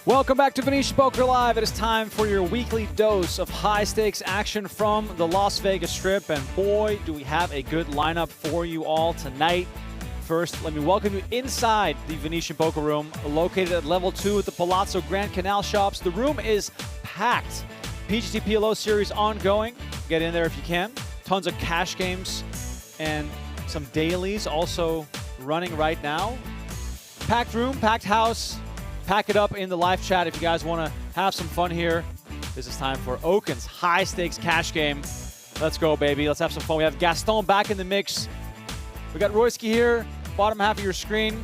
Welcome back to Venetian Poker Live. It is time for your weekly dose of high-stakes action from the Las Vegas Strip. And boy, do we have a good lineup for you all tonight. First, let me welcome you inside the Venetian Poker Room, located at level 2 at the Palazzo Grand Canal Shops. The room is packed. PGT PLO series ongoing. Get in there if you can. Tons of cash games and some dailies also running right now. Packed room, packed house. Pack it up in the live chat if you guys want to have some fun here. This is time for Okin's high-stakes cash game. Let's go, baby. Let's have some fun. We have Gaston back in the mix. We got Royski here, bottom half of your screen.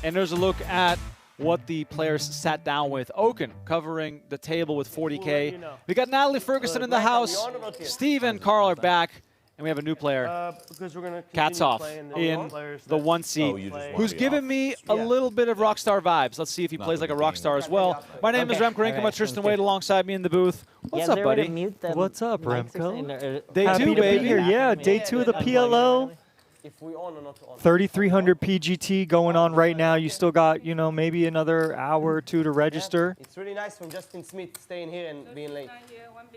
And there's a look at what the players sat down with. Okin covering the table with 40K. We got Natalie Ferguson in the house. Steve and Carl are back. And we have a new player, Katsov, in the 1 seat, who's given me a little bit of Rockstar vibes. Let's see if he plays like a Rockstar as well. My name is Remco Rinkema, Tristan Wade alongside me in the booth. What's up, buddy? What's up, Remco? Day Happy 2, to baby. be here. Yeah, day 2 of the PLO. 3,300 PGT going on right now. You still got, you know, maybe another hour or two to register. It's really nice from Justin Smith staying here and being late.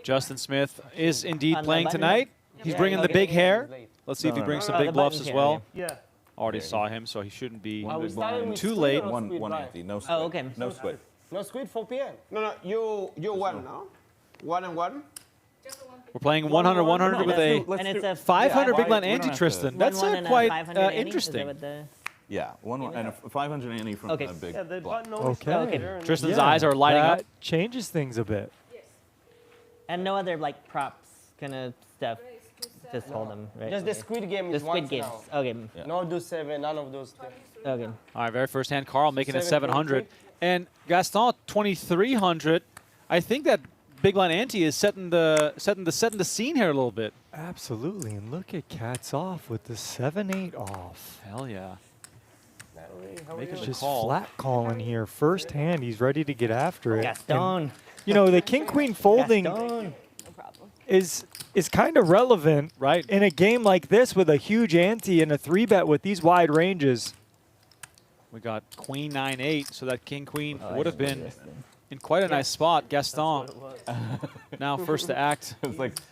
Justin Smith is indeed playing tonight. He's bringing the big hair. Let's see if he brings some big bluffs as well. Yeah. Already saw him, so he shouldn't be too Squid late. or One ante, no squid. Oh, okay. No squid. No squid, 4 p.m. No, you won, no? 1 and 1? We're playing 100-100 with And it's a 500 big blind we don't ante, have Tristan. to- That's 1-1 and a quite 500 ante? Is that interesting. what the- Yeah, and a 500 ante from Okay. a big Yeah, the bluff. button always Okay. stays Okay. there and- Tristan's eyes are lighting that up. changes things a bit. And no other like props kind of stuff. Just hold them. Right? Just the Squid Game The is Squid once Games. now. Okay. Yeah. No do 7, none of those things. Okay. All right, very first hand, Carl making it 700. 700. And Gaston, 2,300. I think that big blind ante is setting the scene here a little bit. Absolutely. And look at Cats off with the 7-8 off. Hell yeah. Natalie, how are Making you? the Just call. flat calling here. First hand, he's ready to get after it. Gaston. And, you know, the king-queen folding Gaston. is kind of relevant Right. in a game like this with a huge ante and a 3-bet with these wide ranges. We got queen 9-8, so that king queen would have been in quite a nice spot. Gaston now first to act. I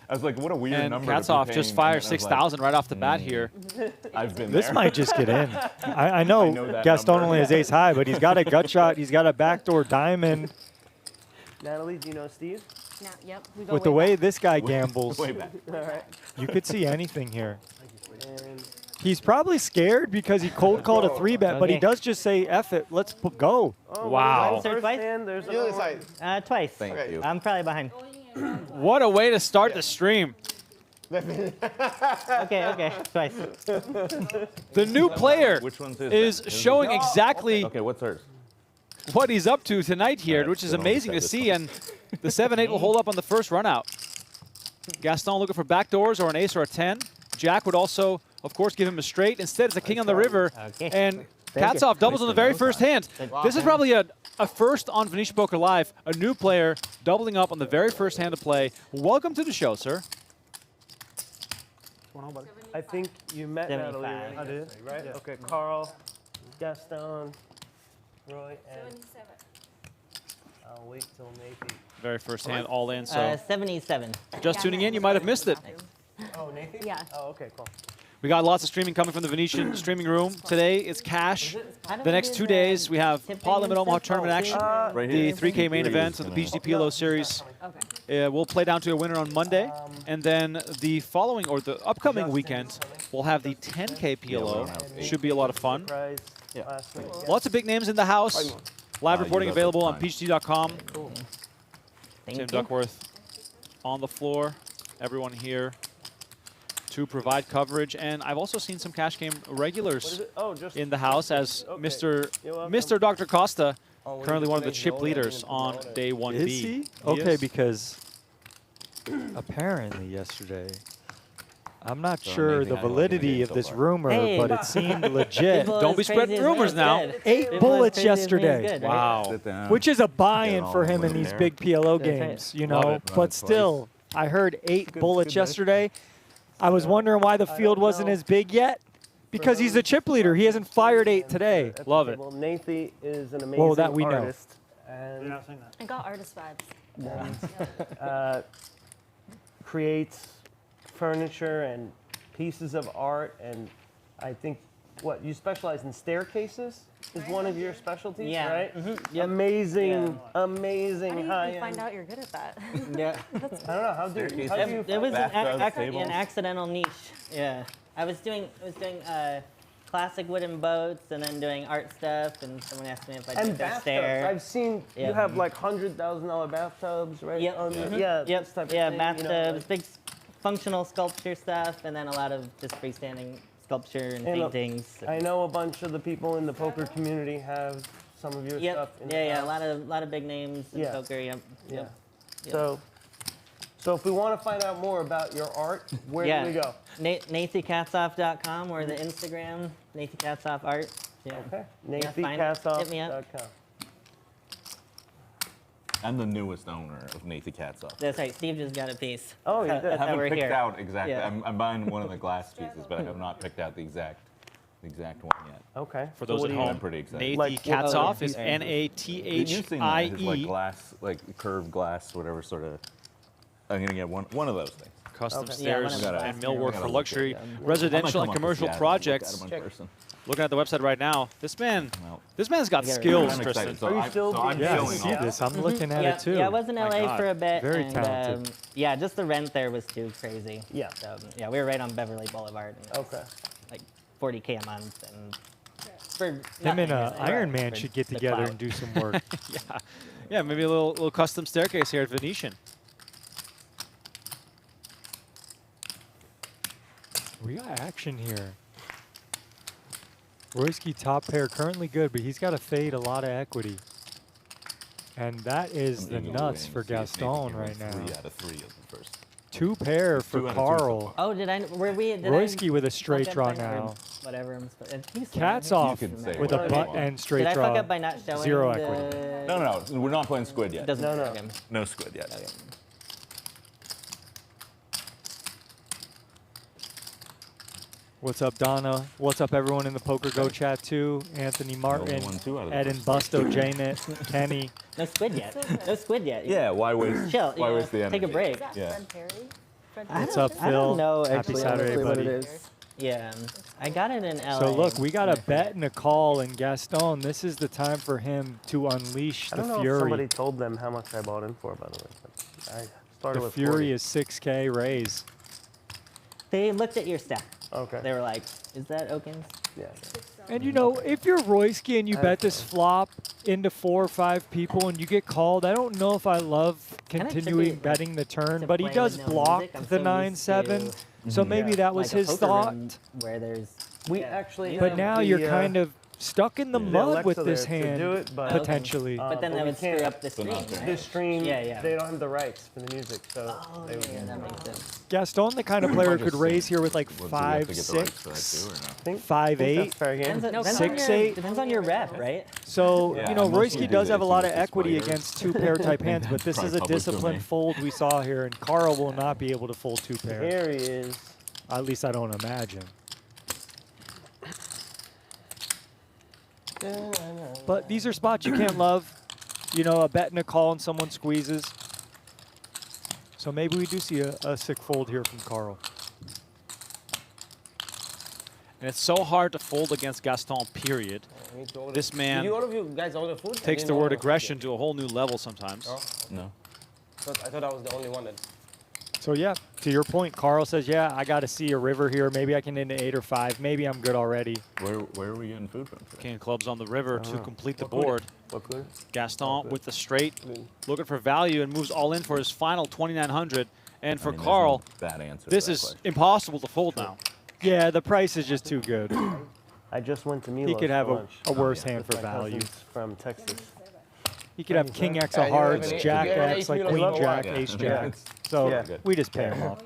was like, what a weird And number. to be Katsov just paying, fired and I was like, 6,000 right off the bat here. I've been This there. might just get in. I know, know that Gaston number. only has ace high, but he's got a gut shot. He's got a backdoor diamond. Natalie, do you know Steve? No, yep. We go With the way way back. this guy gambles, Way back. All right. you could see anything here. And He's probably scared because he cold called a 3-bet, but he Okay. does just say, F it, let's go. oh, Wow. well, first Twice? hand, there's You another decide. Twice. Thank you. I'm probably behind. What a way to start the stream. Okay. Twice. The new player Which one's is that? showing exactly Okay, what's hers? what he's up to tonight here, Alright, which is then I'll amazing to decide see. And the 7-8 will hold up on the first run out. Gaston looking for backdoors or an ace or a 10. Jack would also, of course, give him a straight. Instead, it's a king on the river. Okay. And Thank you. Katsov doubles on the very first hand. This is probably a first on Venetian Poker Live. A new player doubling up on the very first hand to play. Welcome to the show, sir. I think you met Natalie, 75. already, right? Okay, Carl, Gaston, Roy, and I'll wait till Nathan. Very first hand, all in. So 77. just tuning in, you might have missed it. Oh, Nathan? Yeah. Oh, okay, cool. We got lots of streaming coming from the Venetian streaming room. Today it's cash. The next 2 days we have Pot Limit Omaha tournament action, Right the here. 3K main event of the PGT PLO series. We'll play down to a winner on Monday, and then the following or the upcoming weekend we'll have the 10K PLO. Should be a lot of fun. Surprise last night. Lots of big names in the house. Live you reporting got available the on time. PGT.com. Thank Tim you. Duckworth on the floor. Everyone here to provide coverage, and I've also seen some cash game What is regulars it? Oh, just in the house as Okay. You're welcome. Mr. Dr. Costa, Oh, we currently just one of the make chip note leaders and on promote it. day 1B. Is he? Okay, is. because apparently yesterday, I'm not So sure amazing the how long validity you've of been this so far. rumor, Hey. but it seemed legit. People Don't as be spreading crazy as rumors me now. is good. 8 People as bullets crazy as me is yesterday. good, right? Wow. Sit down. Which is a buy-in Get for all him in in these there. big PLO That's right. games, you Love know. it. But Right, still, I heard 8 bullets good night. yesterday. I was wondering why the field don't wasn't know. as big yet. Because he's a chip leader. He hasn't fired 8 today. At the Love it. table. Nathan is an amazing Well, that we know. artist. and I got artist vibes. creates furniture and pieces of art, and I think what you specialize in staircases is one of your specialties, Yeah. right? Yep. Amazing, How amazing do you high even find end. out you're good at that? Yeah. I don't know how do you It was Bathtubs, an tables. accidental niche. Yeah. I was doing classic wooden boats and then doing art stuff, and someone asked me if I and did their bathtubs. stair. I've seen you Yeah. have like $100,000 bathtubs, right? Yep. On the- Mhm. Yeah. Yep. This type of Yeah, thing, bathtubs, like- big functional sculpture stuff, and then a lot of just freestanding sculpture and And, paintings. I know a bunch of the people in the poker community have some of your Yep. stuff. In the Yeah, house. a lot of big names in Yeah. poker. Yep. Yeah. Yep. So if we want to find out more about your art, where do we go? NathanKatzoff.com or the Instagram, Nathan Katzoff Art. Yeah. Okay. Yeah, fine. Hit me up. NathanKatzoff.com. I'm the newest owner of Nathan Katzoff. That's right. Steve just got a piece. Oh, you That's did. how I haven't we're picked here. out exactly. Yeah. I'm buying one of the glass pieces, but I have not picked out the exact one yet. Okay. For So those what at do you- home, I'm pretty excited. Nathan Like, Katzoff oh, is yeah. You've seen that, his, like Nathie. glass, like curved glass, whatever sort of. I'm gonna get one of those things. Custom Okay. Yeah, stairs one of and them. millwork Gotta for look luxury, at it. residential and I might come up to commercial Seattle and look at projects. them in person. Looking at the website right now, this man's got Yeah, skills, I'm Tristan. excited. So Are you I'm, still so I'm being- Yeah, I showing see off. this. I'm looking at Yeah, it too. yeah, I was in My LA God. for a bit. Very and, talented. yeah, just the rent there was too crazy. Yeah. So yeah, we were right on Beverly Boulevard. And it was Okay. like $40K a month, and for Him nothing, and just Iron Man for should get the together clout. and do some work. Yeah, maybe a little custom staircase here at Venetian. We got action here. Royski top pair currently good, but he's got to fade a lot of equity. And that is I'm the eagerly nuts waiting for to see if Nathan Gaston can right win now. 3 out of 3 of the first. 2 pair for 2 out of 2 so Carl. far. Oh, did I? Were we? Did Royski with a fuck straight up draw by- or now. Whatever. I'm supposed. He's Cats fine. off You can say with a whatever butt you want. and straight Did I draw. fuck up by not showing 0 the- equity. No, we're not playing squid yet. Doesn't. No, no. Okay. No squid yet. Okay. What's up, Donna? What's up, everyone in the Poker Go chat too? Anthony Martin, won 2 out of the Ed and first. Busto, Janet, Kenny. No squid yet. No squid yet. Yeah, why waste? Chill. Why you waste the know, energy? Take a break. Is that Yeah. Fred Perry? Fred What's Perry? up, Phil? I don't know Happy actually Saturday, honestly what buddy. it is. Yeah, I got it in LA. So look, we got a bet and a call, and Gaston, this is the time for him to unleash I the don't know if somebody fury. told them how much I bought in for, by the way. But I started The with fury 40. is 6K raise. They looked at your stack. Okay. They were like, "Is that Okin's?" Yeah. And you know, if you're Royski and you bet this flop into 4 or 5 people and you get called, I don't know if I love Kinda continuing trippy, betting the turn, to but he play does with no block music. I'm the so used 9-7. to, So maybe Yeah. that was like, a his poker thought. room where there's. We yeah. actually But have now the, you're kind of stuck in the the mud with Alexa this there to hand, do it, but potentially. But then but that we would screw can't- up the stream. not there. Right? this stream, Yeah, yeah. they don't have the rights for the music, so Oh, they would yeah, that makes sense. Gaston, the kind of player who could Just raise saying. here with like Well, do we have to get the rights 5-6, for that too, or no? think 5-8. that's fair game. Depends on, No, depends come on on. your, 6-8. depends on your rep, right? So, Yeah, you know, mostly Royski do does they have a do lot this of equity players. against 2-pair type hands, but this Probably is a public disciplined domain. fold we saw here, and Carl will not be able to fold 2-pair. Here he is. At least I don't imagine. But these are spots you can't love. You know, a bet and a call and someone squeezes. So maybe we do see a sick fold here from Carl. And it's so hard to fold against Gaston, period. This man Did you all of you guys order food? I takes didn't the word order food aggression yet. to a whole new level sometimes. Oh, No. I thought I was the only one that. So yeah, to your point, Carl says, yeah, I got to see a river here. Maybe I can hit an 8 or 5. Maybe I'm good already. Where are we getting food from today? King of clubs on the river to complete the What board. What good? Gaston with the straight, Good. looking for value and moves all in for his final 2,900. And for I mean, there's Carl, no bad answer to this that is question. impossible to fold now. Yeah, the price is just too good. I just went to Milos He could have for a, lunch a worse yeah. hand with for my value. cousins from Texas. He could have King X Yeah, of you hearts, have an- Jack you have an X, ace like Milos Queen for Jack, what? Ace Yeah. Jack. So Yeah. we just pay him off.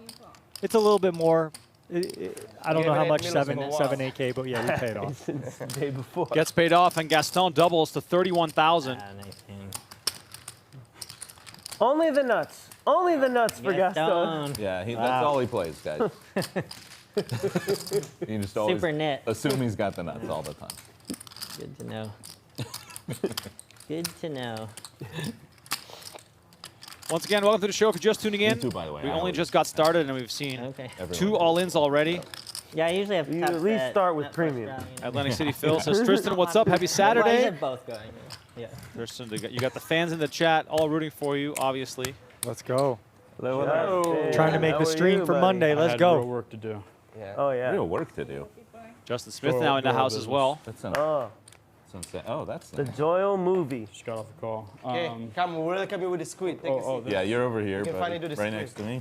It's a little bit more. I don't You know have how an much Milos 7 for a while. 8K, but yeah, we paid off. Since the day before. Gets paid off, and Gaston doubles to 31,000. Ah, nice game. Only the nuts. Only the nuts for Gaston. Yeah, that's Wow. all he plays, guys. You just always Super net. assume he's got the nuts all the time. Good to know. Good to know. Once again, welcome to the show. If you're just tuning in, Me too, by the way. we I only always- just got started and we've seen Okay. Everyone 2 does. all-ins already. Yeah, I usually have. You tough at least set, start with not first premium. round, you know. Atlantic City Phil says, Tristan, what's up? Happy Well, I Saturday. have both going. Yeah. Tristan, you got the fans in the chat all rooting for you, obviously. Let's go. Hello. Trying to make the stream for Monday. Let's Real go. work to do. Yeah. Oh yeah. Real work to do. Justin Smith Doyle- now in the Doyle house as business. well. That sounds. Oh, Oh, that's. the Nice. Doyle movie. Just got off the call. Okay, come, we're welcome with the squid. Take a seat. Yeah, you're over here, can buddy, finally do this right quick. next to me.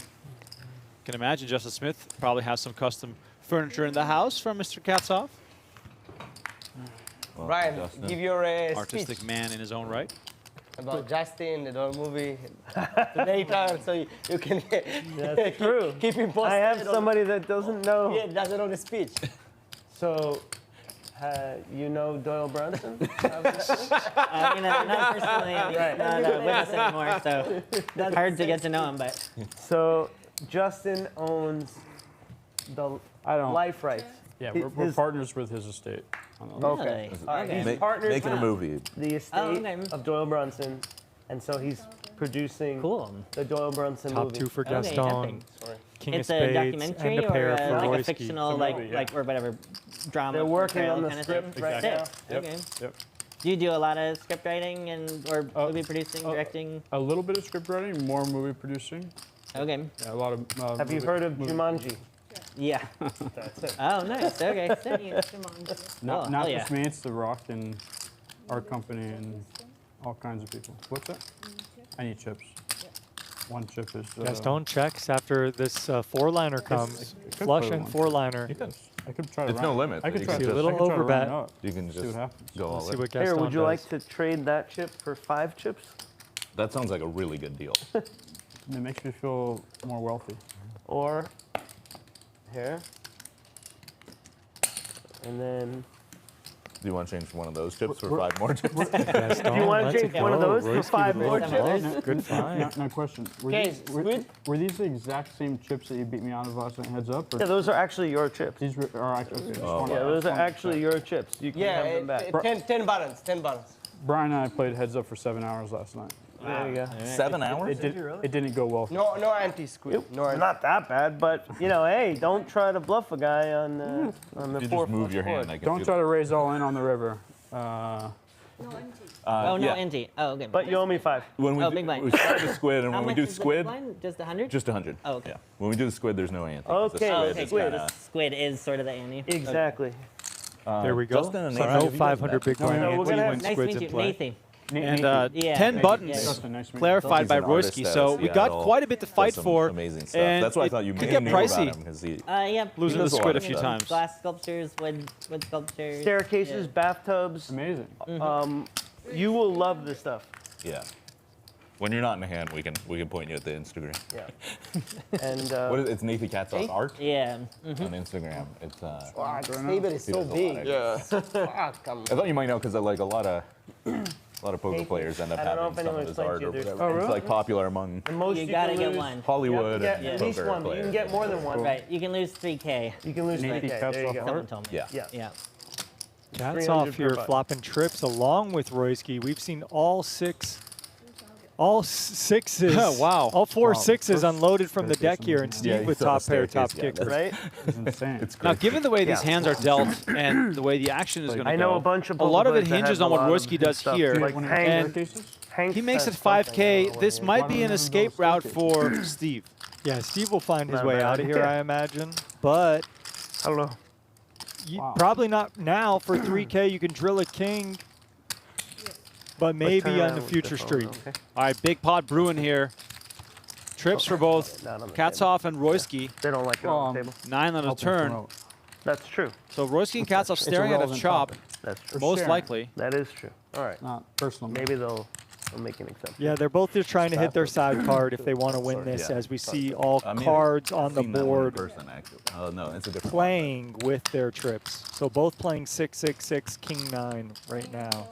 Can imagine Justin Smith probably has some custom furniture in the house from Mr. Katzoff. Well, Brian, Justin. give your Artistic speech man in his own right. about Justin, the Doll movie, later, so you can That's true. keep him posted. I have on- somebody that doesn't know. Yeah, doesn't know the speech. So, you know Doyle Brunson? Not personally, Right. not with us anymore, so it's hard to get to know him. But So, Justin owns the I don't. life rights. Yeah, Hi- we're his- partners with his estate. Okay. Really? All right. Okay. He's Make- partners making a with movie. the estate okay. of Doyle Brunson, and so he's producing Cool. the Doyle Brunson Top movie. 2 for Okay, Gaston. epic. King It's of a Spades. documentary And a or pair for like a Royski. fictional, It's a movie, like or whatever drama. They're working portrayal on the kind of script thing? right Sick. now. Yep. Okay. Yep. Do you do a lot of script writing and or Uh, movie producing, directing? A little bit of script writing, more movie producing. Okay. Yeah, a lot of. Have you heard of Jumanji? Yeah. That's it. Oh, nice. Okay. Not, Oh, not hell just me, it's The Rock and our company and all kinds of people. What's that? I need chips. One chip is. Gaston checks after this 4-liner comes. I could Flush put and one. 4-liner. I could try to. It's no round- limit. I could You try can to just- little I could try to round overbet. it up. You can See what just happens. go all Let's see in. what Gaston Here, would you does. like to trade that chip for 5 chips? That sounds like a really good deal. It makes me feel more wealthy. Or here. And then, Do you want to change one of those chips for 5 more chips? Gaston, do you want to let's change one of go. those for Royski 5 with more the chips? ball. Good find. Now, question. Were Okay, these, squid. were these the exact same chips that you beat me out of last night, heads up? Or Yeah, those are actually your chips. these are actually. Okay, just Oh, wanted- Yeah, those are wanted to actually check. your chips. You can Yeah, have them back. 10 buttons, 10 buttons. Brian and I played heads up for 7 hours last night. There you go. 7 hours? It didn't go well. No anti-squid. No It's not that bad, but you know, hey, don't try to bluff a guy on the You four just move flush your board. hand. I can Don't see try that. to raise all in on the river. Oh no, yeah. NT. Oh, okay. But you owe me 5. When we Oh, do, big blind. we start the squid, and How when we much do is the squid, line? Just 100? just 100. Oh, okay. Yeah. When we do the squid, there's no ante. 'cause Okay, The Oh, squid okay. is squid. kinda, Squid is sort of the ante. Exactly. There we go. Justin and So Nathan, no have you guys 500 met? big No, blind no, we're ante gonna have- when Nice to squid's meet in you, play. Nathan. And Yeah. 10 Yeah. buttons Justin, nice to meet you. clarified He's by an artist Royski, that so has we got Seattle, quite a bit to does fight some for. Amazing stuff. and That's why I it thought you could may get know pricey. about him because he. Yeah. Losing He the does a lot squid a of few stuff. times. Glass sculptures, wood sculptures. Staircases, bathtubs. Amazing. You will love this stuff. Yeah. When you're not in the hand, we can point you at the Instagram. Yeah. And What is it's Nathan Katzoff Art Yeah. on Instagram. It's Wow, this table is he so does a lot big. of- Yeah. Fuck, come I thought you might know because like a lot of poker Nathan, players end up I don't know having if some of anyone's his played art you. or There's- whatever. Oh, It's really? like popular among the most You you gotta can get lose, one. Hollywood You have and to get at least poker one. But you can get more than one. Right. You can lose 3K. You can lose Nathan 3K. There you Katzoff go. Art. Someone told me. Yeah. Yeah. Yeah. Cats 300 off per here butt. flopping trips along with Royski. We've seen all sixes. Wow. All 4 Wow. sixes unloaded from the deck here, and Yeah, Steve he with saw top the pair, top staircase, yeah, kicker. Right? It's insane. It's Now, great. given the way these Yeah. hands are dealt and the way the action is going to go, I know a bunch of a lot of it poker players that hinges have on a what lot of Royski his does stuff. here. Like Hank, And Hank he makes it says something, I 5K. don't know This what it might Why be don't an we escape go route staircase? for Steve. Yeah, Steve will find his Not way bad. out of here, Yeah. I imagine. But is. I don't know. Wow. probably not now for 3K. You can drill a king, but Let's maybe turn on around the with future phone, streak. okay? All right, big pot brewing here. Trips for both Not on the Katzoff and Royski. They don't like it on the table. 9 on a Help him turn. promote. That's true. So Royski and Katzoff It's a staring at a relevant chop, topic. That's true. most sharing. likely. That is true. All right. Not personal. Maybe they'll make an exception. Yeah, they're both just trying to hit their side card if they want to win Sorry, this, yeah. as we see all I mean, cards I've on the seen that one in board person, actually. Oh no, it's a different playing with their trips. So both playing 6-6-6, king 9 right now.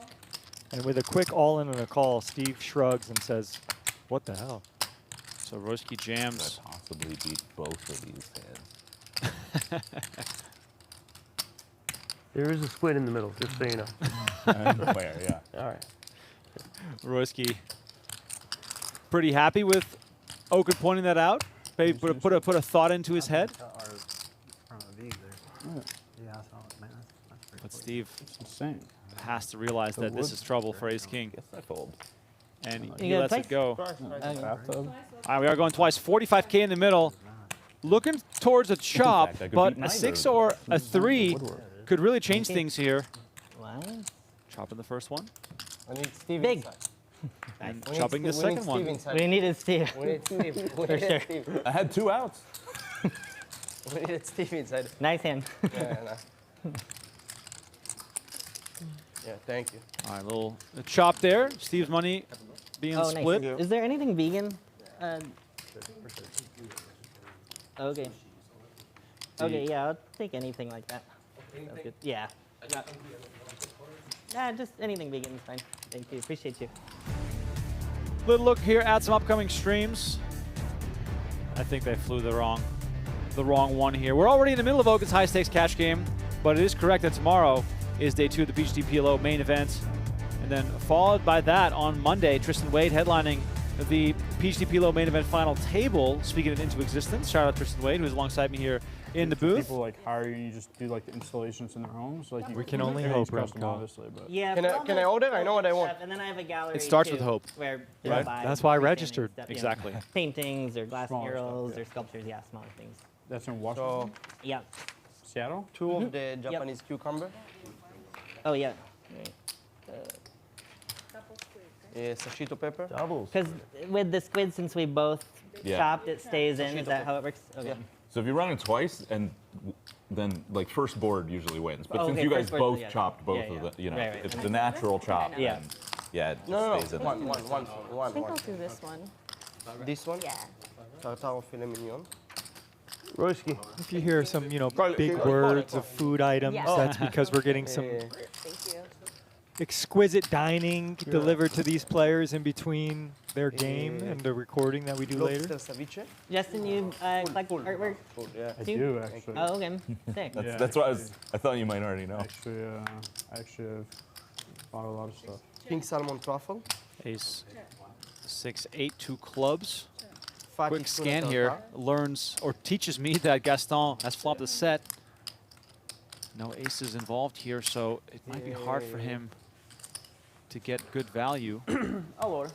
And with a quick all-in and a call, Steve shrugs and says, "What the hell?" So Royski Could jams. I possibly beat both of these hands? There is a squid in the middle, just so you know. Fair, yeah. All right. Royski pretty happy with Okin pointing that out. Maybe put a thought into his head. But Steve Insane. has to realize that this is trouble for Ace King, Guess I fold. and You he got lets twice? it go. Bathtub. All right, we are going twice. 45K in the middle. Looking towards a chop, fact, I could but beat a neither 6 of or a 3 could really change things here. Wow. Chopping the first one We need Steve Big. inside. and We need chopping the Steve- we need second Steve one. inside. We needed Steve. We need Steve. We needed sure. Steve. I had 2 outs. We needed Steve inside. Nice hand. Yeah, no. Yeah, thank you. All right, little chop there. Steve's money being Oh, split. nice. Is there anything vegan? Okay. Okay, yeah, I'll take anything like that. Sounds good. Yeah. Nah, just anything vegan is fine. Thank you. Appreciate you. Little look here at some upcoming streams. I think they flew the wrong one here. We're already in the middle of Okin's high stakes cash game, but it is correct that tomorrow is day 2 of the PGT PLO main event. And then followed by that on Monday, Tristan Wade headlining the PGT PLO main event final table, speaking it into existence. Shout out Tristan Wade, who's alongside me here in the booth. People like hire you and you just do like the installations in their homes. Like We can only everything's hope, custom, Remco. obviously, but Yeah. Can I- for all can the I order? I know what I want. stuff, and then I have a gallery. It starts too, with hope. Where Yeah, buy that's why I freestanding registered. stuff, you know, Exactly. paintings or glass Smaller stuff, murals yeah. or sculptures. Yeah, smaller things. that's in Washington, So, Yeah. Seattle. 2 of the Japanese cucumber. Oh yeah. Sashito pepper. Doubles. Because with the squid, since we both Yeah. chopped, it stays in. Is that how it works? Okay. Yeah. So if you run it twice, and then like first board usually wins. But Oh, since okay, you guys first board, both yeah. chopped both Yeah, of yeah. the, you know, Right, right. it's the natural chop. Yeah. then, yeah, it just No, stays in. one. I think I'll do this one. This one. Yeah. Tartare filet mignon. Royski. If you hear some, big words of food items, Yeah. that's because we're getting some Thank you. exquisite dining delivered to these players in between their game and the recording that we do later. Lobster ceviche. Justin, you collect artwork? Food, yeah. I Two? do actually. Oh, okay. Sick. Yeah, That's what I thought you might already know. Actually, I actually have bought a lot of stuff. Pink salmon truffle. Ace 6-8, 2 clubs. Fatty Quick tuna scan here tartare. learns or teaches me that Gaston has flopped the set. No aces involved here, so it might be hard for him to get good value. I'll order.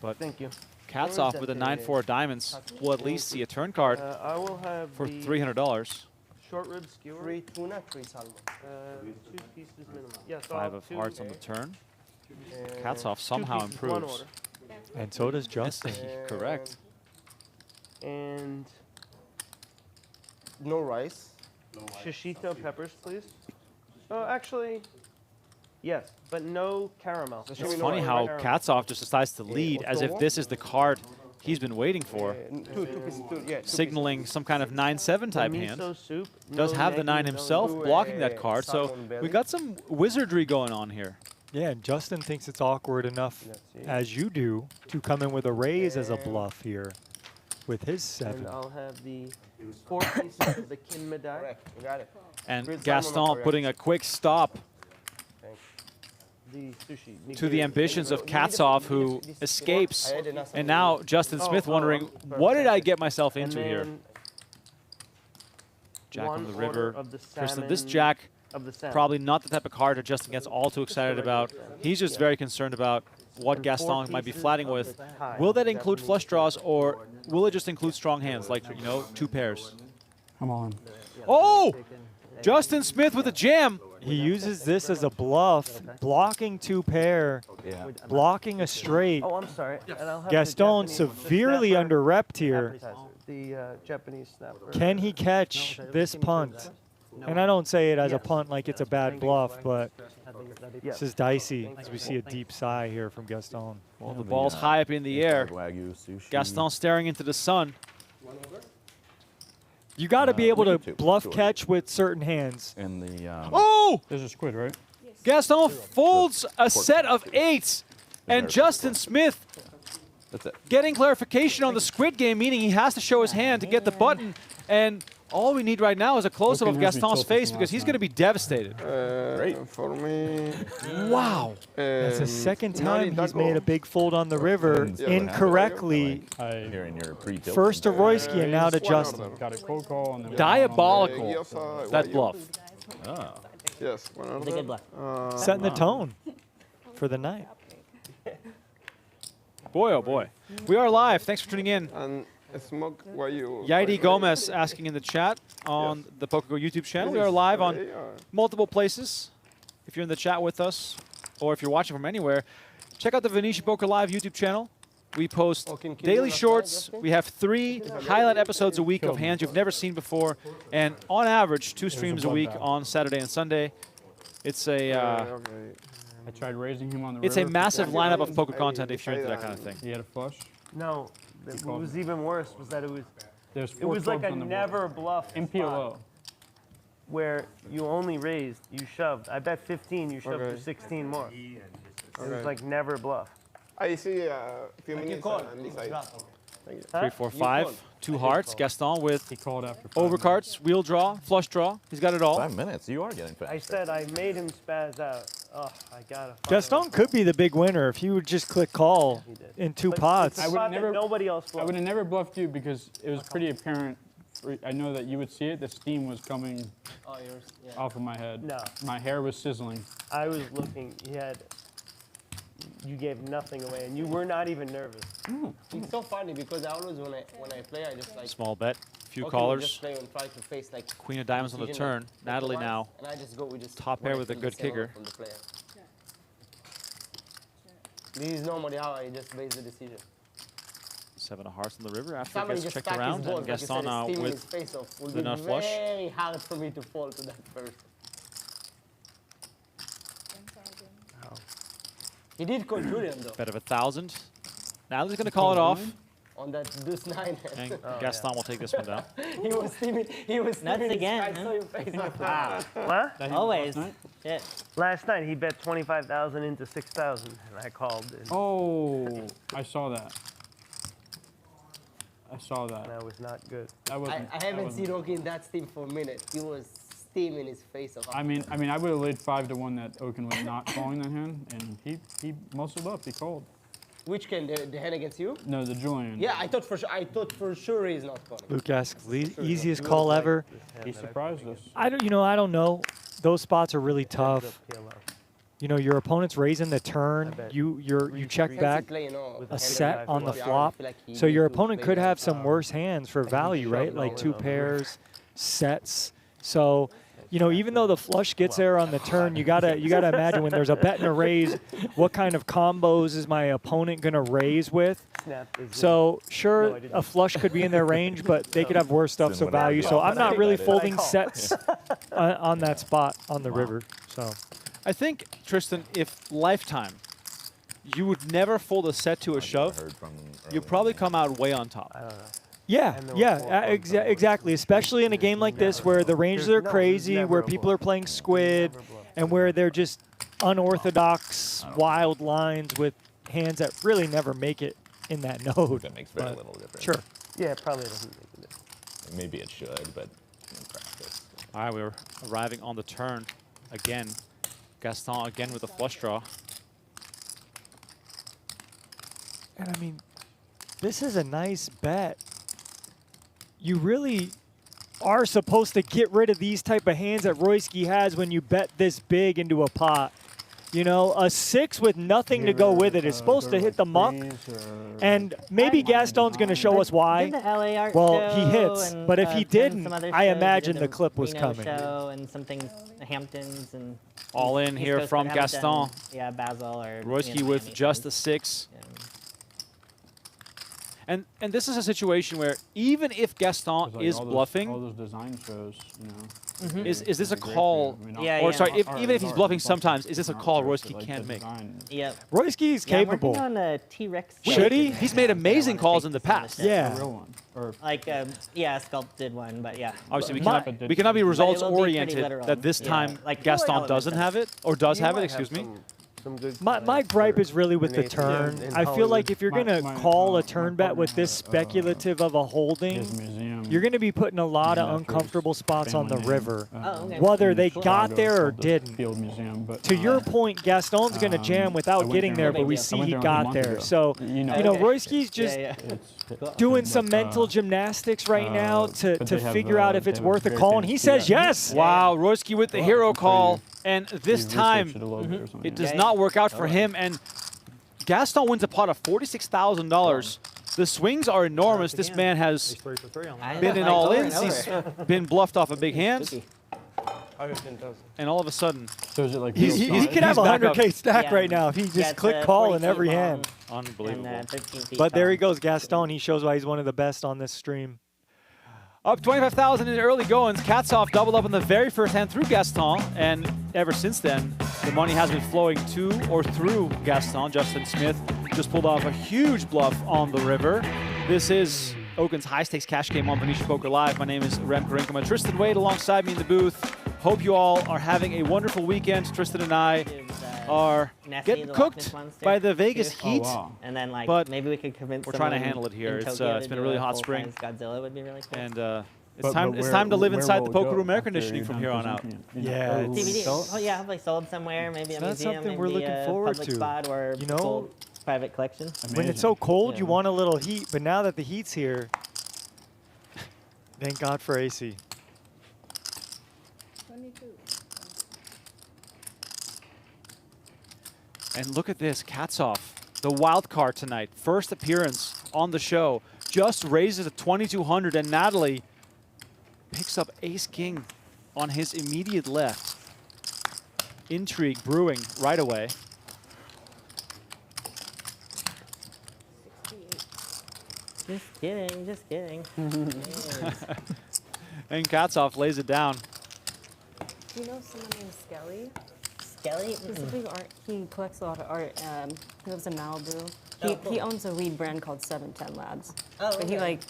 But Thank you. Kat's Where is off with a that 9-4 diamonds. We'll at least see a turn card I will have for the $300. short rib skewer. 3 tuna, 3 salmon. 2 pieces minimum. Yes, 5 of hearts on the turn. and Kat's off 2 somehow pieces, one improves. order. And so does Justin. Correct. And No rice. shishito peppers, please. Oh, actually, yes, but no caramel. It's funny how Katsov just decides to lead as if this is the card he's been waiting for, Two pieces. Yeah, two signaling some kind of 9-7 type the hand. miso soup. Does no have the 9 negi, no himself, Ooh, blocking that card. So salmon we belly. got some wizardry going on here. Yeah, and Justin thinks it's awkward enough, Let's see. as you do, to come in with a raise as a bluff here with his 7. And I'll have the 4 pieces of the kinmedai. Correct. You got it. And Grilled salmon Gaston correct. putting a quick stop The sushi. to the ambitions of Katsov, who escapes. I had enough. And now Justin Smith wondering, perfect. what did I get myself And into here? then Jack on one the order river. of the Tristan, this salmon- Jack, of the salmon. probably not the type of card that Justin gets all too excited about. He's just very concerned about what And 4 Gaston might be pieces flatting of with. the Thai Will that include Japanese flush draws, or will it just include strong hands, like, 2 pairs? Come on. Oh! Justin Smith with a jam. He uses this as a bluff, blocking 2 pair, Yeah. blocking a straight. Oh, I'm sorry. And I'll have the Gaston Japanese- severely the under repped here. appetizer, the Japanese snapper. Can he catch this punt? And I don't say it as a punt like it's a bad bluff, but Yes. this is dicey as we see a deep sigh here from Gaston. Well, the ball's high up in the air. Wagyu sushi. Gaston staring into the sun. You got to be able to 2, bluff 2 catch with certain hands. And the Oh! There's a squid, right? Gaston folds a set of 8s. And Justin Smith that's it. getting clarification on the squid game, meaning he has to show his hand to get the button. And All we need right now is a close-up of Okin has me Gaston's tilted face from because last he's night. going to be devastated. Great. For me. Wow. That's the second not time in he's that made a goal. big fold on the river Yeah, incorrectly. Here in your pre-tilt. First to Royski and now to One Justin. order. Got a cold call and then Diabolical, Yes, that why bluff. Oh. Yes, one It's a order. good bluff. Setting the tone for the night. Boy, oh boy. We are live. Thanks for tuning in. And smoke while you. Yaidi Gomez asking in the chat on the PokerGo YouTube channel. We are live on multiple places. If you're in the chat with us, or if you're watching from anywhere, check out the Venetian Poker Live YouTube channel. We post Can you daily do that shorts. Justin? We have 3 highlight episodes a week of hands you've never seen before, and on average, 2 streams a week bloodbath. on Saturday and Sunday. It's a Okay. I tried raising him on the it's a river. massive lineup of poker content if you're into that kind of thing. He had a flush. No, what was even worse was that There's it 4 was like clubs a on the board. never bluff spot MPLO. where you only raised, you shoved. I bet 15, you shoved Okay. for 16 more. It was Okay. like never bluff. I see a few minutes call. and decide. Thank you. 3, 4, 5, 2 hearts. Gaston with He called after 5 overcarts, wheel draw, flush draw. He's got it all. 5 minutes. You are getting fast. I said I made him spaz out. Oh, I gotta. Gaston could be the big winner if he would just click call in 2 pots. I would never. Nobody else I bluffed. would have never bluffed you because it was pretty apparent. I know that you would see it. The steam was coming Oh, yours. Yeah. off of my head. No. My hair was sizzling. I was looking. You gave nothing away, and you were not even nervous. It's so funny because I always when I play I just like Small bet, few okay, callers. Just play and try to face like Queen of diamonds on the decision, turn. like, Natalie once, now. And I just go with just Top when pair I with a feel good the same kicker. From the player. This is normally how I just base the decision. 7 of hearts on the river after it Somebody gets just checked stack around. his balls, And like you Gaston said, now steaming his with face off. Will the be nut flush. very hard for me to fall to that first. He did call Julian though bet of 1,000. Natalie's going to call it off. on that deuce 9. And Gaston will take this one down. He was steaming. He was Nuts steaming his again, I huh? saw your face. Wow. What? That he Always. last night? Shit. Last night he bet 25,000 into 6,000, and I called, and Oh, I saw that. I saw that. that was not good. That I wasn't. haven't seen Okin that steam for a minute. He was steaming his face off. I mean, I would have laid 5 to 1 that Okin was not calling that hand, and he muscled up. He called. Which can the hand against you? No, the Julian. Yeah, I thought for sure he's not calling. Luke asks, easiest call ever. He surprised us. I don't know. Those spots are really tough. PLO. You know, your opponent's raising the turn. bet. You check Fancy back play, you know, With a hand set that on the I feel flop. like he So your needs to opponent play could that. have some worse hands for value, right? shoved Like all 2 in on the pairs, sets. So, you know, even though the flush gets there on the turn, you gotta imagine when there's a bet and a raise, what kind of combos is my opponent gonna raise with? Snap is So No, sure, I didn't. a flush could be in their range, but they could have worse stuff Then so whatever value. you So call, I'm but I not think really that is- folding call. sets on that spot on the river. So I think, Tristan, if lifetime, you would never fold a set to a shove, Heard from you'll probably come out way on top. I don't know. yeah, And there were yeah, 4 clubs on the exactly. Especially in a game like this where the ranges are There's crazy, never where a people are bluff. playing squid, Never bluff. and where they're just unorthodox, wild lines with hands that really never make it in that node. That makes very But little difference. Sure. Yeah, it probably doesn't make a difference. Maybe it should, but in practice. All right, we're arriving on the turn again. Gaston again with a flush draw. And I mean, this is a nice bet. You really are supposed to get rid of these type of hands that Royski has when you bet this big into a pot. You know, a 6 with nothing to go with it is supposed to hit the muck. And maybe Gaston's going to show us why. Did the LA art Well, show he hits, and, but if he some didn't, other I shows. He imagine did the clip was Reno coming. Show and something, the Hamptons and All in East here Coast, from but haven't done, Gaston. yeah, Basel or Royski Miami with just a since. 6. Yeah. And this is a situation where even if Gaston is bluffing, all those design shows, you know. is this a Great for call? you. I mean, Yeah, Or yeah. sorry, our- even if he's our bluffing bluffs sometimes, is this a aren't call great, but, Royski like, can't the make? design is Yep. Royski's Yeah, I'm capable. working on a T-Rex. Should he? sculpt. He's made amazing I wanna calls take in the this on past. show. Yeah. a real one. Or Like, yeah, a sculpted one, but yeah. Obviously, we My- cannot, we cannot be But it results will be pretty oriented literal. that this Yeah, time like Gaston elements doesn't of it. have it, or does You have it, might excuse me. Some good My clients gripe for is really with the Venetian turn. in I feel like Hollywood. if you're My- going to my, call uh, a turn my bet with partner this has, speculative of a holding, his museum. you're going to be putting a lot of after his uncomfortable spots on the family name, river. Oh, okay. Whether in they Chicago, got it's there or called the didn't. Field Museum, but To your point, Gaston's going to jam I without went getting there, there- but we I see went he there a got month there. ago. So, You know, you know, Okay. Royski's just yeah. doing some but, mental gymnastics right now to but they have, figure out if they it's have a worth a very call, and famous he says tea guy. yes. Wow, Royski with the hero I'm sure call, and this You've time researched it a little bit or something, it yeah. does not work out for him. And Gaston wins a pot of $46,000. The swings are enormous. This man has I been in like all over ins. and He's over. been bluffed off of big hands, Spooky. and all of a sudden, So is it like He real could have a He's back up. 100K stack Yeah. right now if he just Yeah, it's, click call 40 in every feet long hand. unbelievable. And 13 feet But there tall. he goes, Gaston. He shows why he's one of the best on this stream. Up 25,000 in the early goings. Katzoff doubled up in the very first hand through Gaston, and ever since then, the money has been flowing to or through Gaston. Justin Smith just pulled off a huge bluff on the river. This is Okin's high stakes cash game on Venetian Poker Live. My name is Rem Karinkama. Tristan Wade alongside me in the booth. Hope you all are having a wonderful weekend. Tristan and I are Nessie, getting the Loch cooked Ness Monster, by the Vegas too. Heat. Oh, wow. And then like But maybe we could convince we're trying to someone handle it here. in It's, Tokyo it's to been a do really hot full-size spring. Godzilla would be really cool. And it's But time to live where inside the will it poker go room air after conditioning you're from done here on out. presenting it? Yeah, Oh, it's- DVD. so- Oh yeah, like sold somewhere, maybe a That's museum, something we're maybe looking a forward public to. spot or You know, full private collection. When it's so cold, you Yeah. want a little heat, but now that the heat's here, thank God for AC. And look at this, Katzoff, the wild card tonight. First appearance on the show. Just raises to 2,200, and Natalie picks up ace-king on his immediate left. Intrigue brewing right away. Just kidding, just kidding. Yes. And Katzoff lays it down. Do you know someone named Skelly? Skelly? He's a big art. He collects a lot of art. He lives in Malibu. Oh, He cool. owns a weed brand called 710 Labs. Oh, But he okay. like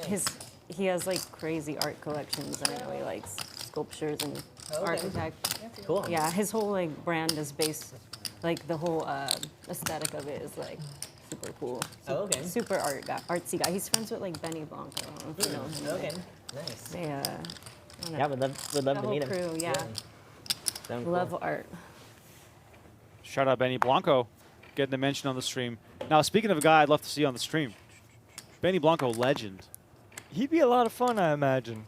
Nice. he has like crazy art collections, and I know he likes sculptures and Oh, okay. architect. Cool. Yeah, his whole like brand is based, like the whole aesthetic of it is like super cool. Oh, okay. Super artsy guy. He's friends with like Benny Blanco. I don't know if you know him. Okay. Nice. They I don't know. Yeah, would love the to whole meet him. crew, yeah. Sounds Love cool. art. Shout out Benny Blanco, getting a mention on the stream. Now, speaking of a guy I'd love to see on the stream, Benny Blanco, legend. He'd be a lot of fun, I imagine.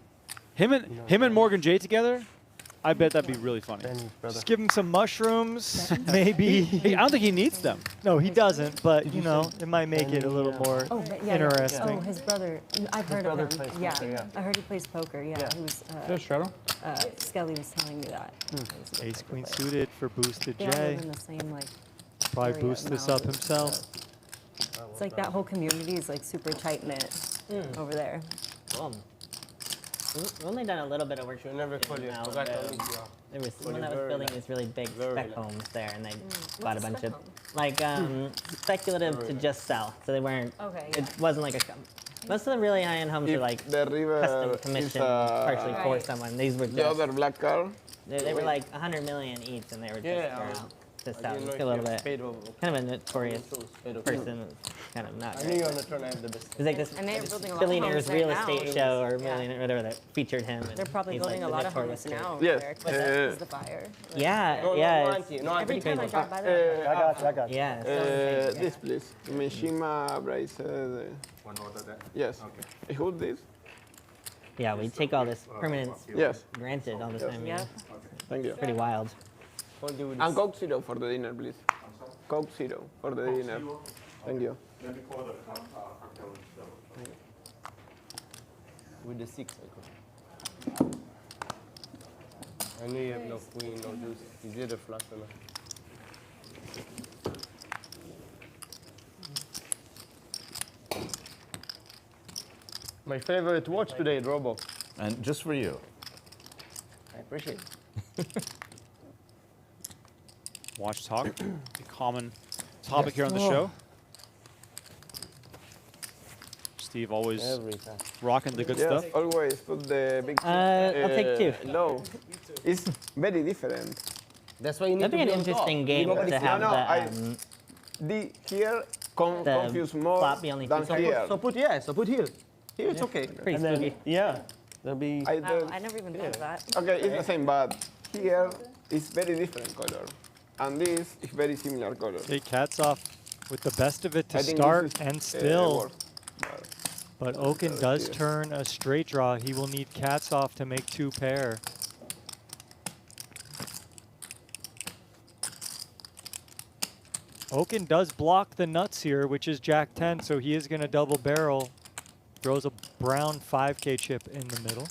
Him and Morgan J together, I bet that'd be really funny. Benny's brother. Just give him some mushrooms, maybe. Hey, I don't think he needs them. No, he doesn't, but, you know, it might make it a little more Oh, but yeah, interesting. Oh, his brother. I've heard brother of him. plays Yeah. poker, yeah. I heard he plays poker. Yeah, Yeah. he was. Yeah, Shadow. Skelly was telling me that. He's a good Ace Queen poker player. suited for boosted They all J. live in the same like. Probably area boost in this up Malibu, himself. so It's like that whole community is like super tight knit over there. Cool. We've only done a little bit of work. Should never call you. in Forgot to Malibu. meet you. There was someone that was very building nice. these really big Very spec nice. homes there, and they What's bought a a bunch spec of home? like speculative to just sell. So they weren't. Okay, It yeah. wasn't like a. Most of the really high-end homes are If like the river custom is commissioned partially for Right. someone. These were the just. other black car, They were like 100 million each, and they were just Yeah, to I sell. didn't know It's if a little you bit paid over. kind of a notorious Paid over. person, kind of not. I knew Right. you on the turn. I have the best. It was like this And they're building a lot of billionaire's homes real right now. estate show or Yeah. millionaire, whatever that featured him. and They're probably he's, building like, a the lot of notorious homes guy. now. Yes, There, 'cause the fire. Like, Yeah, No, yeah. no, it's auntie. No, Every auntie. time I crazy. drive by there, I got you. Yeah. this please. Mishima bracelet. One order that? Yes. Who this? Yeah, we take all this permanence Yes. granted all the time. Yep. Yeah. Thank you. Pretty wild. What do And Coke Zero for the dinner, please. Coke Zero for the dinner. Thank you. with the 6? I could. I knew you have no queen, no deuce. You did a flush or not? My favorite watch today, Robo. And just for you. I appreciate it. Watch talk, a common topic here on the show. Steve always Every time. rocking the good Yes, stuff. always put the big I'll take two. low. It's very different. That's why you need That'd be to an be on top. interesting game Nobody to sees- have no, I- the. The here The confuse more flop be only than two here. So put here. Here it's okay. Pretty And then, spooky. yeah, there'll be. Oh, I never even thought of that. Okay, it's the same, but here is very different color, and this is very similar color. Okay, Cat's off with the best of it to I think start this is, and still. worse, But Okin does yes. turn a straight draw. He will need Cat's off to make 2 pair. Okin does block the nuts here, which is Jack 10, so he is going to double barrel. Throws a brown 5K chip in the middle.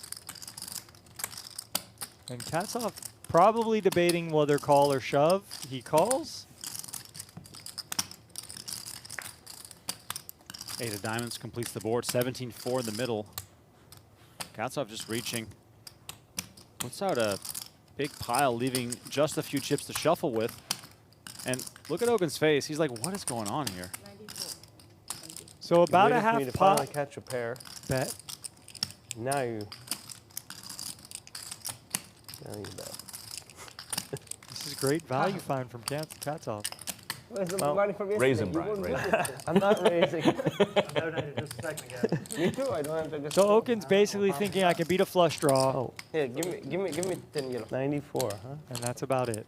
And Cat's off probably debating whether call or shove. He calls. Eight of diamonds completes the board. 17-4 in the middle. Katsov just reaching. Puts out a big pile, leaving just a few chips to shuffle with. And look at Okin's face. He's like, what is going on here? So about a waited for me half to finally pot catch a pair. bet. Now you bet. This is great value find from Cat's off. Where's the Well, money from Raise him, yesterday? You Brian. won't Raise do him. I'm not raising. Me too. I don't have to. So Okin's basically thinking I can beat a flush draw, Oh, Here, give me 10 yellow. 94, huh? and that's about it.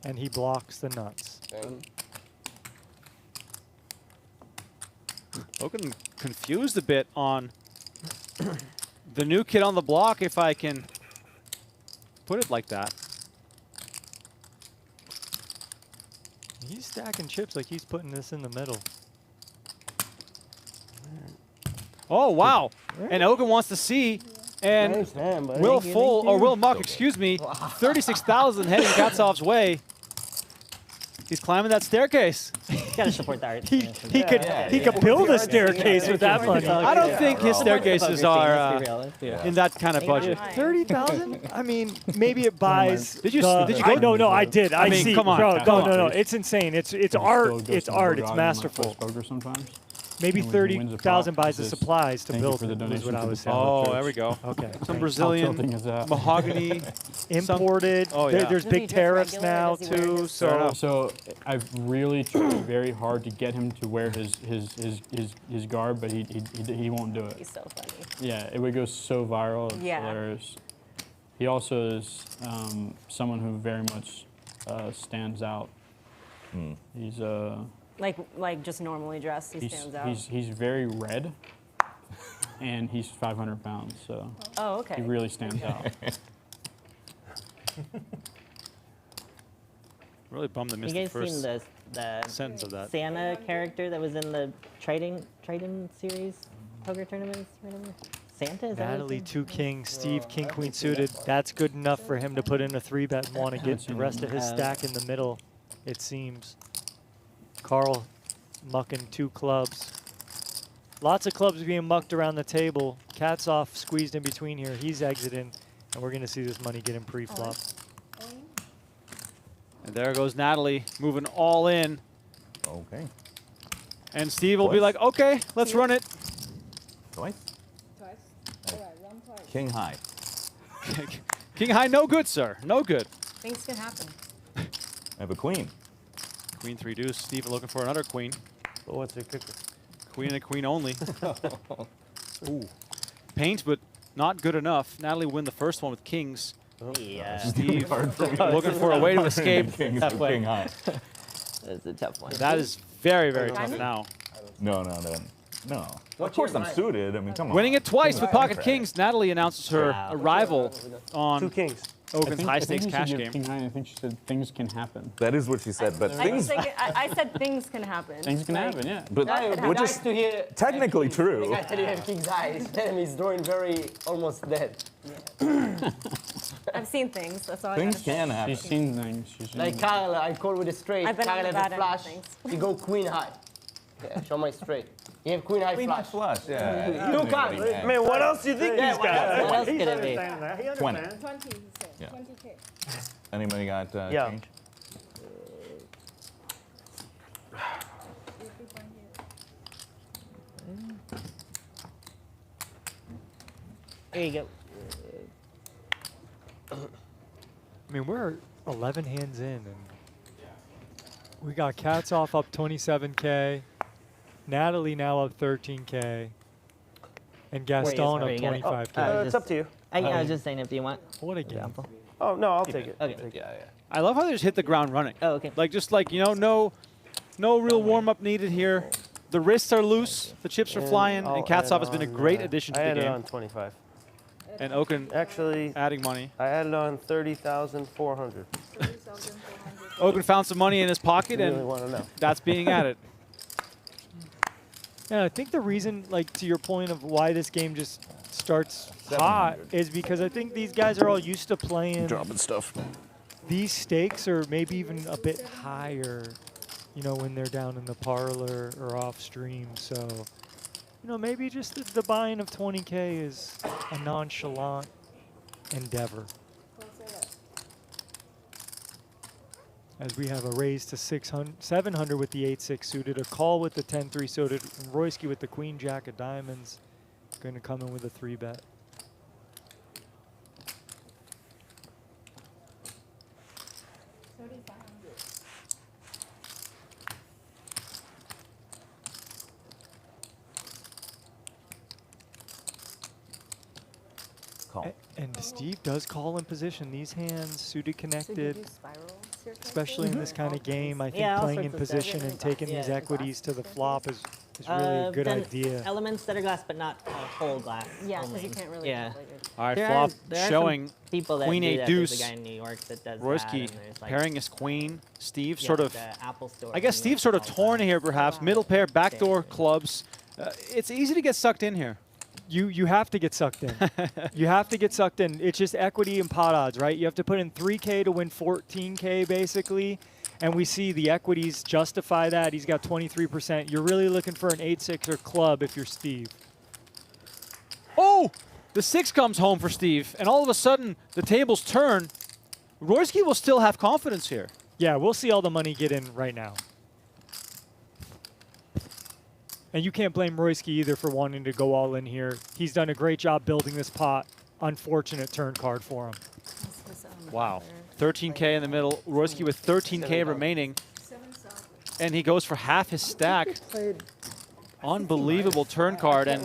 And he blocks the nuts. And Okin confused a bit on the new kid on the block, if I can put it like that. He's stacking chips like he's putting this in the middle. Oh, wow. And Okin wants to see. And Nice hand, buddy. Will Thank you, Full, thank or you. Will Muck, excuse me, 36,000 heading Katsov's way. He's climbing that staircase. Gotta support the art. He could build a staircase with that money. I don't think his staircases are Yeah. in that kind of budget. 30,000? I mean, maybe it buys. Did you- the- did you go- No, I did. I mean, see. come on, Bro, come no. on. It's insane. It's He art. still goes It's to art. the It's Bulldog when I masterful. play poker sometimes. Maybe And when he wins a 30,000 pot, buys the it's just, supplies to "Thank you build for the it, is donation what I to was the saying. Oh, church." there we go. Okay. Some How Brazilian tilting is that? mahogany. Imported. Oh, There- yeah. There's Does he big dress tariffs regular? now, Does he wear too. his- So So I've really tried very hard to get him to wear his garb, but he won't do it. He's so funny. Yeah, it would go so viral. It's Yeah. hilarious. He also is someone who very much stands out. He's Like just normally dressed, he stands out. he's very red, and he's 500 pounds, so Oh, okay. he really stands out. Really bummed to miss You the guys first seen the sentence of that. Santa character that was in the trading series poker tournaments or whatever? Santa, is that what Natalie, his 2 kings, Steve, king, queen suited. That's good enough for him to put in a 3-bet and want to get the rest of his stack in the middle, it seems. Carl mucking 2 clubs. Lots of clubs being mucked around the table. Cat's off, squeezed in between here. He's exiting, and we're going to see this money get him pre-flop. And there goes Natalie, moving all in. Okay. And Steve will be Twice. like, okay, let's run it. Twice? King high. King high, no good, sir. No good. Things can happen. I have a queen. Queen 3 deuce. Steve looking for another queen. But what's your kicker? Queen and a queen only. Ooh. Paint, but not good enough. Natalie win the first one with kings. Yeah, Steve looking for a way to escape. King, Tough way. king high. that's a tough one. That is very, very tough Diamond? now. No. Of course I'm suited. I mean, come on. Winning it twice with pocket Right. kings, Natalie announces her Wow. arrival 2 on kings. Okin's high stakes you should cash give game. King high, and I think she said things can happen. That is what she said, but things, I said things can happen. Things can Like, happen, yeah. but That could which happen. is to hear technically true. I tell you, have king's eyes, and he's drawing very almost dead. I've seen things. That's all Things I gotta can happen. She's seen things. She's seen Like Carl, I call with a straight. I've been Carl on the has a bad end of flash. things. You go queen high. Yeah, show my straight. You have queen high Queen high flash. flush. Yeah. You can't. Man, what else do you think he's got? What else could it be? 20. 20, he said. Yeah. 20K. Anybody got Yeah. change? There you go. I mean, we're 11 hands in, and we got Cats off up 27K. Natalie now up 13K. And Gaston Where of you got it? 25K. It's up to you. I was just saying if you want. What a game. Oh, no, I'll take it. Okay. Yeah, yeah. I love how they just hit the ground running. Oh, okay. Like just like no real warm up needed here. The wrists are loose, the chips are flying, I'll and Katsov add has been a on, great addition to I the added game. on 25. And Okin Actually, adding money. I added on 30,400. Okin found some money in his pocket, You really and want to know. that's being added. Yeah, I think the reason, like to your point of why this game just starts hot, is because I think these guys are all used to playing Dropping stuff. these stakes, or maybe even a bit higher, you know, when they're down in the parlor or off stream. So, you know, maybe just the buy-in of 20K is a nonchalant endeavor. As we have a raise to 700 with the 8-6 suited, a call with the 10-3 suited, and Royski with the Queen Jack of diamonds, going to come in with a 3-bet. Call. And Steve does call in position. These hands suited So you connected, do spirals here, especially in this kind of game. I think Yeah, all playing in sorts of stuff. position and taking these Yeah. equities to the flop is really a good Done idea. Elements that are glass, but not whole glass. Yeah, because only. you can't really. Yeah. All right, There flop are some showing people that Queen do 8 that. deuce. There's a guy in New York that does Royski that. And there's like, pairing his queen. Steve yeah, sort of, the Apple Store. I guess in New Steve's York sort of calls torn that. here perhaps. Middle pair, backdoor Same. clubs. It's easy to get sucked in here. You have to get sucked in. You have to get sucked in. It's just equity and pot odds, right? You have to put in 3K to win 14K basically. And we see the equities justify that. He's got 23%. You're really looking for an 8-6 or club if you're Steve. Oh, the 6 comes home for Steve, and all of a sudden the tables turn. Royski will still have confidence here. Yeah, we'll see all the money get in right now. And you can't blame Royski either for wanting to go all in here. He's done a great job building this pot. Unfortunate turn card for him. Wow. 13K in the middle. Royski with 13K remaining. And he goes for half his stack. Unbelievable turn card. And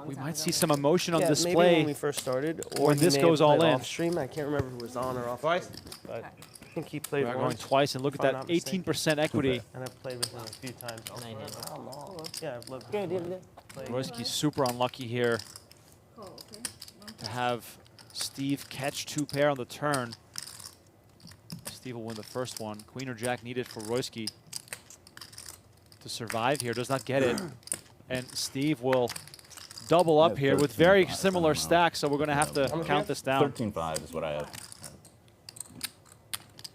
we might see some emotion on Maybe when display. we first started, or when he this may have goes all played in. Off stream, I can't remember if it was on or off. Twice? But I think he played We are going once. twice, and look at if I'm that not mistaken. 18% equity. And I've played with him a few times. And I did. Yeah, I've loved Royski's super unlucky here to have Steve catch 2 pair on the turn. Steve will win the first one. Queen or jack needed for Royski to survive here. Does not get it. And Steve will double up here with very similar stacks, so we're going to have to count this down. 13.5 is what I have.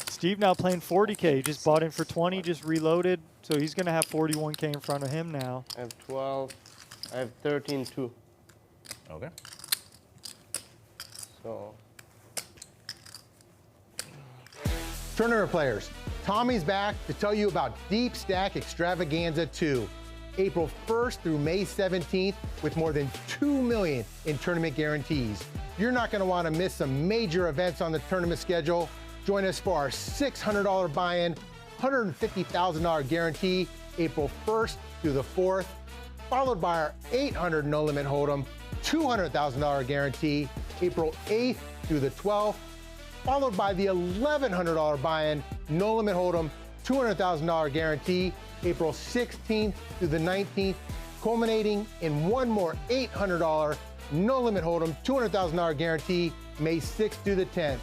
Steve now playing 40K. He just bought in for 20, just reloaded. So he's going to have 41K in front of him now. I have 12. I have 13 too. Okay. So. Tournament players, Tommy's back to tell you about Deep Stack Extravaganza 2. April 1st through May 17th with more than $2 million in tournament guarantees. You're not going to want to miss some major events on the tournament schedule. Join us for our $600 buy-in, $150,000 guarantee, April 1st through the 4th, followed by our $800 no limit hold'em, $200,000 guarantee, April 8th through the 12th, followed by the $1,100 buy-in, no limit hold'em, $200,000 guarantee, April 16th through the 19th, culminating in one more $800 no limit hold'em, $200,000 guarantee, May 6th through the 10th.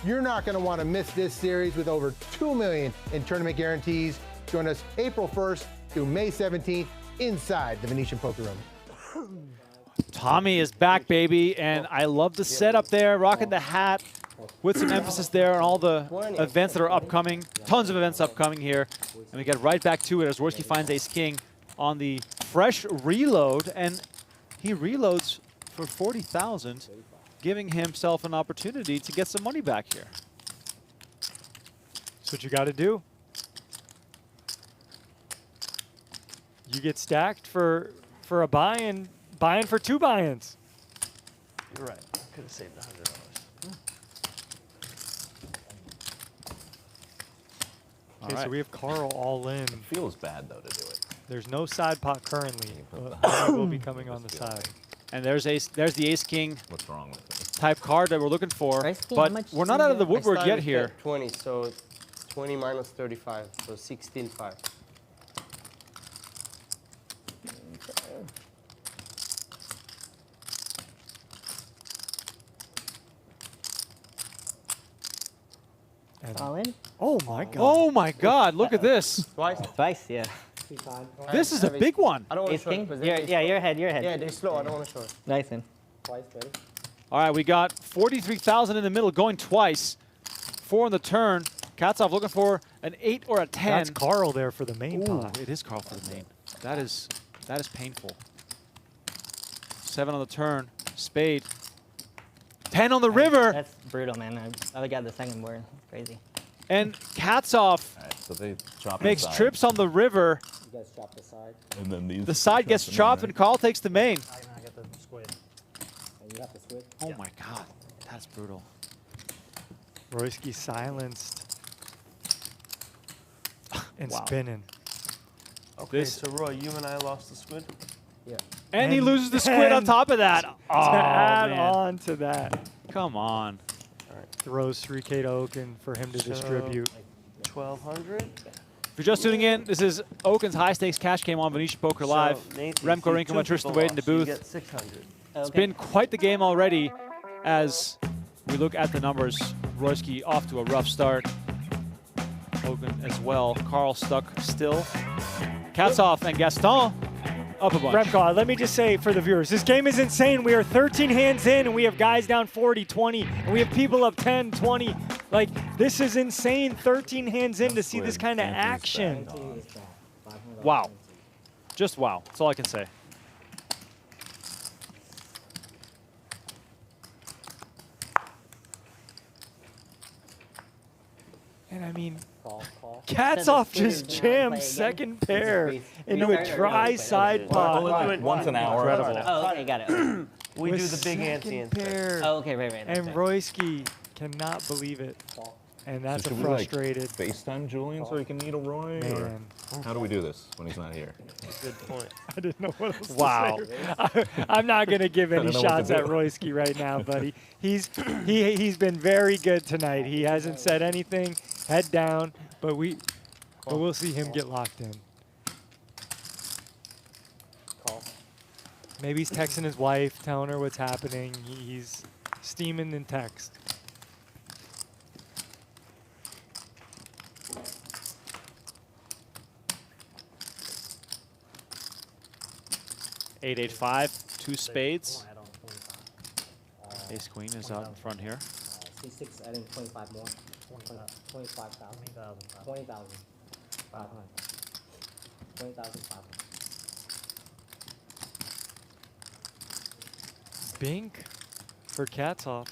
You're not going to want to miss this series with over $2 million in tournament guarantees. Join us April 1st through May 17th inside the Venetian Poker Room. Tommy is back, baby, and I love the setup there, rocking the hat with some emphasis there on all the events that are upcoming. Tons of events upcoming here. And we get right back to it as Royski finds ace-king on the fresh reload, and he reloads for 40,000, giving himself an opportunity to get some money back here. That's what you got to do. You get stacked for a buy-in for 2 buy-ins. You're right. I could have saved $100. Okay, so we have Carl all in. Feels bad though to do it. There's no side pot currently, but money will be coming on the side. And there's the ace king What's wrong with it? type card that we're looking for. Royski, how But much we're did not you out of the get? woodwork yet started here. at 20, so 20 minus 35, so 16.5. All in? Oh my God. Oh my God! Look at this. Twice? Twice, yeah. This is a big one. I don't want Ace to show it king? because Yeah, you're ahead, you're ahead. Yeah, they're slow. I don't want to show it. Nice in. All right, we got 43,000 in the middle, going twice. 4 on the turn. Katsov looking for an 8 or a 10. That's Carl there for the main Ooh, pot. it is Carl for the main. That is painful. 7 on the turn. Spade. 10 on the river. That's brutal, man. I would got the second board. It's crazy. And Katsov All right, so they chop makes inside, trips on the river. You guys chop the side, and then these. The side gets chop chopped, them and Carl takes the main. and you have to switch. Oh my God, that's brutal. Royski silenced and Wow. spinning. Okay, This- so Roy, you and I lost the squid. Yeah. And he loses the squid on and top of that. Oh, to add man. on to that, Come on. throws 3K to Okin for him to So- distribute. 1,200. If you're just tuning in, this is Okin's high stakes cash game on Venetian Poker Live. So, Nathan, Remco you see Rinkema, two Tristan people Wade in the lost, you booth. get 600. It's been quite the game already as we look at the numbers. Royski off to a rough start. Okin as well. Carl stuck still. Katsov and Gaston up a bunch. Remco, let me just say for the viewers, this game is insane. We are 13 hands in, and we have guys down 40, 20, and we have people up 10, 20. Like, this is insane, 13 hands in to see this kind of action. Wow. Just wow. That's all I can say. And I mean, Call, call. Katsov Squid just is gonna play jammed again. second pair We into a started early, dry but side pot. Once an hour. Incredible. Oh, okay, got it. We with do the big ante second instead. pair. Oh, okay, right. And okay. Royski cannot believe it. And that's a Should we, like, frustrated FaceTime Julian so he can needle Roy? Or man. how do we do this when he's not here? Good point. I didn't know what else Wow. to say. I'm not going to give any don't know what to shots at do. Royski right now, buddy. He's been very good tonight. He hasn't said anything, head down, but we'll see him get locked in. Call. Maybe he's texting his wife, telling her what's happening. He's steaming in text. Eight, 8-5, 2 spades. Add on 25. Ace queen is out in front here. C6 adding 25 more. 25,000. 20,000. 500. 20,500. Bink for Katsov.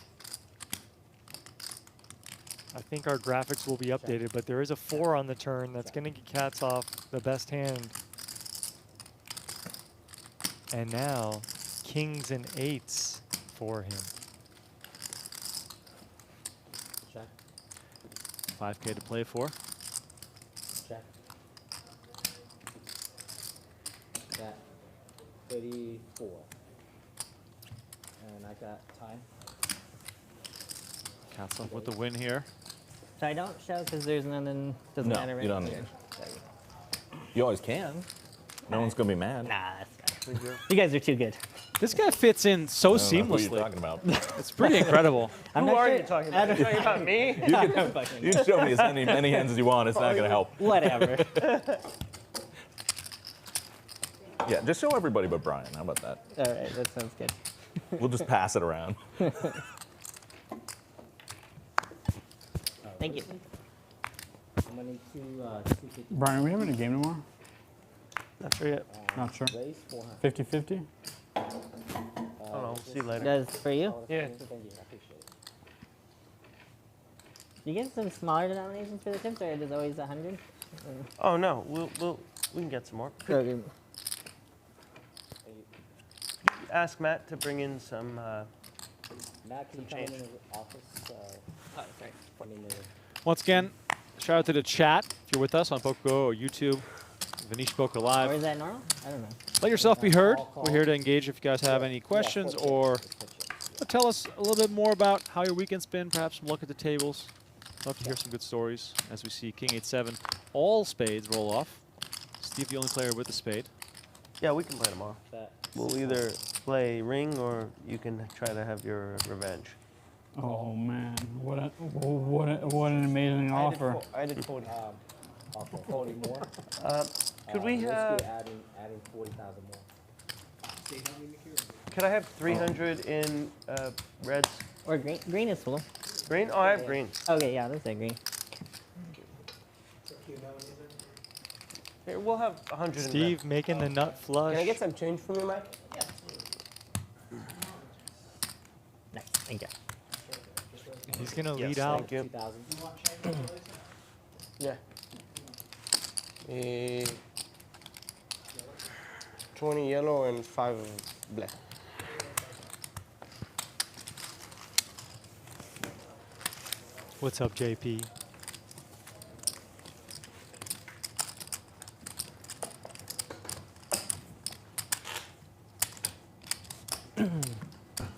I think our graphics will be updated, but there is a 4 on the turn. That's going to get Katsov the best hand. And now, kings and 8s for him. Check. 5K to play for. Check. Got 34. And I got time. Katsov with the win here. So I don't show because there's nothing, doesn't No, matter, right? you don't need. You always can. No one's gonna be mad. Nah, that's you guys are too good. This guy fits in so I don't know who seamlessly. you're talking about. It's pretty incredible. I'm Who not are sure- you talking I about? don't- Are you talking about me? You can show me as many hands as you want. It's not gonna help. Whatever. Yeah, just show everybody but Brian. How about that? All right, that sounds good. We'll just pass it around. Thank you. I'm gonna need 250. Brian, are we having a game tomorrow? Not sure yet. Not sure. Raise 400. 50-50? I don't know. See you later. Does for you? Yeah. Thank you. I appreciate it. You get some smaller denominations for the tips, or it is always 100? Oh no, we can get some more. Okay. Ask Matt to bring in some. Matt, can you come in change. the office? Oh, sorry. I mean, Once again, shout out to the chat if you're with us on PokerGo or YouTube, Venetian Poker Or Live. is that normal? I don't know. let yourself be heard. We're here to engage if you guys have any questions or tell us a little bit more about how your weekend's been, perhaps some look at the tables. Love to hear some good stories as we see King 8-7, all spades roll off. Steve, the only player with the spade. Yeah, we can play tomorrow. We'll either play ring or you can try to have your revenge. Oh man, what an amazing offer. I did 40. Offer 40 more. Could we Risky have? adding 40,000 more. Could I have 300 in reds? Or green. Green is full. Green? Oh, I have green. Okay, yeah, let's say green. Here, we'll have 100 in red. Steve making the nut flush. Can I get some change from you, Mike? Nice, thank you. He's going to Yes, lead out. thank you. 2,000. Yeah. 20 yellow and 5 black. What's up, JP?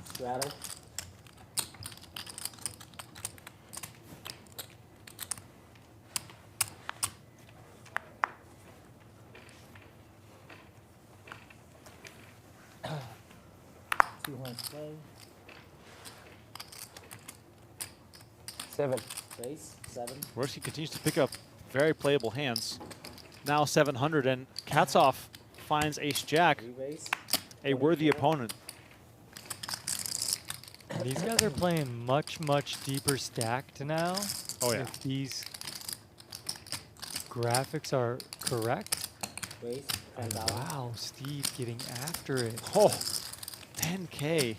Straddle. Two horns play. 7. Race. 7. Royski continues to pick up very playable hands. Now 700, and Katzhoff finds ace-jack, Re-race. a worthy opponent. These guys are playing much, much deeper stacked now. Oh, yeah. If these graphics are correct. Race. And 10,000. wow, Steve getting after it. Oh, 10K.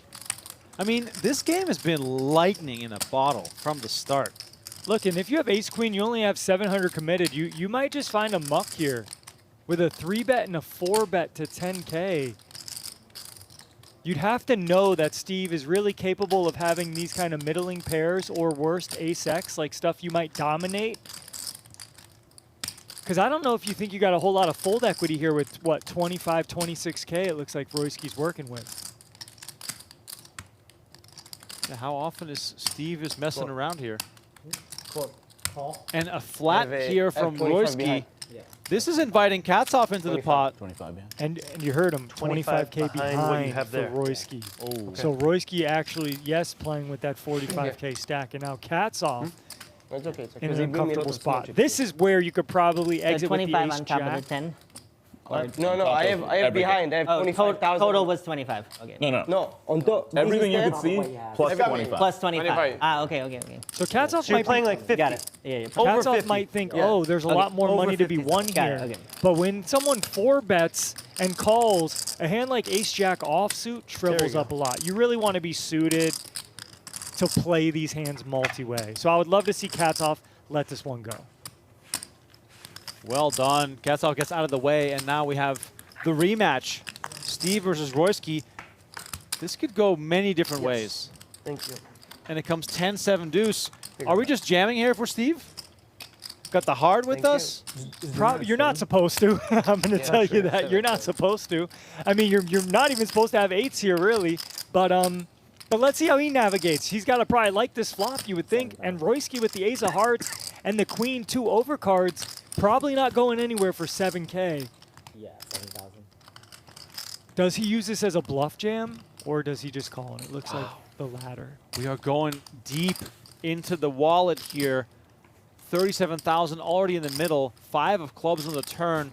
I mean, this game has been lightning in a bottle from the start. Look, and if you have ace-queen, you only have 700 committed. You might just find a muck here. With a 3-bet and a 4-bet to 10K. You'd have to know that Steve is really capable of having these kind of middling pairs or worst ace-x, like stuff you might dominate. Because I don't know if you think you got a whole lot of fold equity here with, what, 25, 26K it looks like Royski's working with. Yeah, how often is Steve is messing around here? Call. And a flat here from 25 behind. Royski. This is inviting Katzhoff into the pot. 25, yeah. And you heard him, 25 25K behind what you behind have for there. Royski. Oh. So Royski actually, yes, playing with that 45K stack. And now Katzhoff It's okay. It's okay. in an They bring me a lot uncomfortable of small spot. chips. This is where you could probably So exit with the 25 ace on top jack. of the 10. No, I have everything. behind. I have Oh, 25,000. total was 25. Okay. No. No, on top. Everything you this could is see, what you have. plus Everything. 25. Plus 25. 25. Ah, okay. So Katzhoff So you're might playing be, like 50. Got it. Yeah, yeah. Over Katzhoff 50. might think, Yeah. oh, there's a Okay. lot more Over money to be 50. won Got it, here. okay. But when someone 4-bets and calls, a hand like ace-jack offsuit shrivels go. up a lot. You really want to be suited to play these hands multi-way. So I would love to see Katzhoff let this one go. Well done. Katzhoff gets out of the way, and now we have the rematch. Steve versus Royski. This could go many different ways. Thank you. And it comes 10-7 deuce. Are we just jamming here for Steve? Got the hard with Thank you. us? You're not supposed to. I'm going to tell you that. You're not supposed to. I mean, you're not even supposed to have 8s here, really. But let's see how he navigates. He's got to probably like this flop, you would think. And Royski with the ace of hearts and the queen 2 overcards, probably not going anywhere for 7K. Yeah, 7,000. Does he use this as a bluff jam, or does he just call it? It looks like the latter. We are going deep into the wallet here. 37,000 already in the middle. 5 of clubs on the turn.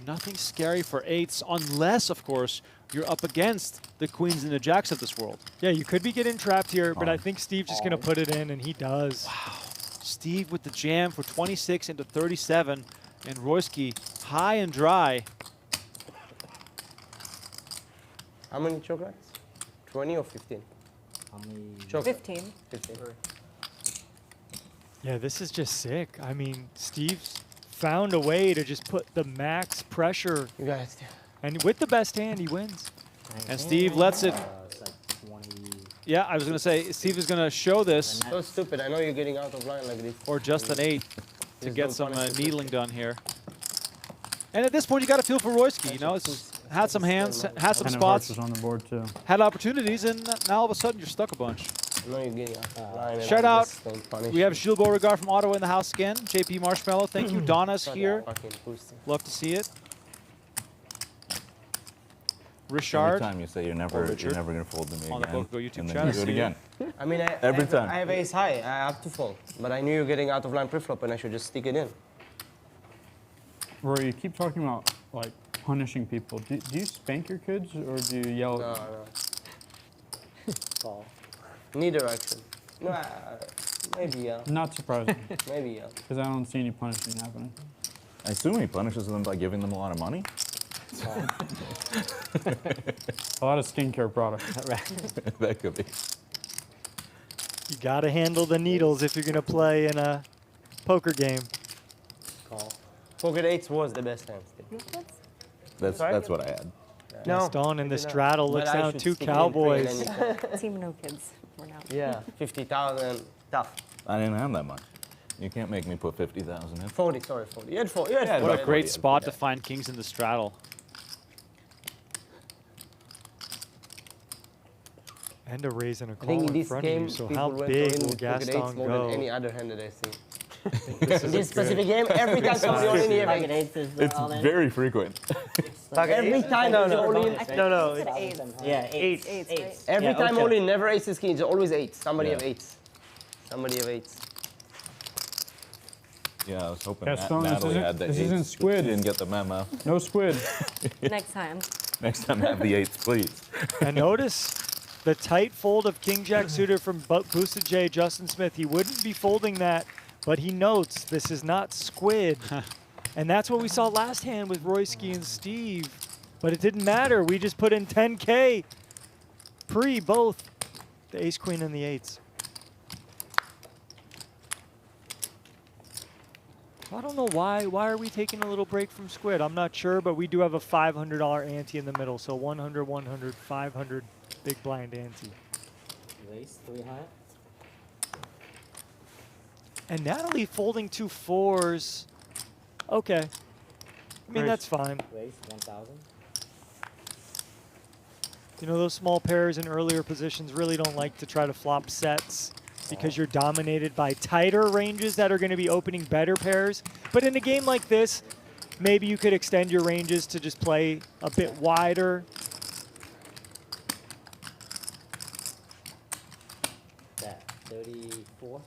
Nothing scary for 8s, unless, of course, you're up against the queens and the jacks of this world. Yeah, you could be getting trapped here, but I think Steve's just going to put it in, and he does. Wow. Steve with the jam for 26 into 37, and Royski high and dry. How many chocolates? 20 or 15? How many? Chocolate. 15. 15. Yeah, this is just sick. I mean, Steve's found a way to just put the max pressure, You guys. and with the best hand, he wins. And Steve lets it. It's like 20. Yeah, I was going to say, Steve is going to show this, So stupid. I know you're getting out of line like this. or just an 8 to Just get don't some punish the needling done here. And at this point, you got to feel for Royski. You know, it's had some hands, had some 10 of hearts spots, was on the board too. had opportunities, and now all of a sudden you're stuck a bunch. I know you're getting off the line. and Shout I out. just don't punish We have you. Gilles Beauregard from Ottawa in the house again. JP Marshmallow, thank you. Donna's here. Fucking boosting. Love to see it. Every Richard. time you say you're never gonna fold to me On the again, Bogo YouTube and then channel. you do it See again. I mean, Every time. I have ace high. I have to fold. But I knew you're getting out of line pre-flop and I should just stick it in. Rory, you keep talking about like punishing people. Do you spank your kids or do you yell? No, at them? no. Call. Neither action. No, maybe yeah. Not surprising, Maybe yeah. because I don't see any punishing happening. I assume he punishes them by giving them a lot of money. A lot of skincare products. That could be. You got to handle the needles if you're going to play in a poker game. Call. Pocket eights was the best hand. That's what I had. No. Gaston in the maybe not. straddle But looks I down should two stick it in free and cowboys. then you call. Team no kids for now. Yeah, 50,000. Tough. I didn't have that much. You can't make me put 50,000 in. 40, sorry, 40. You had 40. You had Yeah, 40. What a Right. great Yeah. spot to find kings in the straddle. And a raise and a I call think in in this front game, of you. So people how went big in will with pocket eights Gaston more go? than any other hand that I see. This In is this a specific good- game, every time somebody only in Pocket here. eights is It's all in. very frequent. Every time, no, only, no. It's an eight. Yeah, eights. Eights, Eights. Every Yeah, time okay. only, never aces, kings, always eights. Somebody Yeah. have eights. Somebody have eights. Yeah, I was hoping Gaston, this Natalie isn't- had the this eights, isn't but squid. She didn't get the memo. No squid. Next time. Next time, have the eights, please. And notice the tight fold of King Jack suited from Boosted J, Justin Smith. He wouldn't be folding that, but he notes this is not squid. And that's what we saw last hand with Royski and Steve. But it didn't matter. We just put in 10K pre both the ace, queen, and the eights. I don't know why. Why are we taking a little break from squid? I'm not sure, but we do have a $500 ante in the middle. So 100, 100, 500 big blind ante. Raise 3 high. And Natalie folding 2 4s. Okay. I mean, Raise. that's fine. Raise 1,000. You know, those small pairs in earlier positions really don't like to try to flop sets because you're dominated by tighter ranges that are going to be opening better pairs. But in a game like this, maybe you could extend your ranges to just play a bit wider. That 34.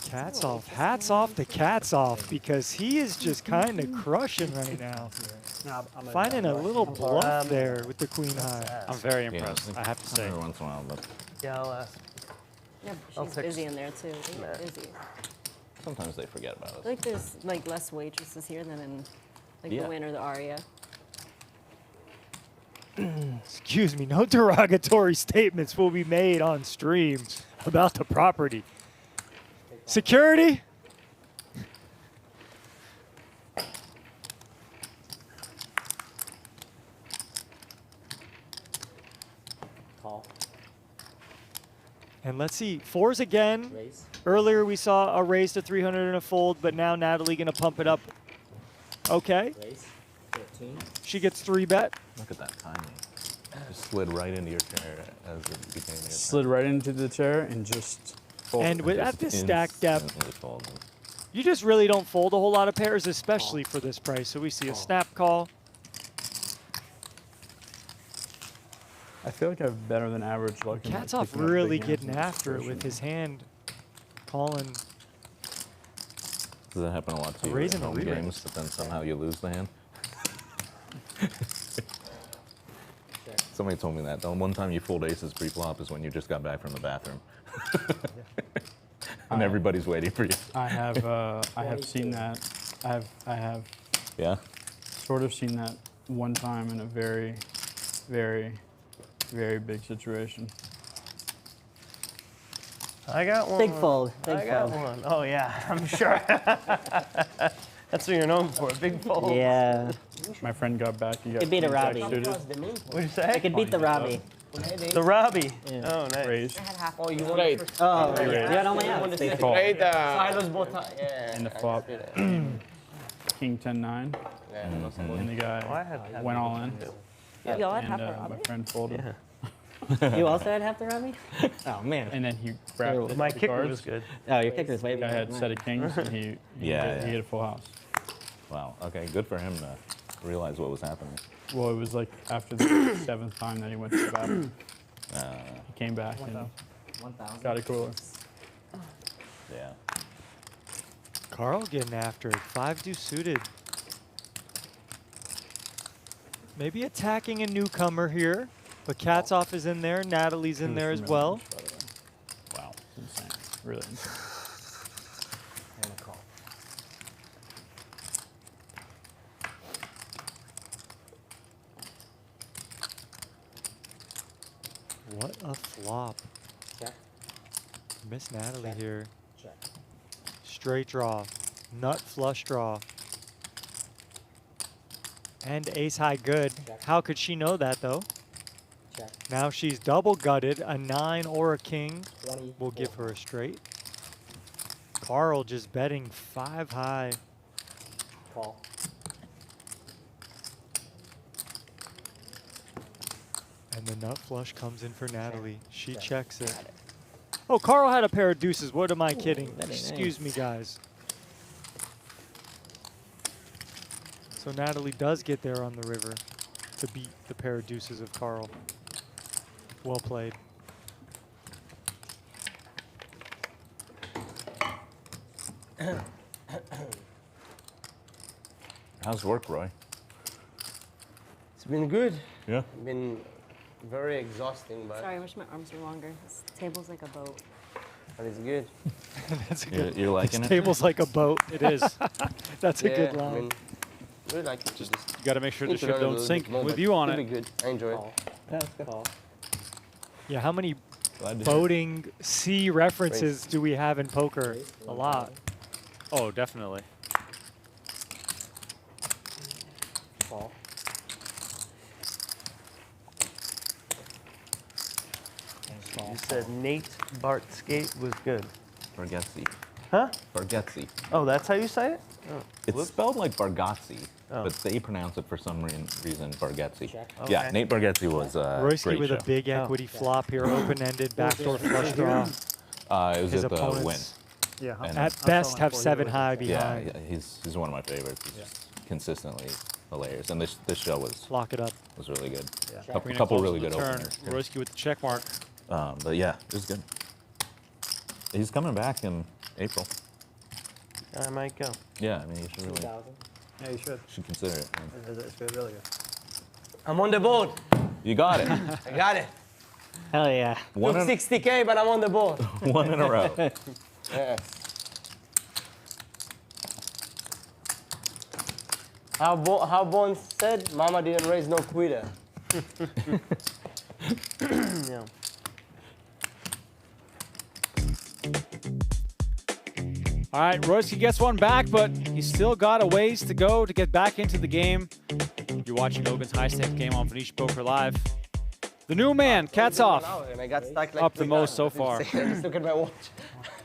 Cats off. Hats off to Cats off because he is just kind of crushing right now. Finding a little bluff there with the queen high. I'm very Yeah, impressed, I have to say. Every once in a while, but Yeah, Yeah, I'll she's fix- busy in there too. They're busy. sometimes they forget about I us. feel like there's like less waitresses here than in like Yeah. the Wynn or the Aria. Excuse me, no derogatory statements will be made on stream about the property. Security? Call. And let's see, 4s again. Raise. Earlier we saw a raise to 300 and a fold, but now Natalie gonna pump it up. Okay, Raise 13. she gets 3-bet. Look at that timing. Just slid right into your chair as it became your Slid right into the chair and just folded. And with at this stack depth, instantly folded. you just really don't fold a whole lot of pairs, especially for this price. So we see a snap call. I feel like I have better than average luck. in, like, Cats off picking up really big hands getting in after it this with his position. hand calling. Does that happen a lot to you raise in and a home re-raise. games, but then somehow you lose the hand? Somebody told me that. The one time you fooled aces pre-flop is when you just got back from the bathroom. And everybody's waiting for you. I have seen that. I have Yeah? sort of seen that one time in a very, very, very big situation. I got one. Big fold. Big I got fold. one. Oh yeah, I'm sure. That's what you're known for, big fold. Yeah. My friend got back. He got Could beat a queen jack Robbie. suited, What'd you I say? could beat the Robbie. The Robbie. Yeah. Oh, nice. raised, I had half. Oh, you want Right. it? Oh, raised. you got all my outs. call, Right, Silos both. Yeah. and the flop. king 10-9, Yeah, no se puede. and the guy Oh, I had went all in. Y'all had And half the my Robbie? friend folded. You also had half the Robbie? Oh man. And then he grabbed My the kicker cards. was good. Oh, your kicker's way The guy better. had than set mine. of kings, and he Yeah, he yeah. hit a full house. Wow. Okay, good for him to realize what was happening. Well, it was like after the 7th time that he went to the bathroom. He came back and 1,000. got a cooler. Yeah. Carl getting after it. 5-2 suited. Maybe attacking a newcomer here, but Katzoff is in there. Natalie's in there as well. Wow, it's insane. Really insane. And a call. What a flop. Check. Miss Natalie Check. here. Check. Straight draw. Nut flush draw. And ace high good. Check. How could she know that though? Check. Now she's double gutted. A 9 or a king 20. will give her a straight. Carl just betting 5 high. Call. And the nut flush comes in for Natalie. She Check. checks it. Oh, Carl had a pair of deuces. What am I kidding? very Excuse nice. me, guys. So Natalie does get there on the river to beat the pair of deuces of Carl. Well played. How's work, Roy? It's been good. Yeah. Been very exhausting, but Sorry, I wish my arms were longer. This table's like a boat. it's good. That's a You're, good. you're liking This it? table's like a boat. It is. That's a good Yeah, line. I mean, really like it. Just You got to make sure the need to ship learn a don't little sink bit more, with but you on it'll it. be good. I enjoy it. Call. Call. Yeah, how many Glad to hear it. boating sea references do we have in poker? A lot. Oh, definitely. Call. And call. You said Nate Bartskate was good. Bargatze. Huh? Bargatze. Oh, that's how you say it? Oh. It's spelled like Bargatze, Oh. but they pronounce it for some reason Bargatze. Check. Yeah, Okay. Nate Bargatze was Royski great with show. a big equity flop here, open-ended, backdoor flush draw. It was His at the win. opponents Yeah. And at best have 7 high behind. yeah, he's one of my favorites. He's just consistently hilarious, and this show was Lock it up. really good. Yeah. Couple, Bringing it couple close really to the good turn. openers. too. Royski with the check mark. But yeah, it was good. He's coming back in April. I might go. Yeah, I mean you should really 2,000. Yeah, you should. consider it. man. It's good, really good. I'm on the board. You got it. I got it. Hell yeah. one, Took in, 60K, but I'm on the board. one in a row. Yes. How Bon said, Mama didn't raise no quitter. Yeah. All right, Royski gets one back, but he's still got a ways to go to get back into the game. You're watching Okin's High Stakes game on Venetian Poker Live. The new man, Cats off. And I got stuck like Up the 3 most so times. far. Just look at my watch.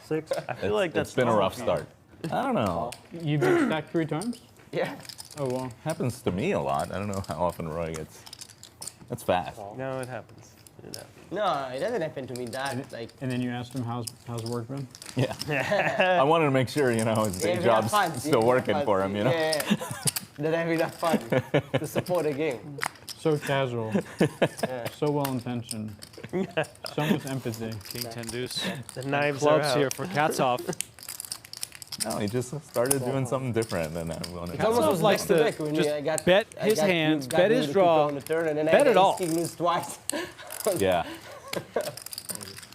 6. I feel like that's It's been a rough normal. start. I don't know. You've been stacked 3 times? Yeah. Oh, well. Happens to me a lot. I don't know how often Roy gets. That's fast. No, it happens. No, it doesn't happen to me that like. And then you asked him, how's work been? Yeah. I wanted to make sure, his day job's still working for him, Yeah. That I have enough fun to support a game. So casual. So well-intentioned. So much empathy. King 10 deuce. The knives are Clubs out. here for Cats off. No, he just started doing something different, and I wanted It's almost Katzoff was likes back to back when just I got, bet I his got- you hands, got bet me his to draw, on the turn, and then bet I it all. got King lose twice. Yeah.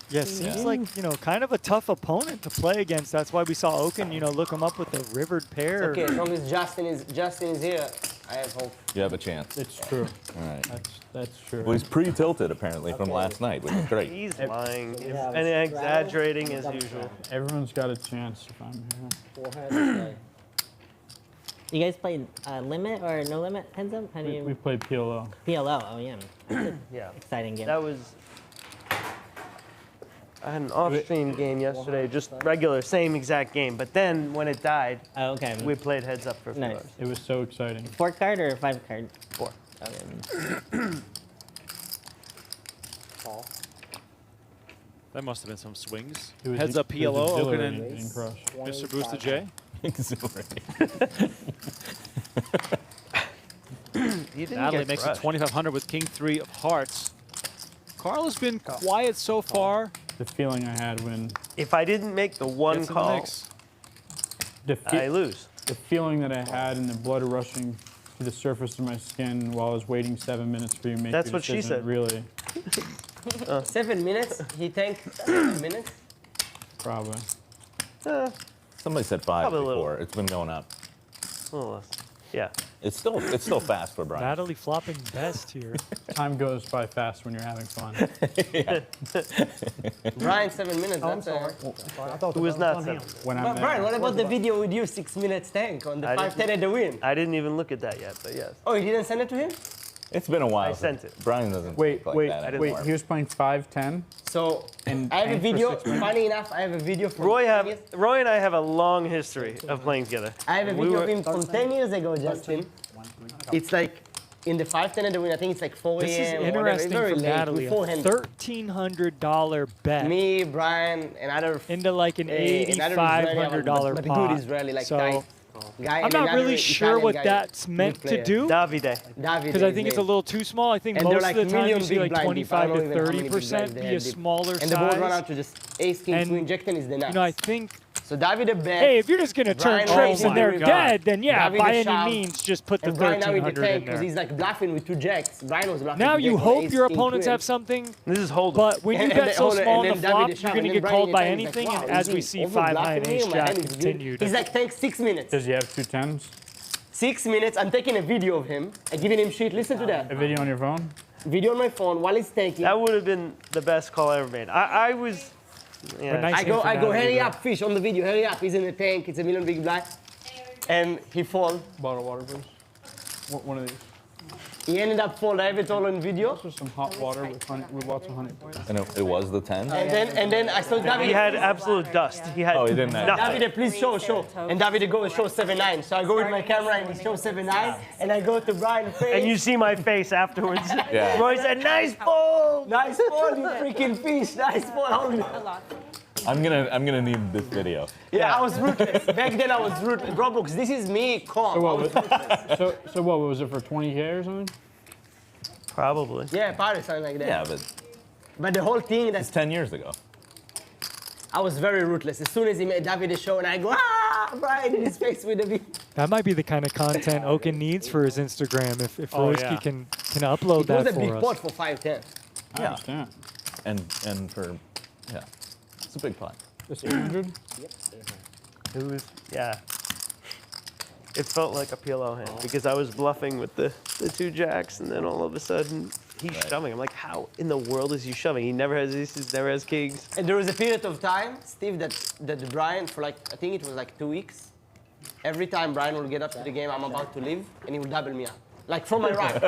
Yeah, seems like, kind of a tough opponent to play against. That's why we saw Okin, look him up with the rivered pair. Okay, as long as Justin is here, I have hope. You have a chance. It's true. All right. That's true. Well, he's pre-tilted, apparently, from last night, which is great. He's lying Yeah, and it's exaggerating as double usual. Everyone's got a chance if I'm here. 4 heads. Okay. You guys play limit or no limit heads up? How do We you? played PLO. PLO. Oh yeah. Yeah. Exciting game. That was. I had an off-stream game yesterday, just regular, same exact game. But then when it died, okay. we played heads up for a few Nice. hours. It was so exciting. 4 card or 5 card? 4. Okay. Call. That must have been some swings. It was Heads up it was PLO, Okin exhilarating and and crush. Mr. Booster J. Exhilarating. You didn't Natalie get makes crushed. it 2,500 with King 3 of hearts. Carl has been quiet so far. The feeling I had when If I didn't make the one Gets in the call, mix. I lose. The feeling that I had and the blood rushing to the surface of my skin while I was waiting 7 minutes for you to make That's your what she decision, said. Really, 7 minutes? He tanked 7 minutes? probably. Somebody said 5 Probably a little. before. It's been going up. A little less. Yeah. It's still fast for Brian. Natalie flopping best here. Time goes by fast when you're having fun. Brian, 7 minutes. Oh, I'm That's sorry. I thought Who that is was not on 7? him. When I'm But there. Brian, what about the video with you 6 minutes tank on the I 510 at the win? I didn't even look at that yet, but yes. Oh, you didn't send it to him? It's been a while. I sent it. Brian doesn't Wait, think like wait, that wait. anymore. He was playing 5-10. So And I have a tanked for video. 6 minutes? Funny enough, I have a video from Roy 10 years. and I have a long history of playing together. I have a We video were- of him from 10 years ago, Justin. It's like in the 510 at the win. I think it's like 4 This is a.m. or whatever. It's interesting very for late. Natalie. A Beforehand. $1,300 bet Me, Brian, another into like an another $8,500 but pot. good Israeli, like so guy. I'm and not another really sure Italian what guy, that's good meant to player. do. Davide. Davide Because I think it's a is little too small. I think And they're most like of the time you million see big like blind 25 deep. I to don't know even how many big 30% blinds be they a had deep. smaller And the board run size. out to just ace king And, queen jack 10 is the nuts. You know, I think, so Davide bet. hey, if you're just going to turn Brian trips raised and they're the dead, then yeah, Davide by any shove, means, just put the and Brian now with the 1,300 tank in because there. he's like bluffing with 2 jacks. Brian was bluffing. Now with you jack hope with your ace, king, opponents queen. have something, This is hold'em. but when you And bet then so hold it, small and on the then flop, Davide you're shove, going to and get then called by Brian is like, anything, wow, and as is we he see 5 high and over-bluffing ace me? My jack hand is good. continued. He's like tank 6 minutes. Does he have 2 10s? 6 minutes. I'm taking a video of him. I'm giving him shit. Listen to A that. video on your phone? Video on my phone while he's tanking. That would have been the best call I ever made. I was. Yeah. But nice I hand go, for I go, Natalie, hurry though. up, fish on the video, hurry up. He's in the tank. It's a million big blind. And he fall. Bottle of water, please. One of these. He ended up fall. I have it all on video. Also some hot water with honey, with lots of honey, please. And it was the 10? And then I saw Davide. He had absolute dust. He had Oh, he didn't have nothing. Davide, please show. And Davide go show 7-9. So I go with my camera and he shows 7-9. And I go to Brian face. And you see my face afterwards. Yeah. Roy said, "Nice ball." Nice ball, you freaking fish. Nice ball. Hold it. A lot. I'm gonna need this video. Yeah, I was ruthless. Back then I was ruthless. Roblox, this is me, calm. So I what, was was, ruthless. so what, was it for 20K or something? Probably. Yeah, probably something like that. Yeah, but But the whole thing, it's that 10 years ago. I was very ruthless. As soon as he made Davide show, and I go, Brian in his face with the beat. That might be the kind of content Okin needs for his Instagram if Oh, Royski yeah. can upload It was that a big for pot us. for 510. I Yeah. understand. And for, yeah, it's a big pot. This 800? It was, yeah. It felt like a PLO hand because I was bluffing with the 2 jacks, and then all of a sudden he's shoving. I'm like, how in the world is he shoving? He never has aces, never has kings. And there was a period of time, Steve, that Brian, for like, I think it was like 2 weeks, every time Brian would get up to the game, I'm about to leave, and he would double me up. Like from my rack.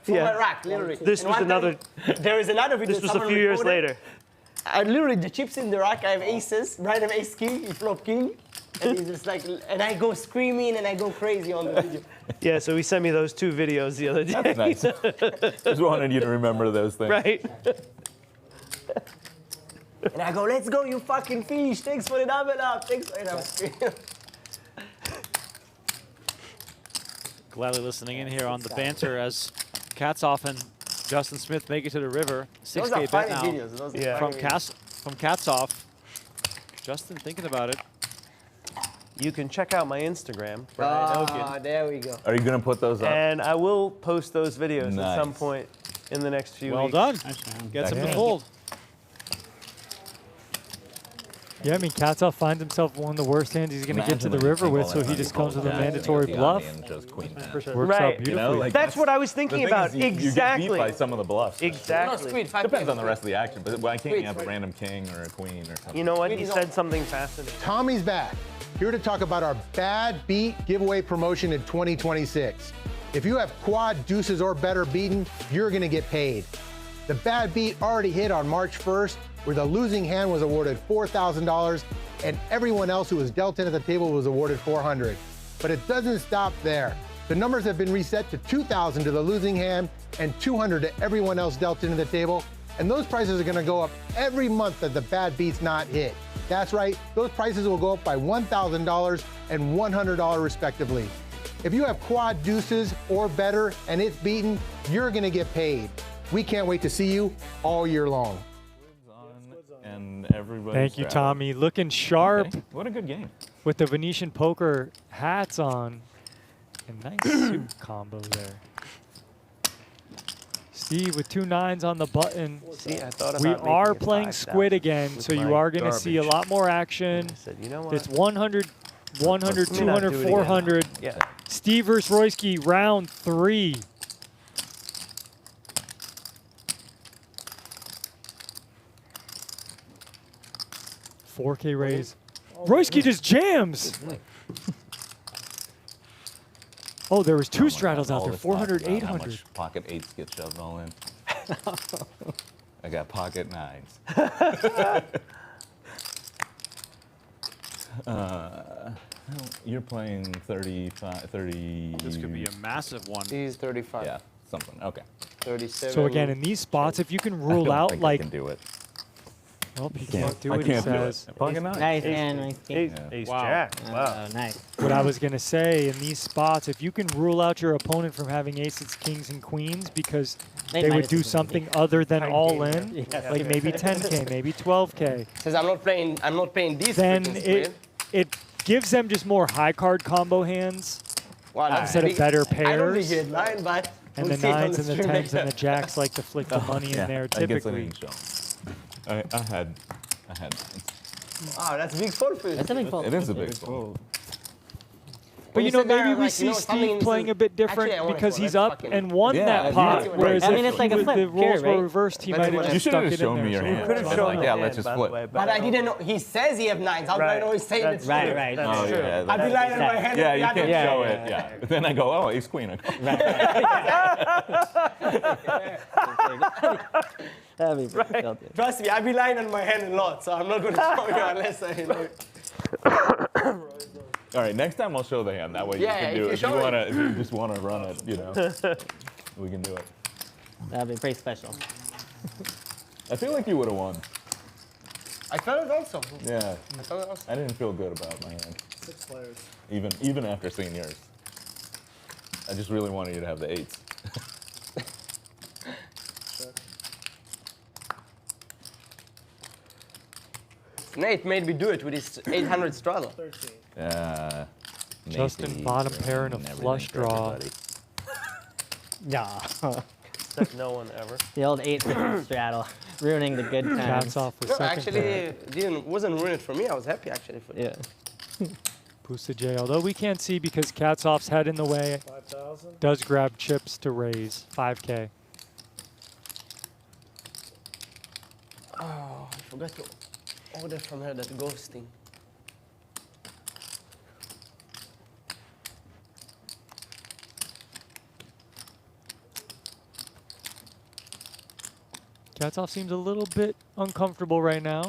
From Yeah. my rack, literally. This And was one another. time, there is another video. This was a someone few years recorded. later. I literally, the chips in the rack, I have aces, Brian have ace king, he flop king, and he's just like, and I go screaming and I go crazy on the video. Yeah, so he sent me those 2 videos the other day. That's nice. Just wanted you to remember those things. Right? And I go, let's go, you fucking fish, thanks for the double up, thanks for the Gladly listening in here on the banter as Katzoff and Justin Smith make it to the river. Those are 6K bet funny now videos. Those are Yeah. from funny videos. Katzoff. Justin thinking about it. You can check out my Instagram, Brian Okin, There we go. Are you gonna put those up? and I will post those videos at some Nice. point in the next few Well weeks. done. Nice, man. Gets him to Yeah. fold. Yeah, I mean, Katzoff finds himself one of the worst hands he's going to get to the river with, so he just comes with a mandatory bluff. And just queen ten. Works Right. out You beautifully. know, like, That's what I was The thinking thing about. is you get Exactly. beat by some of the bluffs. No, Exactly. squid, 5 Depends points. on the rest of the action, but why can't you have a Squid. random king or a queen or something? You know what? He said something fascinating. Tommy's back, here to talk about our Bad Beat giveaway promotion in 2026. If you have quad, deuces, or better beaten, you're gonna get paid. The Bad Beat already hit on March 1st, where the losing hand was awarded $4,000 and everyone else who was dealt in at the table was awarded $400. But it doesn't stop there. The numbers have been reset to $2,000 to the losing hand and $200 to everyone else dealt into the table. And those prices are gonna go up every month that the bad beat's not hit. That's right, those prices will go up by $1,000 and $100 respectively. If you have quad deuces or better and it's beaten, you're gonna get paid. We can't wait to see you all year long. And everybody. Thank you, Tommy. Looking sharp. Okay. What a good game. With the Venetian Poker hats on. A nice suit combo there. Steve with 2 9s on the button. See, I thought about We making are it playing 5,000 squid again, with so you my are going to see a garbage. lot more action. I said, you know what? It's 100, 100, Let me not 200, do it again. 400. Yeah. Steve versus Royski, round 3. $4K raise. Royski just jams. Oh, there was 2 straddles out there, 400, 800. How much pocket 8s get shoved all in? I got pocket 9s. You're playing 35, 30. This could be a massive one. He's 35. Yeah, something. Okay. 37. So again, in these spots, if you can I rule don't out think like, I can do it. well, he Can't. can't do I what he can't do it. says. Pocket 9. Nice hand, nice king. Ace Wow. jack. Wow. Oh, nice. What I was gonna say in these spots, if you can rule out your opponent from having aces, kings, and queens because They they might would have do something. something other than all in, Yeah. like maybe 10K, maybe 12K, Says I'm not playing these. then freaking it gives them just more high card combo hands Wow, that's instead of big. better I don't think pairs. he had 9, but And we'll the see it on 9s and the stream 10s later. and the jacks like to flick the money in there I guess I typically. didn't show. I had. Wow, that's big fold for you. That's a big fold. It is a big fold. But When you you know, sit there, maybe I'm we like, see you know, something Steve in playing this- a bit different Actually, I wanna because go. he's That's up fucking- and won Yeah, that yeah, pot. right. Whereas I mean, if it's like a the flip roles here, were right? reversed, he That's might have what just You should stuck have it in shown me there. your So- hand. Could have I'm shown like, the yeah, hand, let's just by the flip. way, But I didn't know. He says he have 9s. How do I know he's saying it's Right, true? right. That's Oh, true. yeah, I'd be lying on my hand. Yeah, and you the can't other- Yeah, show yeah, it. Yeah. Then I go, oh, ace queen. I go, That'd be pretty filthy. Trust me, I'd be lying on my hand a lot, so I'm not going to show you unless I know it. all right, next time I'll show the hand. That way Yeah, you can if do you it. If you show it. wanna, if you just wanna run it, you know, we can do it. That'd be pretty special. I feel like you would have won. I felt it also. Yeah, I felt it also. I didn't feel good about my hand. 6 players. Even after seeing yours. I just really wanted you to have the 8s. Nate made me do it with his 800 straddle. Justin Nathan bottom pair and a everything flush for draw. everybody. Yeah. Except no one ever. The old 8 straddle, ruining the good times. Cats off with No, second pair. actually, wasn't ruined for me. I was happy actually for Yeah. Pusa J, although we can't see because Katsoff's head in the way, 5,000. does grab chips to raise 5K. Oh, I forgot to order from her that ghosting. Katsoff seems a little bit uncomfortable right now.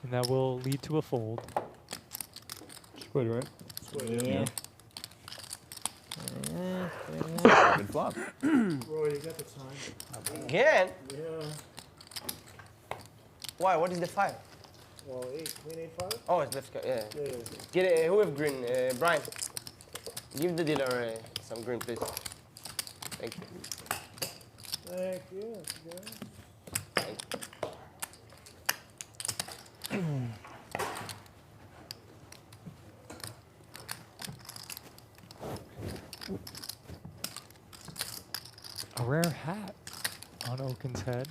And that will lead to a fold. Squid, right? Yeah. Good flop. Roy, you got the time. Again? Yeah. Why? What is the 5? Well, 8. Queen 8 5? Oh, it's left. Yeah. Yeah. Get a who have green? Brian. Give the dealer some green, please. Thank you. Thank you. That's good. A rare hat on Okin's head.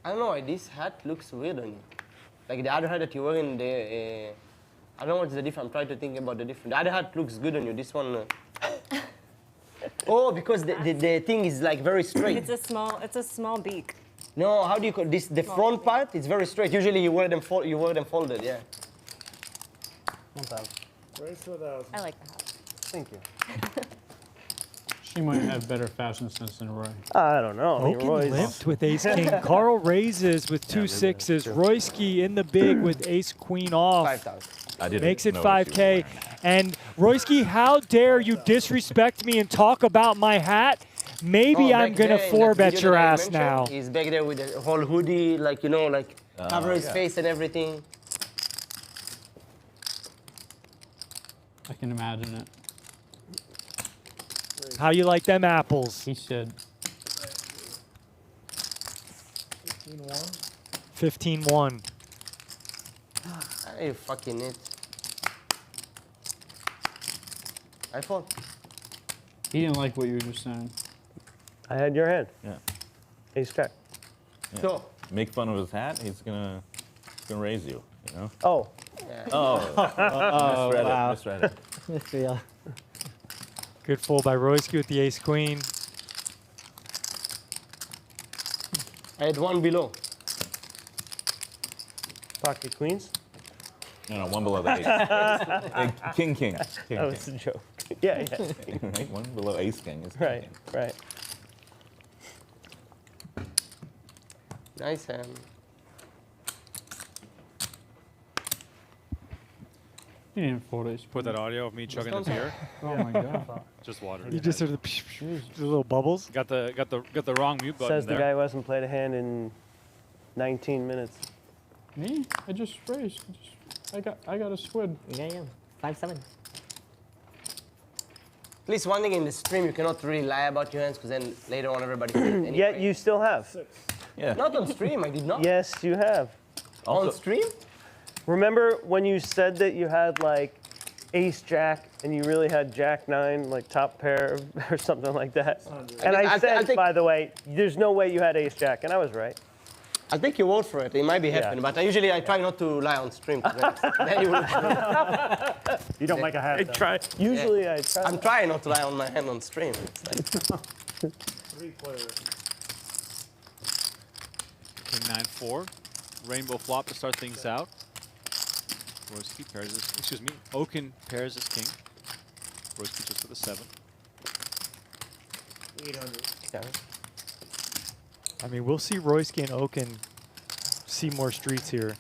I don't know why this hat looks weird on you. Like the other hat that you were in the. I don't know what's the difference. I'm trying to think about the difference. The other hat looks good on you. This one. Oh, because the thing is like very straight. It's a small beak. No, how do you call this? The front part is very straight. Usually you wear them folded. Yeah. 1,000. Raise to 1,000. I like the house. Thank you. She might have better fashion sense than Roy. I don't know. I mean, Okin Roy's- limped with ace king. Carl raises with two sixes. Royski in the big with ace queen off. 5,000. I didn't Makes it know what you 5K. And Royski, how dare you disrespect me and talk about my hat? Maybe I'm back going to there in that 4-bet video your that I ass mentioned, now. He's back there with the whole hoodie, like, you know, like cover his yeah. face and everything. I can imagine it. How you like them apples? He said, 15-1. 15-1. You fucking it. I fold. he didn't like what you were just saying. I had your hand. Yeah. Ace jack. Yeah. So, Make fun of his hat. He's gonna raise you. You know. Oh, Oh. Misread wow. it. Misread it. It's real. Good fold by Royski with the ace queen. I had one below. pocket queens. No, one below the ace. King, king. That was a joke. Yeah, yeah. Right, one below ace king is Right, king. right. Nice hand. He didn't fold ace. Put that audio of me chugging the beer. Oh my god. Just water. You just heard the little bubbles. Got the wrong mute button Says the there. guy who hasn't played a hand in 19 minutes. Me? I just raised. I got a squid. Yeah. 5-7. At least one thing in the stream, you cannot really lie about your hands because then later on everybody sees it anyway. Yet you still have. Yeah. Not on stream, I did not. Yes, you have. On stream? Remember when you said that you had like ace jack and you really had jack nine, like top pair or something like that? And I said, by the way, there's no way you had ace jack, and I was right. I'll take your word for it. It might be happening, but usually I try not to lie on stream. Then you will. You don't make a hat. I try. Usually I try. I'm trying not to lie on my hand on stream. Three players. King 9-4. Rainbow flop to start things out. Royski pairs his, excuse me, Okin pairs his king. Royski just with a 7. 800. I mean, we'll see Royski and Okin see more streets here.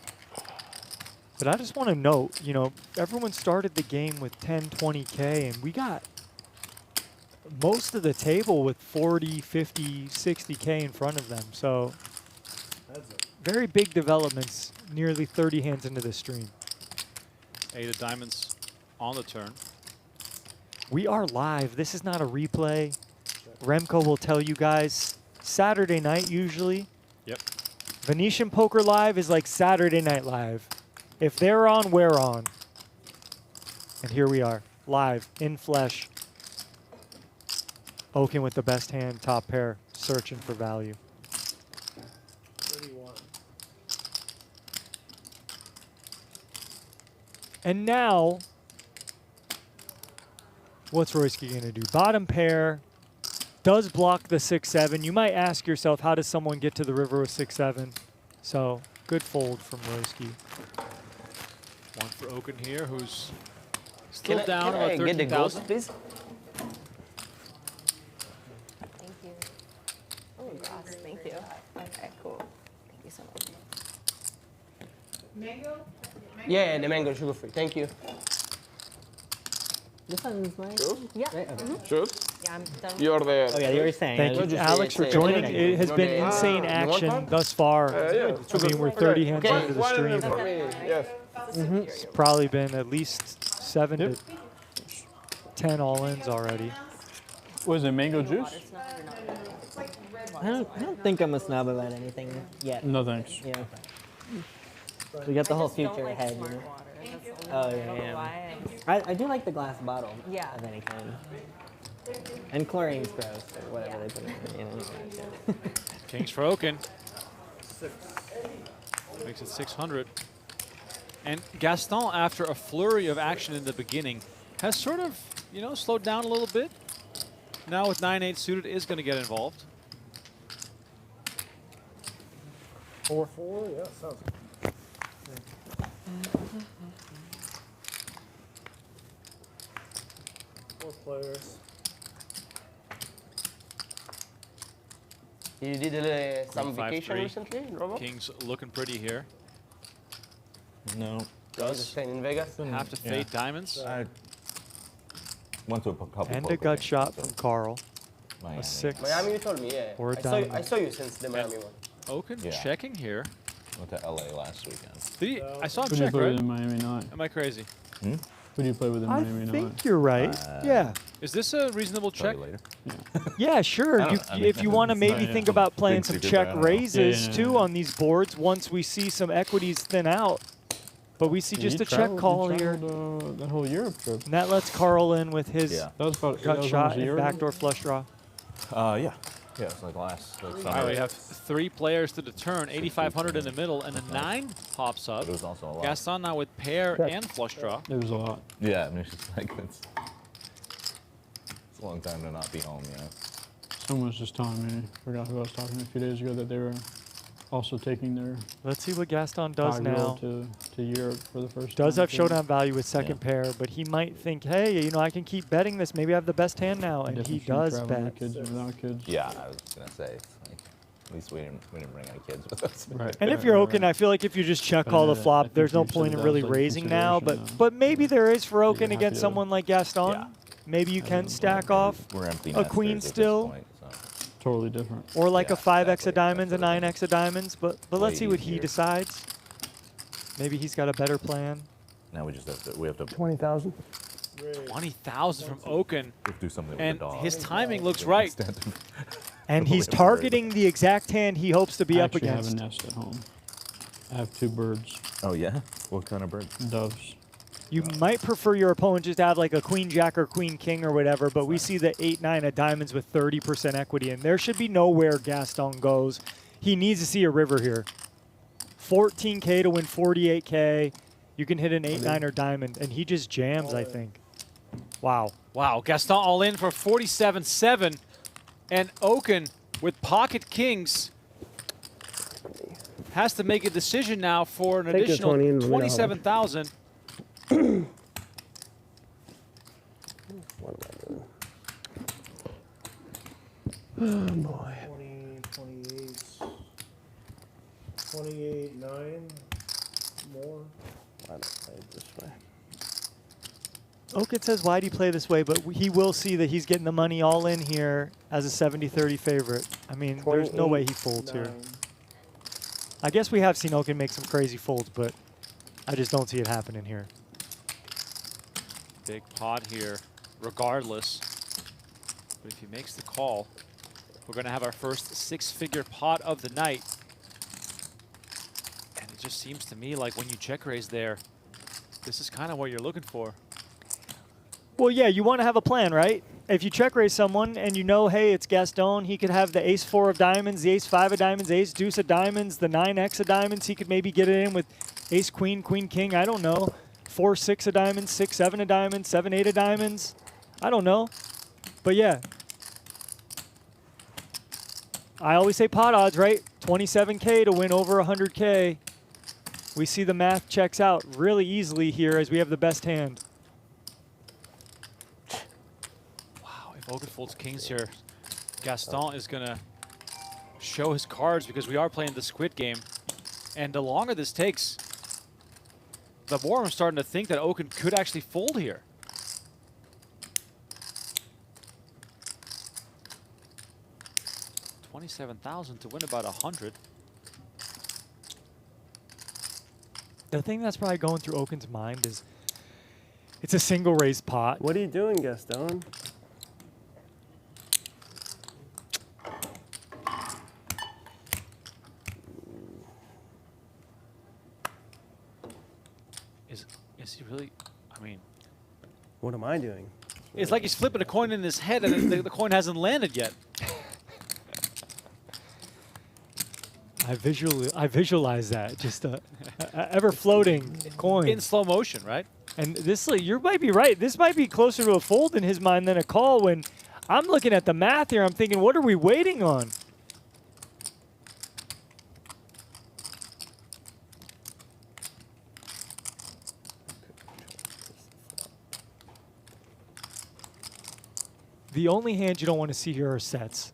But I just want to note, you know, everyone started the game with 10, 20K, and we got most of the table with 40, 50, 60K in front of them. So very big developments, nearly 30 hands into the stream. 8 of diamonds on the turn. We are live. This is not a replay. Remco will tell you guys. Saturday night usually. Yep. Venetian Poker Live is like Saturday Night Live. If they're on, we're on. And here we are, live, in flesh. Okin with the best hand, top pair, searching for value. 31. And now, what's Royski going to do? Bottom pair does block the 6-7. You might ask yourself, how does someone get to the river with 6-7? So, good fold from Royski. One for Okin here, who's still Can down I about get the ghost, 13,000. please? Thank you. Oh, gosh, thank you. Okay, cool. Thank you so much. Mango? Yeah, the mango sugar free. Thank you. This one's mine. Sure? Yeah. Right, okay. Sure? Yeah, I'm done. You're the... Oh yeah, you were saying. Thank I you, was- Alex, for say- joining. say- It has no, been they- insane you want action one? thus far. yeah. I mean, we're 30 hands Okay. into the One stream. for me, yes. It's probably been at least 7 to 10 all-ins already. Was it mango juice? I don't think I'm a snob about anything yet. No thanks. Yeah. We got the whole I just don't future like ahead, you smart know? water. That's the Oh, only- yeah, I don't know yeah. why. I do like the glass bottle Yeah. of any kind. And chlorine's gross, or whatever they put in it. You know. Kings for Okin. Makes it 600. And Gaston, after a flurry of action in the beginning, has sort of, you know, slowed down a little bit. Now with 9-8 suited, is going to get involved. 4-4, yeah, sounds good. 4 players. You did some Queen, 5-3. vacation recently, Robo? Kings looking pretty here. No. Just staying in Vegas? Have to fade diamonds. I went to a couple And a poker gut games, shot so from Carl. Miami. A 6. Miami, you told me, yeah. Or a I diamond. saw you since the Miami one. Okin Yeah. checking here. Went to LA last weekend. Did he, I saw him Who do you check, play right? with in Miami not? Am I crazy? Who do you play with in I Miami not? think you're right. Yeah. Is this a reasonable Tell check? you later. Yeah, sure. I You, don't- I mean, if you want to maybe yeah. think about playing Big some secret check there, I don't know. raises Yeah. too on these boards once we see some equities thin out. But we see Yeah, just he a check traveled- call he here. traveled, that whole Europe trip. And that lets Carl in with his Yeah. That was about that gut was shot almost a and year ago. backdoor flush draw. Yeah. Yeah, it's like last All summer. right, we have 3 players to the turn. 8,500 in the middle, and a 9 pops up. It was also a lot. Gaston now with pair and flush draw. It was a lot. Yeah, I mean, it's just like it's a long time to not be home, you know. Someone was just telling me, I forgot who I was talking to a few days ago, that they were also taking their Let's see what Gaston does now. to Europe for the first Does time. have showdown value with second pair, but he might think, hey, you know, I can keep betting this. Maybe I have the best hand now, and he Difference between does traveling with bet. kids and without kids. Yeah, I was gonna say, it's like, at least we didn't bring any kids with us. Right. And if you're Okin, I feel like if you just check But, call the I flop, think there's no you said point in that really was, like, raising now. But consideration, but maybe there is for you're Okin gonna have against to- someone like Gaston. Yeah. Maybe you can stack off We're empty a queen nesters at this still, point, so. Totally different. or like Yeah, a 5x exactly, of diamonds, a exactly. 9x of diamonds. But let's Way see what he easier. decides. Maybe he's got a better plan. Now we just have to 20,000. 20,000 from Okin. do something with And the dog. his timing looks right. And Well, he's we have to raise targeting the exact hand he hopes to be I up actually against. have a nest at home. I have 2 birds, Oh yeah? What kind of bird? doves. You might prefer your opponent just to have like a queen jack or queen king or whatever, but we see the 8-9 of diamonds with 30% equity, and there should be nowhere Gaston goes. He needs to see a river here. 14K to win 48K. You can hit an 8-9 or diamond, and he just jams, I think. Wow. Wow, Gaston all in for 47-7. And Okin with pocket kings has to make a decision now for an Take your additional 20 and let me know how much. 27,000. What am I doing? Oh boy. 20, 28, 28, 9 more. Why don't I play it this way? Okin says, why do you play this way? But he will see that he's getting the money all in here as a 70-30 favorite. I mean, there's no way he folds here. 9. I guess we have seen Okin make some crazy folds, but I just don't see it happening here. Big pot here, regardless. But if he makes the call, we're going to have our first 6-figure pot of the night. And it just seems to me like when you check raise there, this is kind of what you're looking for. Well, yeah, you want to have a plan, right? If you check raise someone and you know, hey, it's Gaston, he could have the ace-4 of diamonds, the ace-5 of diamonds, ace-deuce of diamonds, the 9x of diamonds. He could maybe get it in with ace-queen, queen-king, I don't know. 4-6 of diamonds, 6-7 of diamonds, 7-8 of diamonds. I don't know. But yeah. I always say pot odds, right? 27K to win over 100K. We see the math checks out really easily here as we have the best hand. Wow, if Okin folds kings here, Gaston is going to show his cards because we are playing the squid game. And the longer this takes, the more I'm starting to think that Okin could actually fold here. $27,000 to win about 100. The thing that's probably going through Okin's mind is it's a single raise pot. What are you doing, Gaston? Is he really? I mean, What am I doing? it's like he's flipping a coin in his head and the coin hasn't landed yet. I visualize that, just a ever floating coin In slow motion, right? And this, you might be right. This might be closer to a fold in his mind than a call. When I'm looking at the math here, I'm thinking, what are we waiting on? the only hand you don't want to see here are sets.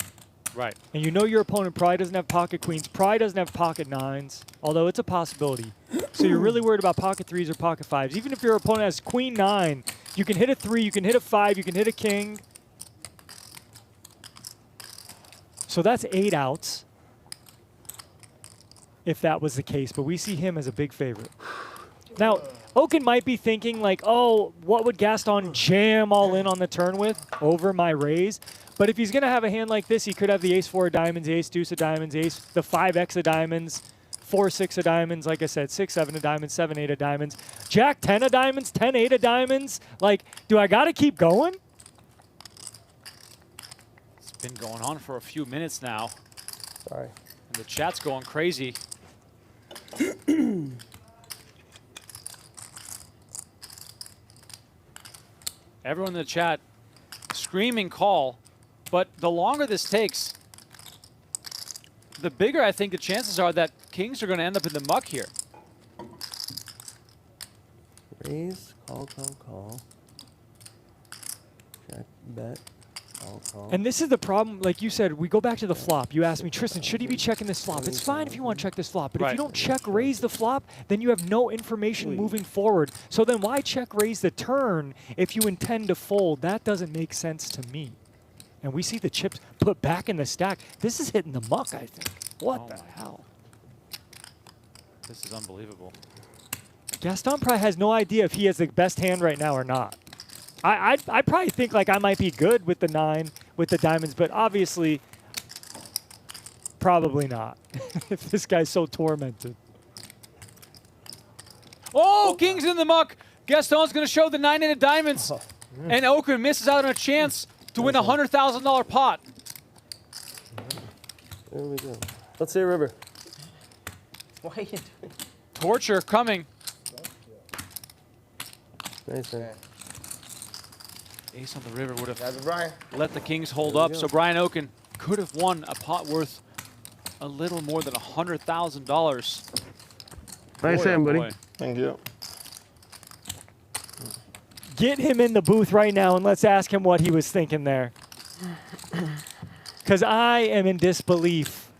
Right. And you know your opponent probably doesn't have pocket queens, probably doesn't have pocket nines, although it's a possibility. So you're really worried about pocket threes or pocket fives. Even if your opponent has queen nine, you can hit a 3, you can hit a 5, you can hit a king. So that's 8 outs, if that was the case. But we see him as a big favorite. Now, Okin might be thinking like, oh, what would Gaston jam all in on the turn with over my raise? But if he's going to have a hand like this, he could have the ace-4 of diamonds, the ace-deuce of diamonds, the 5x of diamonds, 4-6 of diamonds, like I said, 6-7 of diamonds, 7-8 of diamonds, Jack-10 of diamonds, 10-8 of diamonds. Like, do I got to keep going? It's been going on for a few minutes now. Sorry. And the chat's going crazy. Everyone in the chat screaming call, but the longer this takes, the bigger I think the chances are that kings are going to end up in the muck here. Raise, call. Check, bet, call. And this is the problem, like you said, we go back to the flop. You asked me, Tristan, should he be checking this flop? It's fine if you want to check this flop, but if you don't check raise the flop, then you have no information moving forward. So then why check raise the turn if you intend to fold? That doesn't make sense to me. And we see the chips put back in the stack. This is hitting the muck, I think. What the hell? This is unbelievable. Gaston probably has no idea if he has the best hand right now or not. I probably think like I might be good with the 9, with the diamonds, but obviously, probably not. If this guy's so tormented. Oh, king's in the muck. Gaston's going to show the 9 of diamonds. And Okin misses out on a chance to win a $100,000 pot. There we go. Let's see a river. What are you doing? Torture coming. Nice man. Ace on the river would have Brian. let the kings hold up. So Brian Okin could have won a pot worth a little more than $100,000. Nice hand, buddy. Boy. Thank you. Get him in the booth right now and let's ask him what he was thinking there. Because I am in disbelief.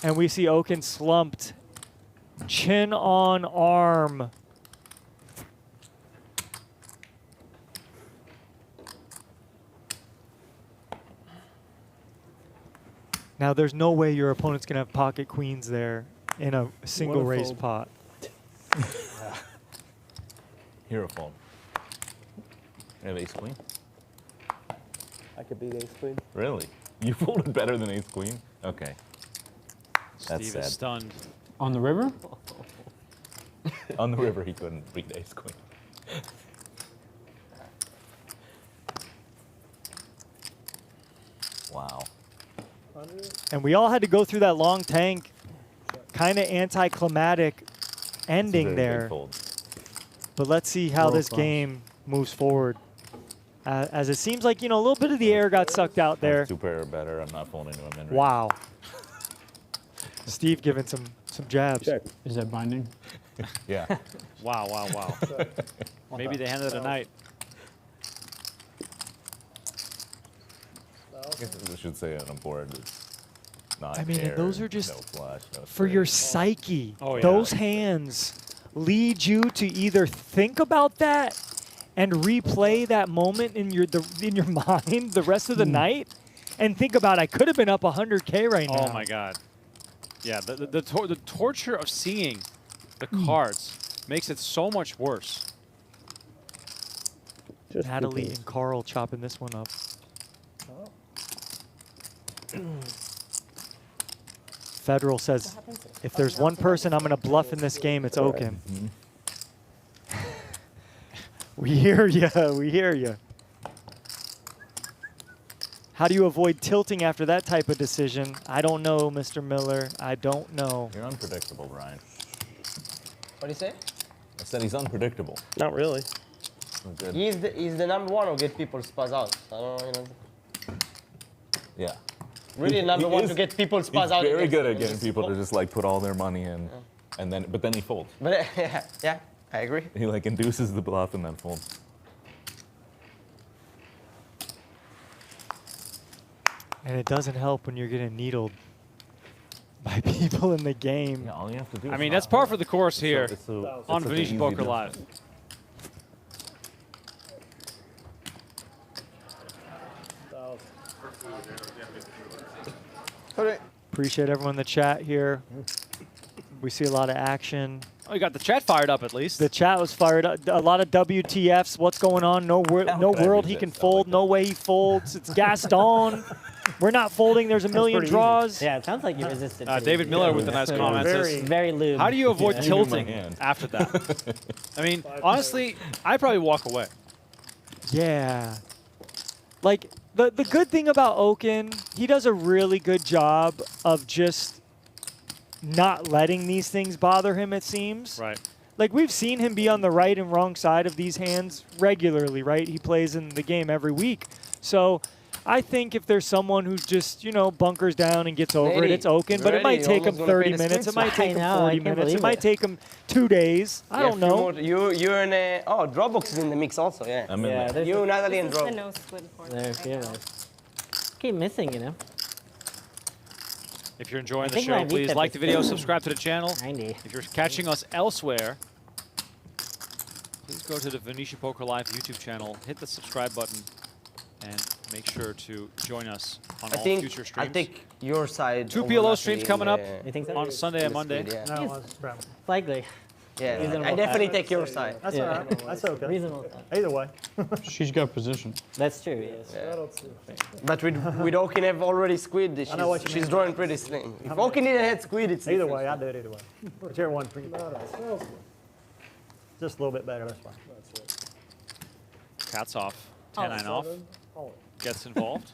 And we see Okin slumped. Chin on arm. Now, there's no way your opponent's going to have pocket queens there in a single raise pot. Hero fold. You have ace queen? I could beat ace queen. Really? You folded better than ace queen? Okay. That's Steve sad. is stunned. On the river? On the river, he couldn't beat ace queen. Wow. And we all had to go through that long tank, kind of anticlimactic ending there. But let's see how this game moves forward. As it seems like, you know, a little bit of the air got sucked out there. 2 pair or better. I'm not folding to him in range. Wow. Steve giving some jabs. Check. Is that binding? Yeah. Wow. Maybe the hand of the night. I guess I should say on a board it's not I mean, air, those are just no flush, no for your straight. psyche. Oh, yeah. Those hands lead you to either think about that and replay that moment in your mind the rest of the night, and think about I could have been up 100K right now. Oh my God. Yeah, the torture of seeing the cards makes it so much worse. Natalie and Carl chopping this one up. Federal says, if there's one person I'm going to bluff in this game, it's Okin. We hear you. We hear you. How do you avoid tilting after that type of decision? I don't know, Mr. Miller. I don't know. You're unpredictable, Brian. What do you say? I said he's unpredictable. Not really. Oh, good. He's the number one who get people spaz out. I don't know, you know. Yeah. Really number one to get people spaz He's out. very good at getting people to just like put all their money in, and then he folds. But yeah, I agree. He like induces the bluff and then folds. And it doesn't help when you're getting needled by people in the game. Yeah, all you have to do. I mean, that's par for the course here on such an Venetian easy Poker build. Live. Appreciate everyone in the chat here. We see a lot of action. Oh, you got the chat fired up at least. The chat was fired up. A lot of WTFs. What's going on? No world he can fold. No way he folds. It's Gaston. We're not folding. There's a million draws. Yeah, it sounds like you resisted. David Miller with a nice comment says, very lube. how do you avoid Yeah. tilting after that? I mean, honestly, I'd probably walk away. Yeah. Like, the good thing about Okin, he does a really good job of just not letting these things bother him, it seems. Right. Like, we've seen him be on the right and wrong side of these hands regularly, right? He plays in the game every week. So I think if there's someone who's just, you know, bunkers down and gets over it, it's Okin. But it might take him 30 minutes. It might take him 40 minutes. It might take him 2 days. I don't know. You're in a... Oh, Dropbox is in the mix also, yeah. I'm in there. You, Natalie, and This is the Drop. no squid board. There, right now. keep missing, you know. If you're enjoying the think show, my please VTEP like is the video, subscribe to the channel. 90. If you're catching us elsewhere, please go to the Venetian Poker Live YouTube channel, hit the subscribe button, and make sure to join us on all future streams. I think your side. 2 over PLO Natalie streams in coming the- up You think so? on Sunday and Monday. Yeah. No, it's Likely. Yeah, Reasonable I definitely thought. take your side. That's Yeah. all right. That's okay. Reasonable thought. Either way. She's got position. That's true, yes. But with Okin have already squid, I know what you she's mean. drawing pretty slim. If Okin didn't have squid, it's Either different. way, I do it either way. Whichever one for you. Just a little bit better, that's fine. Cats off, 10-9 off, gets involved.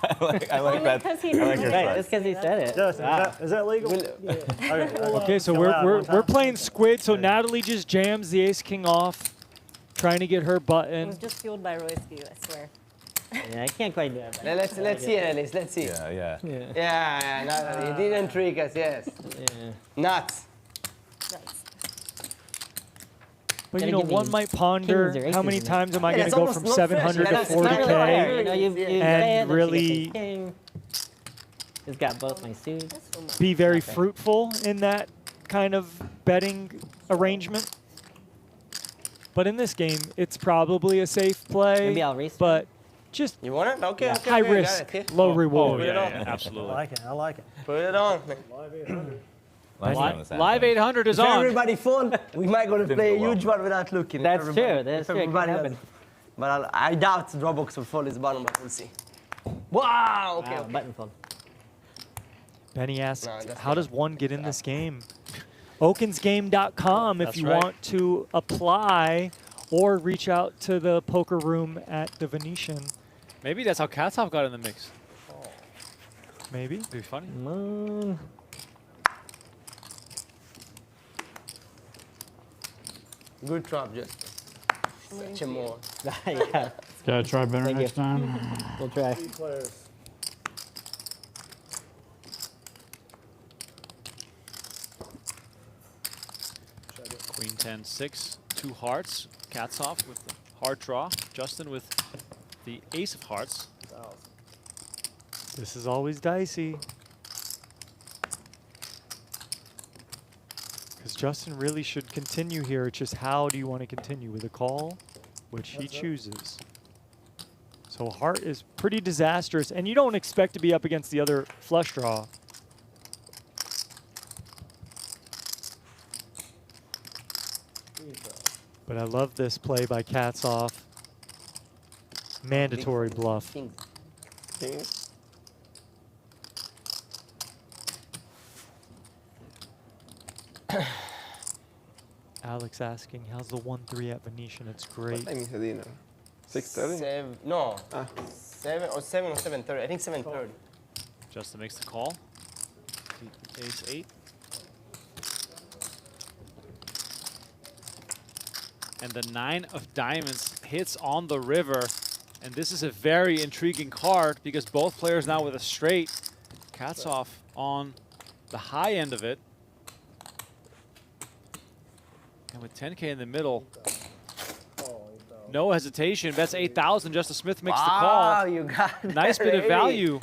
I like Only that. because he I like your Right, side. just because he said it. Justin, is that legal? Okay, so we're playing squid. So Natalie just jams the ace king off, trying to get her It button. was just fueled by Royski, I swear. Yeah, I can't quite do it. but Let's see, Alice. Let's see. Yeah. Yeah, Natalie, you didn't trick us. Yes. Yeah. Nuts. That's But Gotta you know, give me one might ponder kings or how aces many in times am I Yeah, going to that's go almost from not 700 fresh. to That's not really 40K fair. You know, you and bet, really He's got both my suits. that's so much. be very fruitful in that kind of betting arrangement. But in this game, it's probably a safe play. Maybe I'll restart. But just You want it? Okay. okay high okay, risk, got it. low Oh, reward. yeah, on. yeah, I absolutely. like it. I like it. Put it on. Last time this Live happened. 800 is If on. everybody phone, we might gonna Didn't play a go well. huge one without looking. That's Everybody- true. That's if true. It can everybody happen. does. But I doubt Dropbox will fold his bottom, but we'll see. Wow. Okay. Wow, okay. button fold. Benny asks, No, that's how not- does one get in this game? Okinsgame.com if That's you right. want to apply or reach out to the poker room at the Venetian. Maybe that's how Katsov got in the mix. Maybe. It'd be funny. Come on. Good trap, just. Such a more. Yeah, Gotta try better Thank you. next time. we'll try. Players. Queen 10-6, 2 hearts. Katsov with the hard draw. Justin with the ace of hearts. This is always dicey. Because Justin really should continue here. It's just how do you want to continue with a call, which he chooses. So heart is pretty disastrous, and you don't expect to be up against the other flush draw. But I love this play by Katsov. Mandatory bluff. Kings. Alex asking, how's the 1-3 at Venetian? It's What great. time is the dinner? 6:30? No. Ah. 7 or 7:30. I think 7:30. Justin makes the call. Ace 8. And the 9 of diamonds hits on the river. And this is a very intriguing card because both players now with a straight. Katsov on the high end of it. And with 10K in the middle, No hesitation. Bets 8,000. Justin Smith makes the Wow, call. you got Nice bit of baby. value.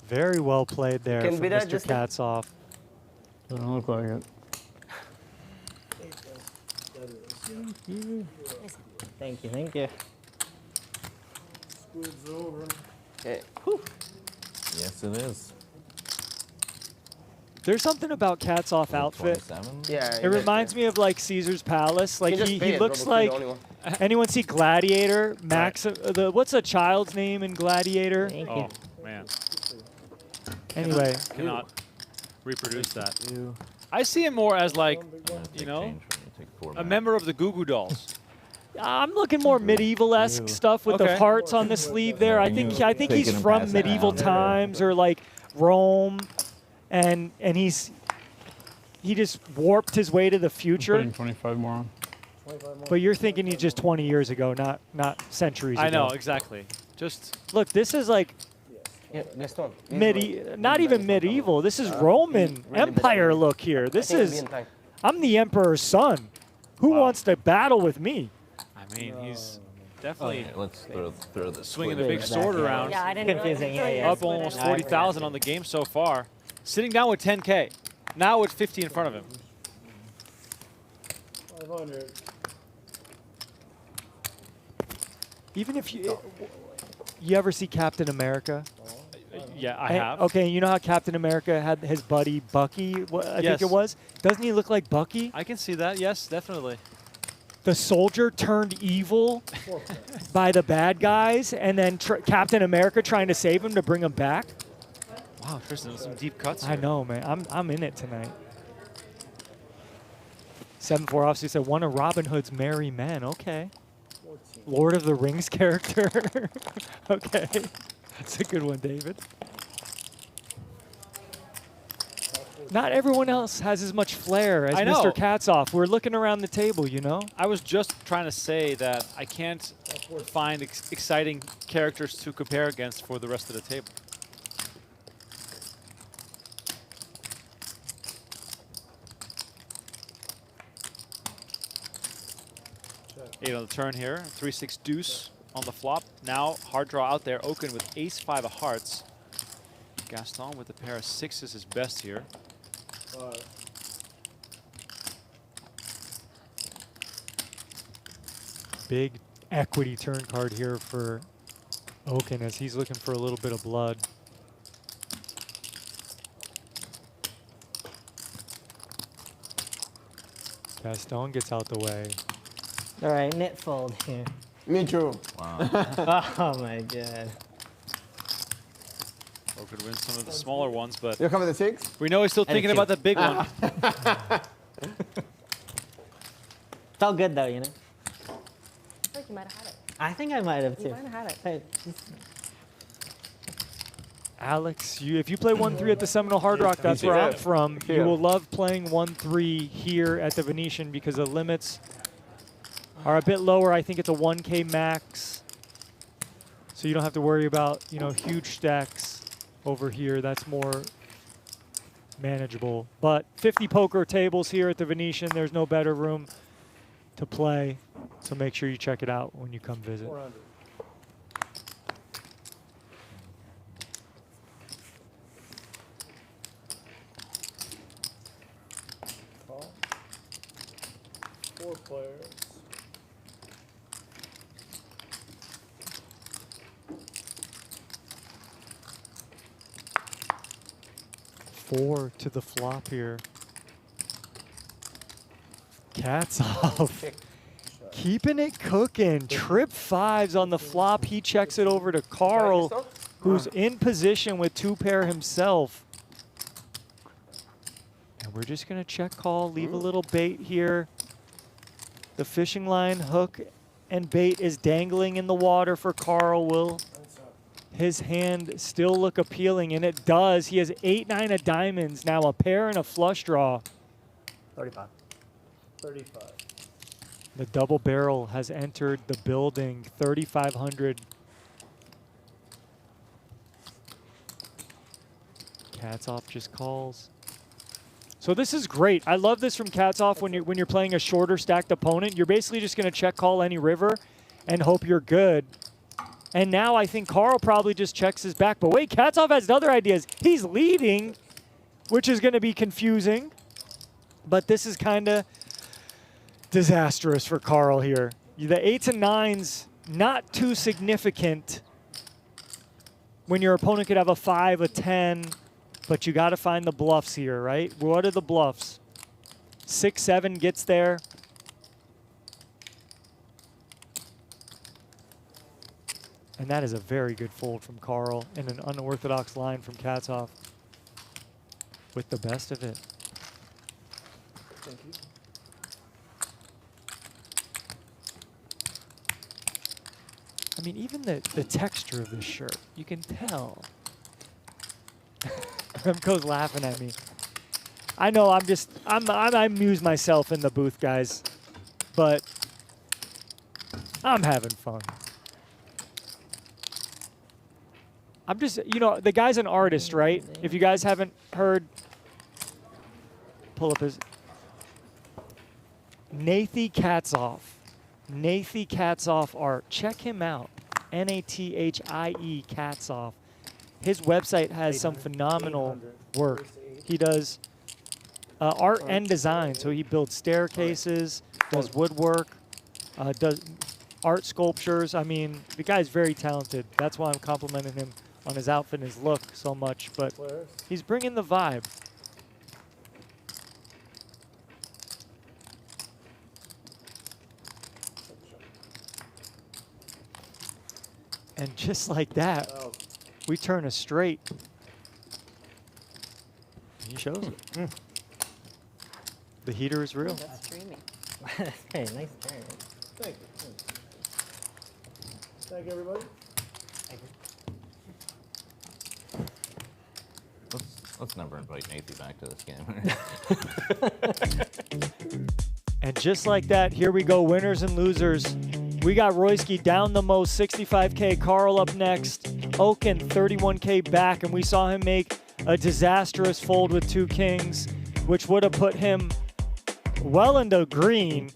Very well played there Can from be that Mr. just Katzoff. Doesn't look like it. Thank you, thank you. Squid's over. Okay. Yes, it is. There's something about Katzoff outfit. 27? Yeah. It reminds me of like Caesar's Palace. Like just he pay it, looks Robert, you're like. the only one. Anyone see Gladiator? Max. What's a child's name in Gladiator? Thank Oh, you. man. Anyway, Cannot reproduce that. I see him more as like, you know, Change when you take 4 a minutes. member of the Goo Goo Dolls. I'm looking more medieval-esque stuff with the Okay. hearts on the sleeve there. I think he's Taking him from past medieval that. times or like Rome, and he just warped his way to the future. Putting 25 more on. But you're thinking he's just 20 years ago, not centuries ago. I know, exactly. Just Look, this is like Yeah, Gaston. not even medieval. This is Roman really Empire look here. This I think it'll be is in time. I'm the emperor's son. Who wants to battle with me? I mean, he's definitely Okay, let's throw this. swinging the squid big back. sword around. Yeah, I didn't Confusing, really yeah, yeah. Up almost 40,000 on the game so far. Sitting down with 10K. Now with 50 in front of him. 500. Even if you ever see Captain America? Yeah, I Hey, have. Okay, you know how Captain America had his buddy Bucky, I think Yes. it was? Doesn't he look like Bucky? I can see that. Yes, definitely. The soldier turned evil by the bad guys, and then Captain America trying to save him to bring him back? Wow, Tristan, some deep cuts I here. know, man. I'm in it tonight. 7-4 obviously said one of Robin Hood's merry men. Okay. Lord of the Rings character. Okay. That's a good one, David. Not everyone else has as much flair as I know. Mr. Katzoff. We're looking around the table, you know? I was just trying to say that I can't find exciting characters to compare against for the rest of the table. Eight on the turn here. 3-6 deuce on the flop. Now hard draw out there. Okin with ace-5 of hearts. Gaston with a pair of sixes is best here. Big equity turn card here for Okin as he's looking for a little bit of blood. Gaston gets out the way. All right, knit fold here. Me too. Oh my god. Okin wins some of the smaller ones, but You have the 6? we know he's still thinking two. about the big one. Felt good though, you know. I think you might have had it. I think I might have You too. might have had it. Hey, just- Alex, if you play 1-3 at the Seminole Hard Rock, that's where I'm from. You Yeah. will love playing 1-3 here at the Venetian because the limits are a bit lower. I think it's a 1K max. So you don't have to worry about, you know, huge stacks over here. That's more manageable. But 50 poker tables here at the Venetian. There's no better room to play. So make sure you check it out when you come visit. 400. Call. 4 players. Four to the flop here. Cats off. Keeping it cooking. Trip 5s on the flop. He checks it over to Carl, who's in position with 2-pair himself. And we're just going to check call, leave a little bait here. The fishing line, hook, and bait is dangling in the water for Carl. Will his hand still look appealing? And it does. He has 8-9 of diamonds. Now a pair and a flush draw. 35. 35. The double barrel has entered the building. 3,500. Katzoff just calls. So this is great. I love this from Katzoff when you're playing a shorter stacked opponent. You're basically just going to check call any river and hope you're good. And now I think Carl probably just checks his back. But wait, Katzoff has other ideas. He's leading, which is going to be confusing. But this is kind of disastrous for Carl here. The 8s and 9s, not too significant when your opponent could have a 5, a 10, but you got to find the bluffs here, right? What are the bluffs? 6, 7 gets there. And that is a very good fold from Carl and an unorthodox line from Katzoff with the best of it. Thank you. I mean, even the texture of this shirt, you can tell. Remco's laughing at me. I know I amuse myself in the booth, guys, but I'm having fun. I'm just, you know, the guy's an artist, right? If you guys haven't heard, pull up his, Natalie Katzoff. Natalie Katzoff art. Check him out. Nathie Katzoff. His website has some phenomenal work. He does art and design. So he builds staircases, does woodwork, does art sculptures. I mean, the guy's very talented. That's why I'm complimenting him on his outfit and his look so much. But he's bringing the vibe. And just like that, we turn a straight. He shows it. The heater is real. That's streaming. Hey, nice turn. Thank you. Thank you, everybody. Let's never invite Nathan back to this game. And just like that, here we go, winners and losers. We got Royski down the most, 65K. Carl up next. Okin, 31K back, and we saw him make a disastrous fold with 2 kings, which would have put him well into green.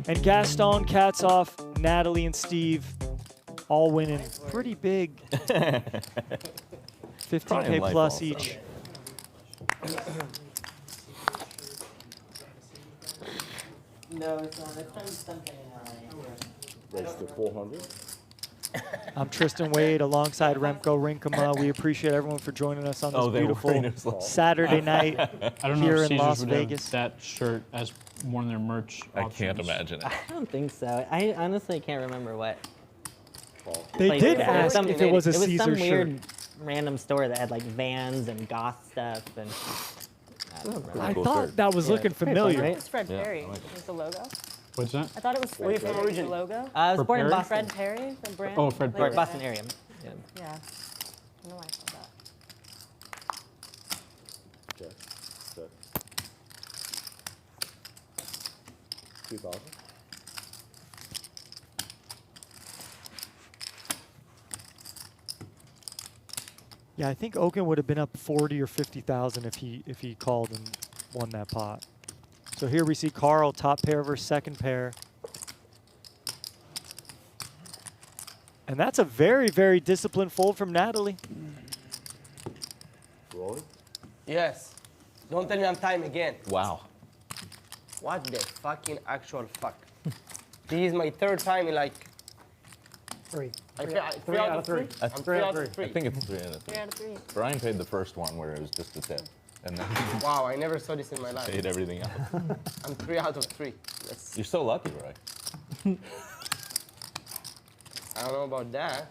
And Gaston, Katzoff, Natalie, and Steve all winning pretty big. 15K plus each. No, it's not. It's from something in LA. That's the 400. I'm Tristan Wade alongside Remco Rinkema. We appreciate everyone for joining us on this beautiful Saturday night I don't know here if in Caesars Las would Vegas. have that shirt as one of their merch I options. can't imagine it. I don't think so. I honestly can't remember what. They place did it was. ask if it was a It was Caesar some shirt. weird random store that had like Vans and Goth stuff and. I don't remember. I cool thought shirt. that was Yeah, looking it's pretty fun, familiar. right? It's Fred Yeah, Perry. I like it. Is the logo? What's that? I thought it was Where you Fred from Perry, the originally? logo. I was For born in Perry? Boston. Fred Perry, the brand. Oh, Fred Like, Perry. Or Boston area. Yeah. Yeah. I know I saw that. Okay. So, 2000. Yeah, I think Okin would have been up 40 or 50,000 if he called and won that pot. So here we see Carl top pair versus second pair. And that's a very, very disciplined fold from Natalie. Roy? Yes. Don't tell me I'm time again. Wow. What the fucking actual fuck? This is my 3rd time in like. 3. Three out of 3. I I'm 3 out of 3. I think it's 3 out of 3. 3 out of 3. Brian paid the first one where it was just a tip, and then Wow, I never saw this in my he life. paid everything else. I'm 3 out of 3. That's, You're so lucky, Roy. I don't know about that.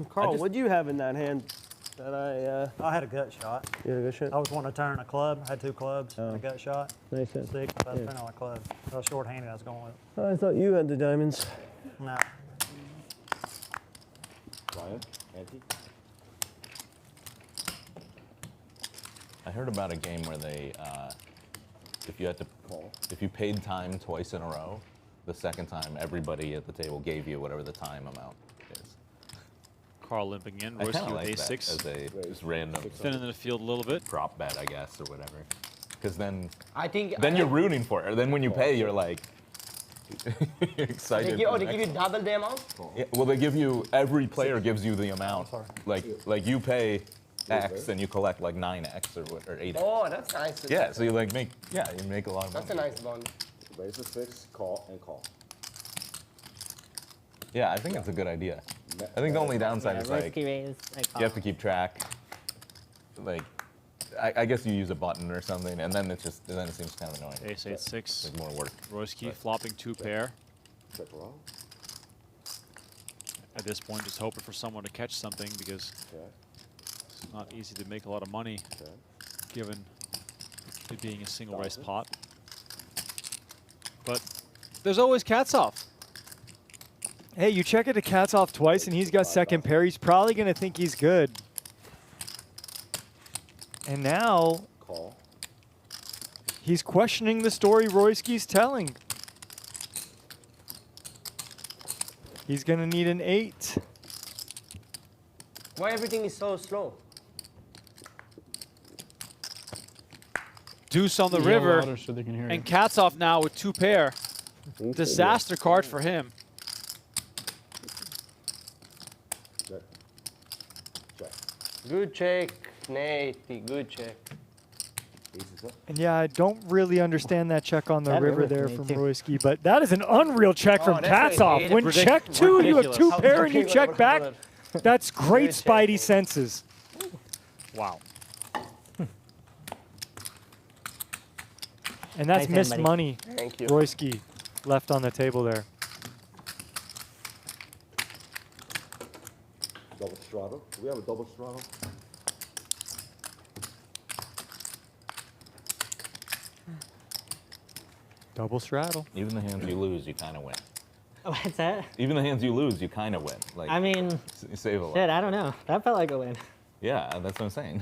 Carl, what do you have in that hand that I had a gut shot. you had a good shot? I was wanting to turn a club. I had 2 clubs. A gut shot. Nice hit. 6. I was turning on a club. I was short-handed. I was going with. I thought you had the diamonds. No. Ryan? Andy? I heard about a game where they, if you paid time twice in a row, the second time everybody at the table gave you whatever the time amount is. Carl limping in. I kind Royski of with like that A6. as a just random Thinning the field a little bit. prop bet, I guess, or whatever. because then I think. then you're rooting for it. Then when you pay, you're like you're excited. They give you double the amount. Yeah, well, they give you every player gives you the amount. Like you pay X and you collect like 9X or 8X. Oh, that's nice. Yeah, so you like make you make a lot of money. That's a nice bond. Raise the 6, call, and call. Yeah, I think it's a good idea. I think the only downside is like raise, you have to keep track. Like, I guess you use a button or something, and then it seems kind of annoying. Ace 8-6. Like more work. Royski flopping 2 pair. Check around. At this point, just hoping for someone to catch something because it's not easy to make a lot of money given it being a single race pot. But there's always cats off. Hey, you check it to cats off twice, and he's got second pair. He's probably going to think he's good. And now he's questioning the story Royski's telling. He's going to need an 8. Why everything is so slow? Deuce on the river, so they can hear and cats off now with 2 pair. Disaster card for him. Good check, Nate. Good check. And yeah, I don't really understand that check on the That river river there for from me too. Royski, but that is an unreal check from that's cats a off. hated When check 2, you have 2 ridiculous. pair and you check back. That's great Good check. spidey senses. Wow. And that's Nice hand, missed buddy. money. Thank you. Royski left on the table there. Double straddle. Do we have a double straddle? Double straddle. Even the hands you lose, you kind of win. What's that? Even the hands you lose, you kind of win. Like I mean, you save a lot. shit, I don't know. That felt like a win. Yeah, that's what I'm saying.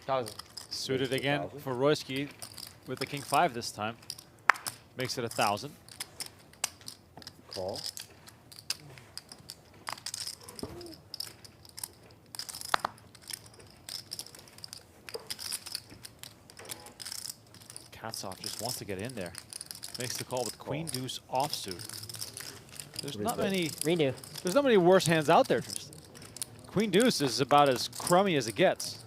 1,000. Suited again for Royski with the king 5 this time. Makes it 1,000. Call. Katsoff just wants to get in there. Makes the call with queen deuce offsuit. There's not many Redo. There's not many worse hands out there, Tristan. Queen deuce is about as crummy as it gets.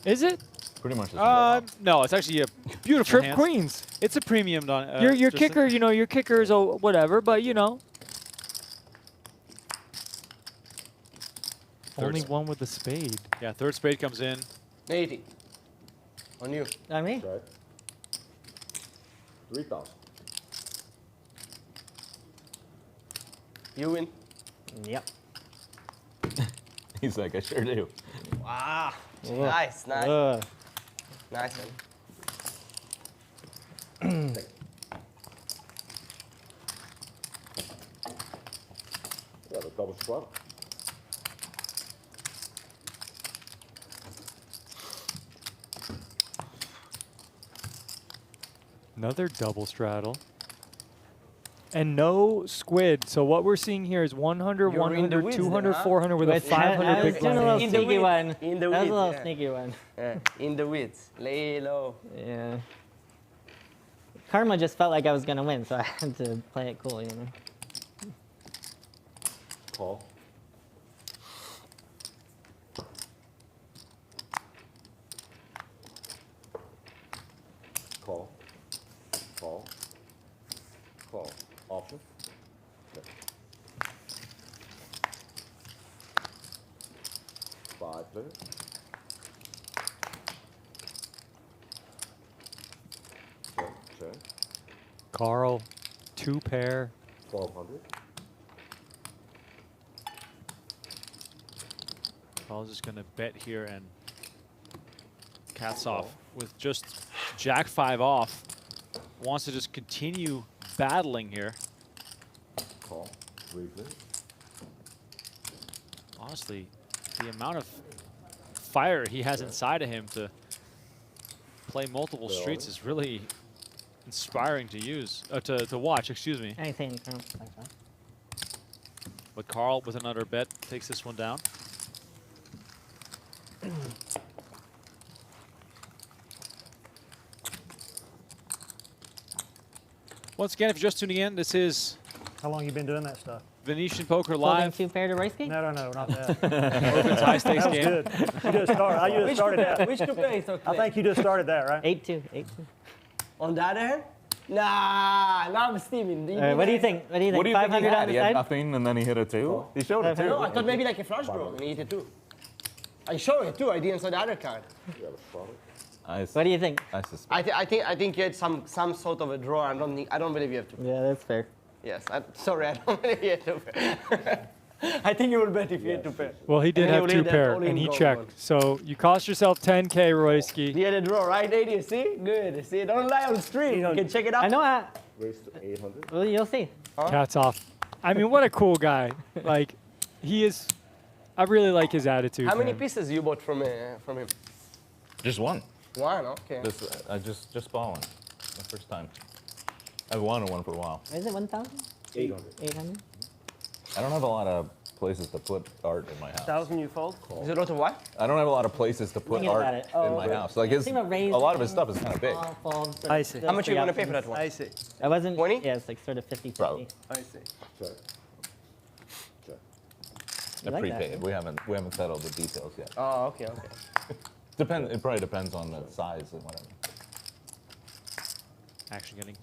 Is it? Pretty much. No, it's actually a beautiful Trip hand. queens. It's a premium. Your kicker, you know, your kicker is whatever, but you know. Only one with a spade. Yeah, third spade comes in. 80. On you. On me? Right. 3,000. You win. Yep. He's like, I sure do. Wow. Ugh. Nice. Ugh. Nice one. Yeah, the double straddle. Another double straddle. And no squid. So what we're seeing here is 100, You're in the 100, weeds 200, then, huh? 400 with a But 500 I was big doing a blind. little In the sneaky weeds. one. In the That was a weeds, little yeah. sneaky one. In the weeds. Lay low. Yeah. Karma just felt like I was gonna win, so I had to play it cool, you know. Call. Call. Call. Call. Option. Okay. 5 players. Check. Carl, 2 pair. 1,200. Carl's just going to bet here, and Katsoff with just jack 5 off wants to just continue battling here. Call. 3 players. Honestly, the amount of fire he has inside of him to play multiple streets is really inspiring to use, to watch, excuse me. Anything. But Carl with another bet takes this one down. Once again, if you're just tuning in, this is How long you been doing that stuff? Venetian Poker Folding Live. 2 pair to Royski? No, not that. Open's high stakes That was game. good. You just started. You just started that. Which two plays? Okay. I think you just started that, right? 8-2, 8-2. On the other hand? Nah, now I'm steaming. What do you think? What do you think? What do you think he 500 had? on the He had side? nothing, and then he hit a 2? He showed a 2. No, I thought maybe like a flush draw, and he hit it too. I showed it too. I didn't saw the other card. What do you think? I suspect. I think you had some sort of a draw. I don't believe you have to. Yeah, that's fair. Yes, sorry, I don't believe you have to pair. I think you will bet if you had to pair. Well, he did And have will 2 hit that pair, all-in and he gold checked. one. So you cost yourself 10K, Royski. He had a draw, right, AD? You see? Good. See, don't lie on the stream. You can check it out. I know. Raised to 800. Well, you'll see. Cats off. I mean, what a cool guy. Like, he is. I really like his attitude. How many man. pieces you bought from him? Just one. One, okay. I just bought one. My first time. I've wanted one for a while. Is it 1,000? 800. 800? I don't have a lot of places to put art in my house. 1,000 you fold? Is it a lot of what? I don't have a lot of places to put Thinking art about it. in my house. Like Think about a lot of his stuff is kind of big. I see. How much are you going to pay for that one? I see. I wasn't. 20? Yeah, it's like sort of 50-50. Probably. I see. Check. Check. I like that. Prepaid. We haven't settled the details yet. Oh, okay. It probably depends on the size and whatever. Action getting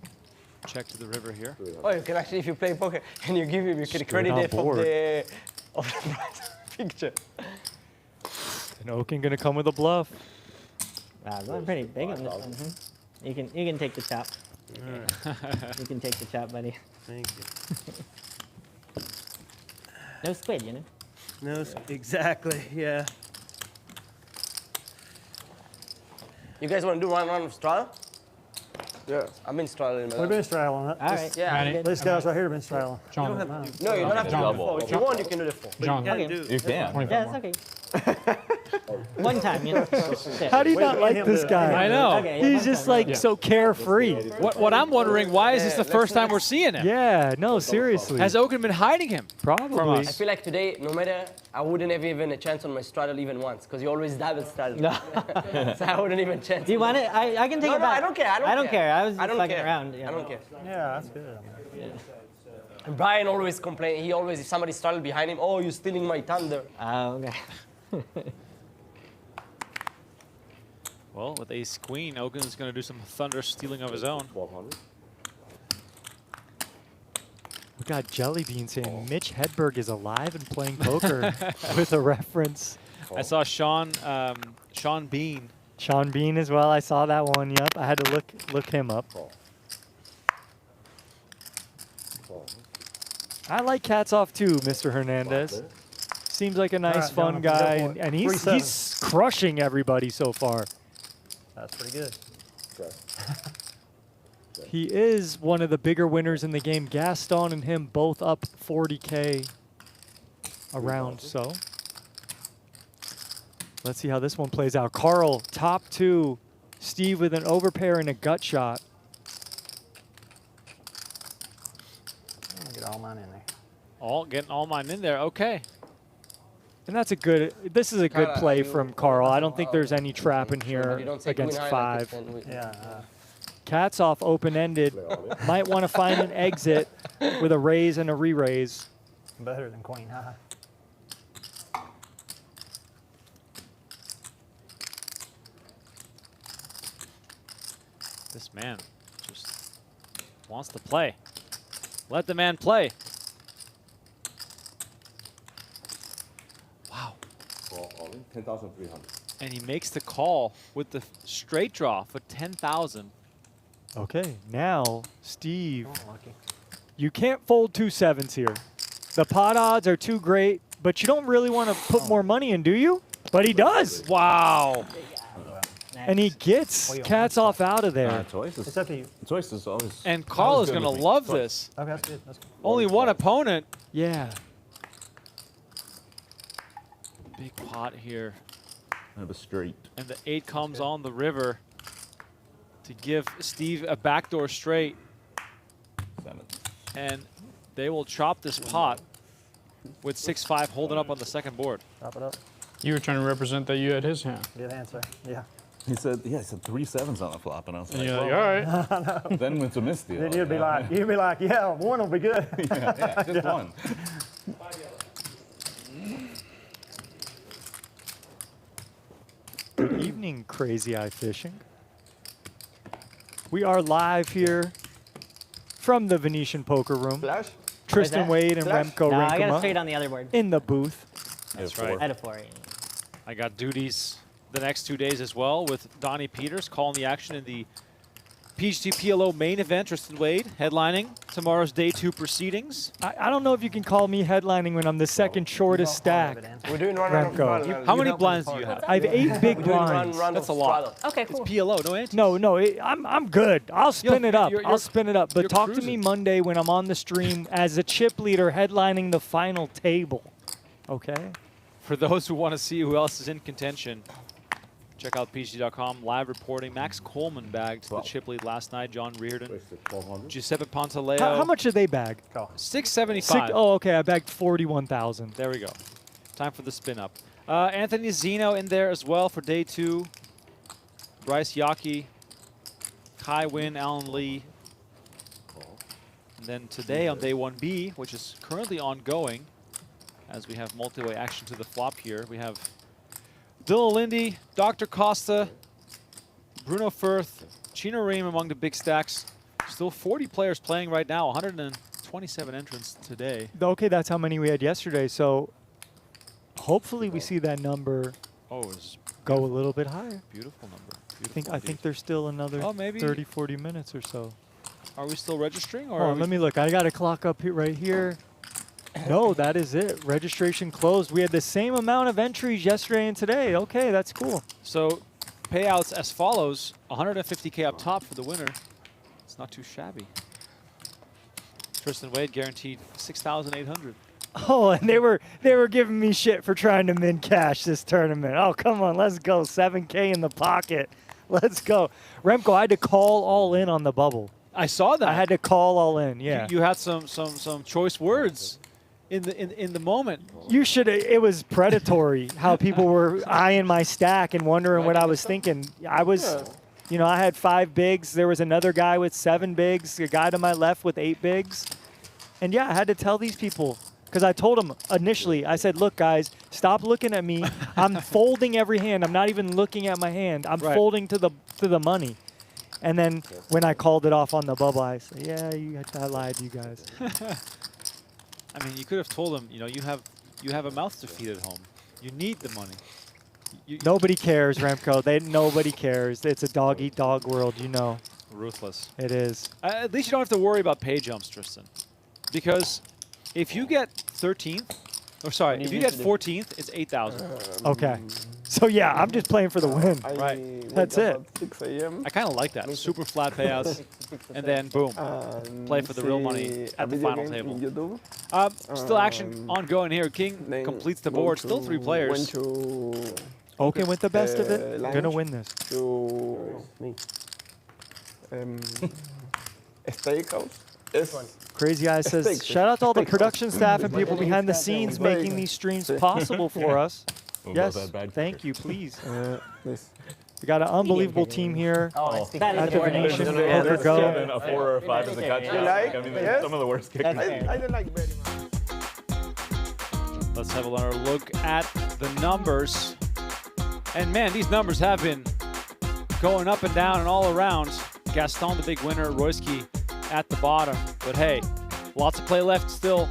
checked to the river here. Oh, you can actually, if you play poker and you give him, you can Straight credit on it board. of the picture. And Okin gonna come with a bluff. Wow, going pretty big on this one. Huh? You can take the chop. You can take the chop, buddy. Thank you. No squid, you know. No, exactly. Yeah. You guys want to do one round of straddle? Yeah. I've been straddling. We've been straddling it. All right. Yeah. These guys right here have been straddling. John, No, you don't have to do the Double. four. If you want, you can do the four. John, Okay. You can. 25 Yeah, more. it's okay. One time, you know. How do you not like this guy? I know. Okay, yeah, He's one just time. like so carefree. What I'm wondering, why is this the first time we're seeing him? Yeah, no, seriously. Has Okin been hiding him from Probably. us? I feel like today, no matter, I wouldn't have even a chance on my straddle even once, because you always double straddle. No. So I wouldn't even chance. Do you want it? I can take No, it no, back. I don't care. I don't care. I was I just don't fucking care. around. I don't care. Yeah, that's good. And Brian always complain. He always, if somebody straddle behind him, oh, you're stealing my thunder. Oh, okay. Well, with ace queen, Okin's going to do some thunder stealing of his own. 1200. We got Jelly Bean saying Mitch Hedberg is alive and playing poker with a reference. I saw Sean Bean. Sean Bean as well. I saw that one. Yep, I had to look him up. Call. Call. I like cats off too, Mr. Hernandez. Seems like a nice, right, fun John, go guy, for it. and 3-7. he's crushing everybody so far. That's pretty good. Check. He is one of the bigger winners in the game. Gaston and him both up 40K around, so. Let's see how this one plays out. Carl, top 2. Steve with an overpair and a gut shot. I'm gonna get all mine in there. Getting all mine in there. Okay. And that's a good, this is a good Kinda, play you- from Carl. I don't think there's any trap in But here you don't say against queen high like 5. this, then we- Yeah. Cats off open-ended. Might want to find an exit with a raise and a re-raise. Better than queen high. This man just wants to play. Let the man play. Wow. Call all in. 10,300. And he makes the call with the straight draw for 10,000. Okay, now, Steve, Oh, lucky. you can't fold 2 7s here. The pot odds are too great, but you don't really want to put more money in, do you? But he does. Wow. And he gets cats off out of there. Choice is, It's up to you. choice is always. And Carl is always good going to with me. love Choice. this. Okay, that's good. That's good. Only one opponent. Yeah. Big pot here. I have a straight. And the 8 comes on the river to give Steve a backdoor straight. 7. And they will chop this pot with 6-5 holding up on the second board. Chop it up. You were trying to represent that you had his hand. Good answer. Yeah. He said 3 sevens on the flop, and I was And like, you're like, well, all right. then it's a misdeal. Then you'd be like, yeah, one will be good. yeah, just one. Good evening, Crazy Eye Fishing. We are live here from the Venetian Poker Room. Flash? Tristan Wade and Flash? Remco No, I got it Rinkema straight on the other board. in the booth. That's right. I had a 4. I got duties the next 2 days as well with Donnie Peters calling the action in the PGT PLO main event. Tristan Wade headlining tomorrow's day 2 proceedings. I don't know if you can call me headlining when I'm the second shortest stack. We're doing one round of Remco. fun. How many blinds do you have? I have 8 big blinds. That's a lot. Okay, cool. It's PLO, no ante. No, I'm good. I'll spin it up. you're- I'll spin it up. But you're talk to me cruising. Monday when I'm on the stream as a chip leader headlining the final table. Okay? For those who want to see who else is in contention, check out PGT.com live reporting. Max Coleman bagged the chip lead last night. John Reardon, Wasted 1200. Giuseppe Pantaleo. How much did they bag? 675. Oh, okay. I bagged 41,000. There we go. Time for the spin up. Anthony Zeno in there as well for day 2. Bryce Yaki, Kai Wynn, Alan Lee. And then today on day 1B, which is currently ongoing, as we have multi-way action to the flop here, we have Dylan Lindy, Dr. Costa, Bruno Firth, Chino Ream among the big stacks. Still 40 players playing right now, 127 entrants today. Okay, that's how many we had yesterday. So hopefully we see that number go a little bit higher. Beautiful number. I think there's still another maybe 30, 40 minutes or so. Are we still registering? Or Hold on, let me look. I got a clock up here, right here. No, that is it. Registration closed. We had the same amount of entries yesterday and today. Okay, that's cool. So payouts as follows: 150K up top for the winner. It's not too shabby. Tristan Wade guaranteed 6,800. Oh, and they were giving me shit for trying to min cash this tournament. Oh, come on, let's go. 7K in the pocket. Let's go. Remco, I had to call all in on the bubble. I saw that. I had to call all in. Yeah. You had some choice words in the moment. You should. It was predatory how people were eyeing my stack and wondering what I was thinking. I was, you know, I had 5 bigs. There was another guy with 7 bigs. A guy to my left with 8 bigs. And yeah, I had to tell these people because I told them initially. I said, "Look, guys, stop looking at me. I'm folding every hand. I'm not even looking at my hand. I'm folding to the money." And then when I called it off on the bubble, I said, "Yeah, I lied to you guys." I mean, you could have told him, you know, you have a mouth to feed at home. You need the money. Nobody cares, Remco. Nobody cares. It's a dog-eat-dog world, you know. Ruthless. It is. At least you don't have to worry about pay jumps, Tristan. Because if you get 13th, or sorry, if you get 14th, it's 8,000. Okay. So yeah, I'm just playing for the win. Right. That's it. 6 a.m. I kind of like that. Super flat payouts. And then, boom, play for the real money at the final table. Still action ongoing here. King completes the board. Still 3 players. Okay, with the best of it. Gonna win this. Steakhouse. Crazy Eye says, shout out to all the production staff and people behind the scenes making these streams possible for us. Yes, thank you, please. We got an unbelievable team here at the Venetian Poker Go. A 4 or a 5 is a cut. You like? I mean, Yes? some of the worst kickers. I don't like very much. Let's have another look at the numbers. And man, these numbers have been going up and down and all around. Gaston, the big winner, Royski at the bottom. But hey, lots of play left still.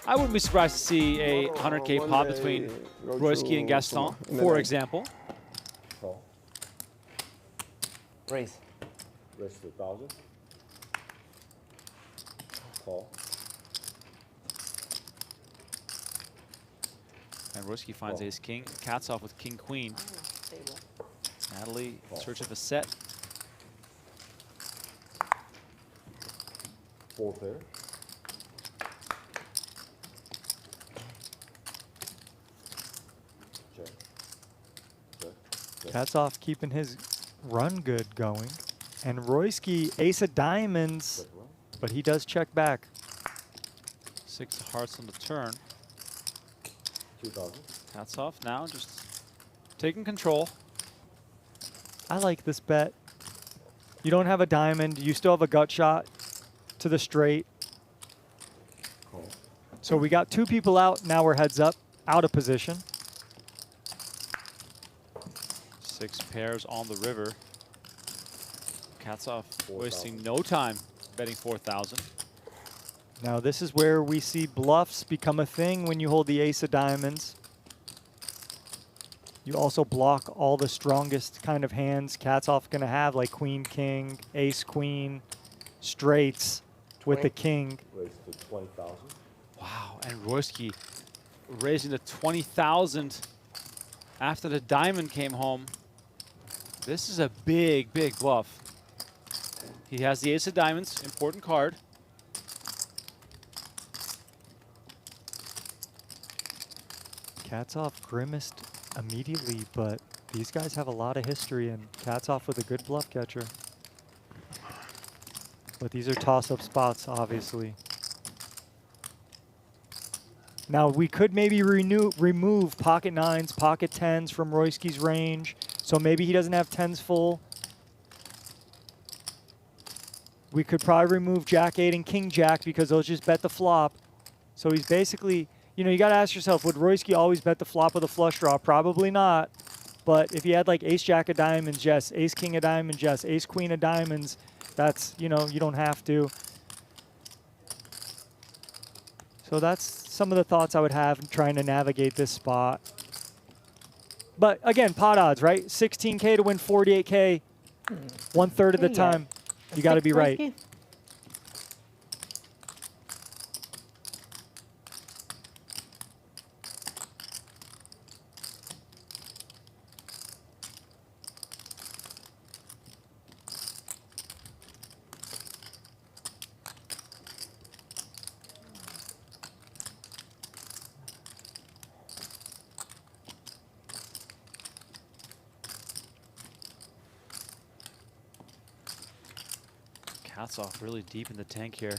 I wouldn't be surprised to see a 100K pop between Royski and Gaston, for example. Call. Raise. Raise to 1,000. Call. And Royski finds ace king. Cats off with king queen. Natalie in search of a set. 4 pair. Check. Check. Cats off keeping his run good going. And Royski, ace of diamonds, but he does check back. 6 of hearts on the turn. 2,000. Hats off now, just taking control. I like this bet. You don't have a diamond. You still have a gut shot to the straight. Call. So we got 2 people out. Now we're heads up, out of position. 6 pairs on the river. Katsov wasting no time betting 4,000. Now this is where we see bluffs become a thing when you hold the ace of diamonds. You also block all the strongest kind of hands Katsov gonna have, like queen, king, ace, queen, straights with the king. Raise to 20,000. Wow, and Royski raising to 20,000 after the diamond came home. This is a big, big bluff. He has the ace of diamonds, important card. Katsov grimaced immediately, but these guys have a lot of history, and Katsov with a good bluff catcher. But these are toss-up spots, obviously. Now we could maybe remove pocket 9s, pocket 10s from Royski's range, so maybe he doesn't have 10s full. We could probably remove Jack 8 and King Jack because those just bet the flop. So he's basically, you know, you got to ask yourself, would Royski always bet the flop with a flush draw? Probably not. But if you had like Ace Jack of diamonds, yes. Ace King of diamonds, yes. Ace Queen of diamonds, that's, you know, you don't have to. So that's some of the thoughts I would have trying to navigate this spot. But again, pot odds, right? 16K to win 48K, 1/3 of the time. You got to be right. Katsov really deep in the tank here.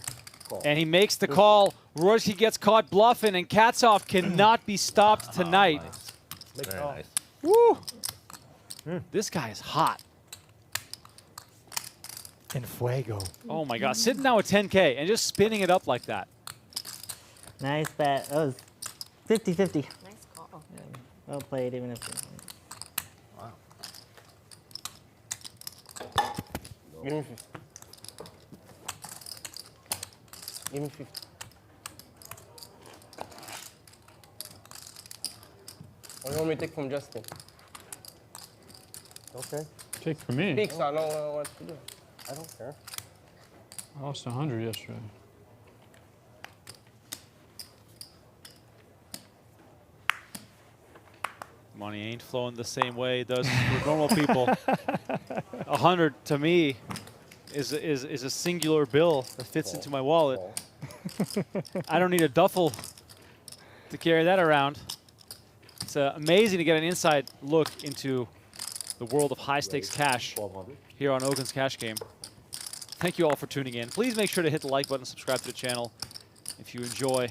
And he makes the call. Royski gets caught bluffing, and Katsov cannot be stopped tonight. Nice. Very nice. Woo! This guy is hot. In fuego. Oh my God, sitting now at 10K and just spinning it up like that. Nice bet. That was 50-50. Nice call. Yeah, well played, even if. Wow. Give me 50. Give me 50. What do you want me to take from Justin? Okay. Take from me. Speak, so I know what to do. I don't care. I lost 100 yesterday. Money ain't flowing the same way it does for normal people. 100 to me is a singular bill that fits into my wallet. I don't need a duffel to carry that around. It's amazing to get an inside look into the world of high-stakes cash here on Okin's Cash Game. Thank you all for tuning in. Please make sure to hit the like button, subscribe to the channel if you enjoy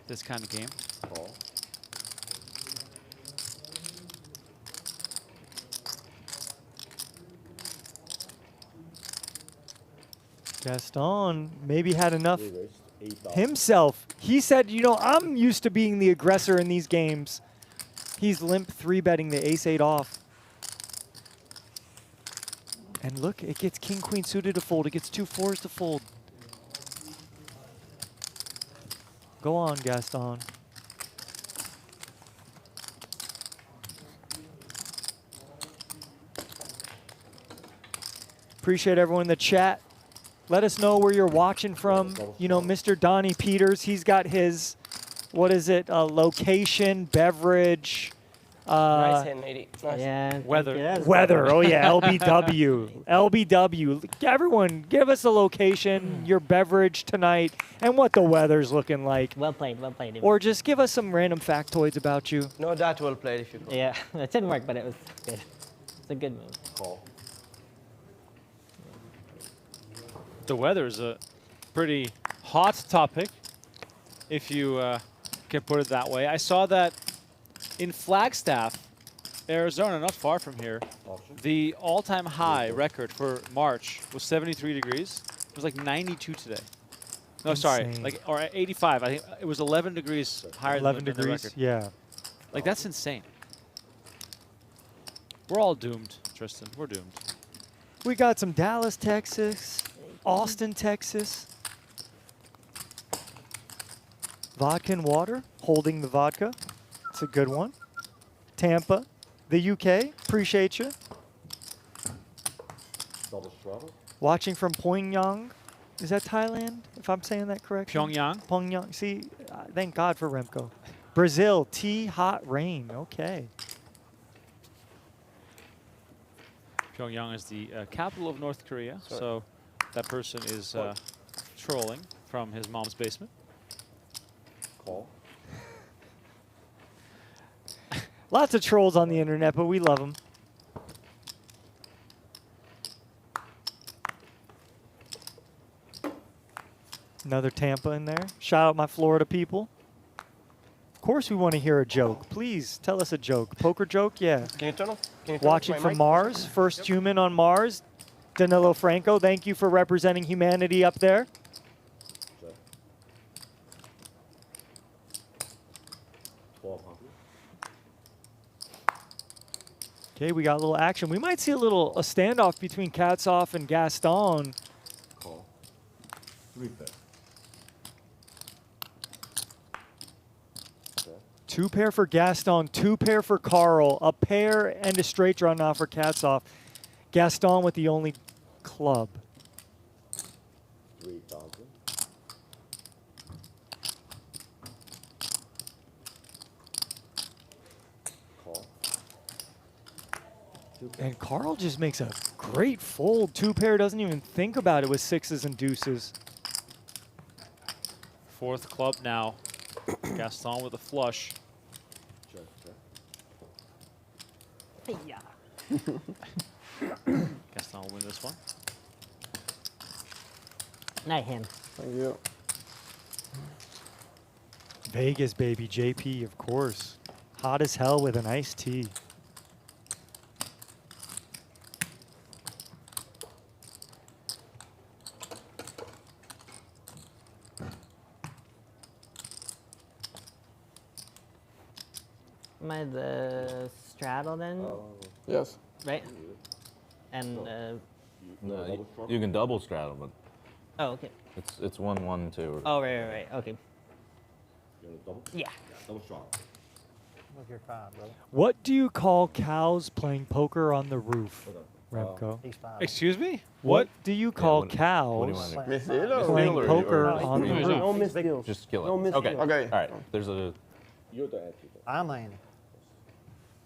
this kind of game. Gaston maybe had enough himself. He said, you know, I'm used to being the aggressor in these games. He's limp 3-betting the ace-8 off. And look, it gets king-queen suited to fold. It gets 2 4s to fold. Go on, Gaston. Appreciate everyone in the chat. Let us know where you're watching from. You know, Mr. Donnie Peters, he's got his, what is it, location, beverage. Nice hand, matey. Nice. Yeah. Weather. Weather. Oh, yeah. LBW. LBW. Everyone, give us a location, your beverage tonight, and what the weather's looking like. Well played. Well played. Or just give us some random factoids about you. No, that well played if you go. Yeah, it didn't work, but it was good. It's a good move. Call. The weather is a pretty hot topic, if you can put it that way. I saw that In Flagstaff, Arizona, not far from here, the all-time high record for March was 73 degrees. It was like 92 today. No, sorry, Insane. like or 85. I think it was 11 degrees higher 11 than the degrees, record. yeah. Like that's insane. We're all doomed, Tristan. We're doomed. We got some Dallas, Texas, Austin, Texas. Vodka and water, holding the vodka. It's a good one. Tampa, the UK, appreciate you. Double straddle. Watching from Pyongyang. Is that Thailand, if I'm saying that correctly? Pyongyang? Pyongyang. See, thank God for Remco. Brazil, tea, hot rain. Okay. Pyongyang is the capital of North Korea, so that person is trolling from his mom's basement. Call. Lots of trolls on the internet, but we love them. Another Tampa in there. Shout out my Florida people. Of course we want to hear a joke. Please tell us a joke. Poker joke? Yeah. Can you turn off? Can you turn Watching off my from mic? Mars. First human on Mars. Danilo Franco, thank you for representing humanity up there. 1200. Okay, we got a little action. We might see a standoff between Katsoff and Gaston. Call. 3 pair. Okay. 2 pair for Gaston, 2 pair for Carl, a pair and a straight draw now for Katsoff. Gaston with the only club. 3000. Call. 2 pair. And Carl just makes a great fold. 2 pair, doesn't even think about it with 6s and deuces. Fourth club now. Gaston with a flush. Check, check. Yeah. Gaston will win this one. Night hand. Thank you. Vegas, baby. JP, of course. Hot as hell with an iced tea. Am I the straddle then? Yes. Right? And No, you can double straddle, but oh, okay. it's 1, 1, 2. Oh, right. Okay. You want a double? Yeah. Double straddle. Look, you're fine, brother. What do you call cows playing poker on the roof, Remco? He's fine. Excuse me? What do you call what do you cows want Miss Hilo. playing or- poker or- on the or- roof? No missed deals. Just kill it. No miss Okay. deals. Okay. All right. There's a. You're the anti. I'm the Andy.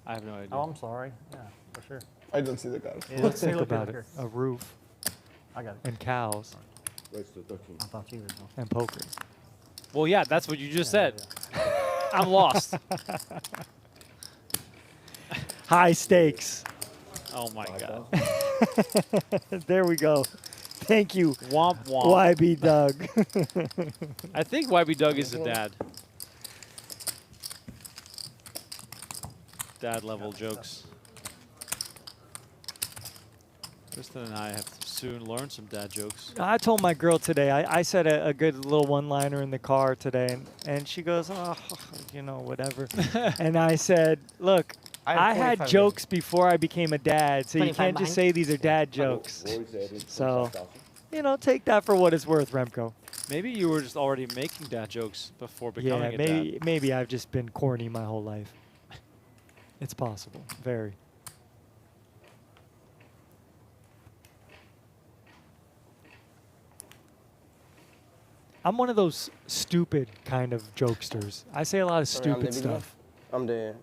I have no idea. Oh, I'm sorry. Yeah, for sure. I don't see the card. Yeah, Let's think look about here. it. A roof I got it. and cows Raise to 13. I thought you were going. and poker. Well, yeah, that's what you just said. I'm lost. High stakes. Oh my god. There we go. Thank you, Womp womp. YB Doug. I think YB Doug is a dad. Dad level jokes. Tristan and I have to soon learn some dad jokes. I told my girl today, I said a good little one-liner in the car today, and she goes, oh, you know, whatever. And I said, look, I had jokes before I became a dad, so you 25 can't just say these are dad jokes. Roy's adding So, 25,000. you know, take that for what it's worth, Remco. Maybe you were just already making dad jokes before becoming Yeah, a dad. maybe I've just been corny my whole life. It's possible, very. I'm one of those stupid kind of jokesters. I say a lot of Sorry, I'm stupid the big one. stuff. I'm the.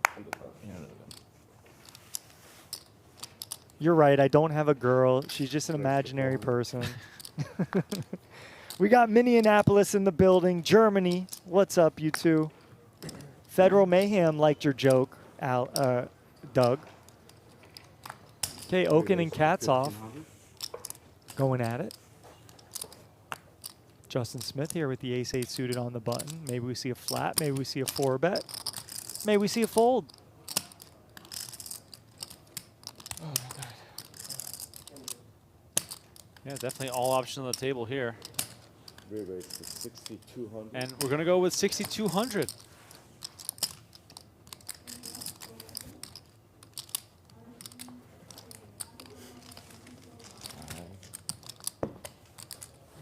You're right, I don't have a girl. She's just an imaginary person. We got Minneapolis in the building. Germany, what's up, you two? Federal Mayhem liked your joke, Doug. Okay, Okin and Katsoff going at it. Justin Smith here with the ace-8 suited on the button. Maybe we see a flat, maybe we see a 4-bet. May we see a fold? Yeah, definitely all options on the table here. We raised to 6,200. And we're going to go with 6,200.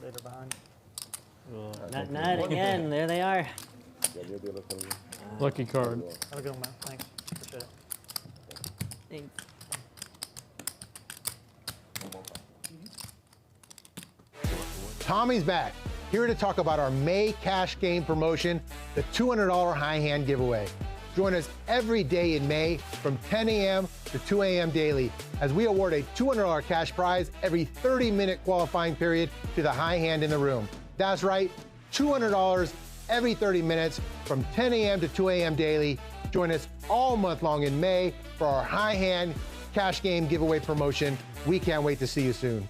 Later behind. Not again. There they are. Lucky card. Have a good one, man. Thanks. Appreciate it. Thanks. Tommy's back, here to talk about our May cash game promotion, the $200 high hand giveaway. Join us every day in May from 10 a.m. to 2 a.m. daily as we award a $200 cash prize every 30-minute qualifying period to the high hand in the room. That's right, $200 every 30 minutes from 10 a.m. to 2 a.m. daily. Join us all month long in May for our high hand cash game giveaway promotion. We can't wait to see you soon.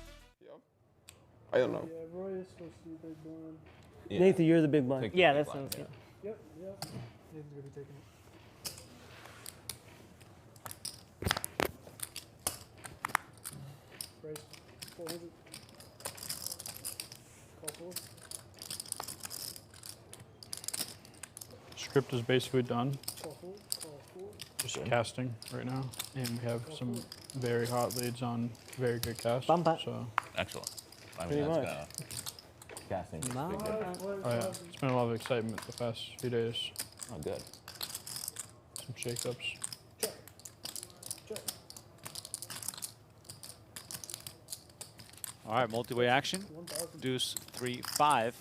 I don't know. Yeah, Roy is supposed to be big blind. Yeah. Nathan, you're the big blind. Take Yeah, the that big blind, sounds good. Yep, yep. Nathan's gonna be taking it. Raise 400. Call 4. Script is basically done. Call 4. Call 4. Just casting right now, and we have some very hot leads on very good casts. Bump it. So, Excellent. I Pretty mean, much. casting. is No. big. oh yeah, it's been a lot of excitement the past few days. Oh, good. Some shakeups. Check. Check. All right, multi-way action. 1,000. Deuce 3-5.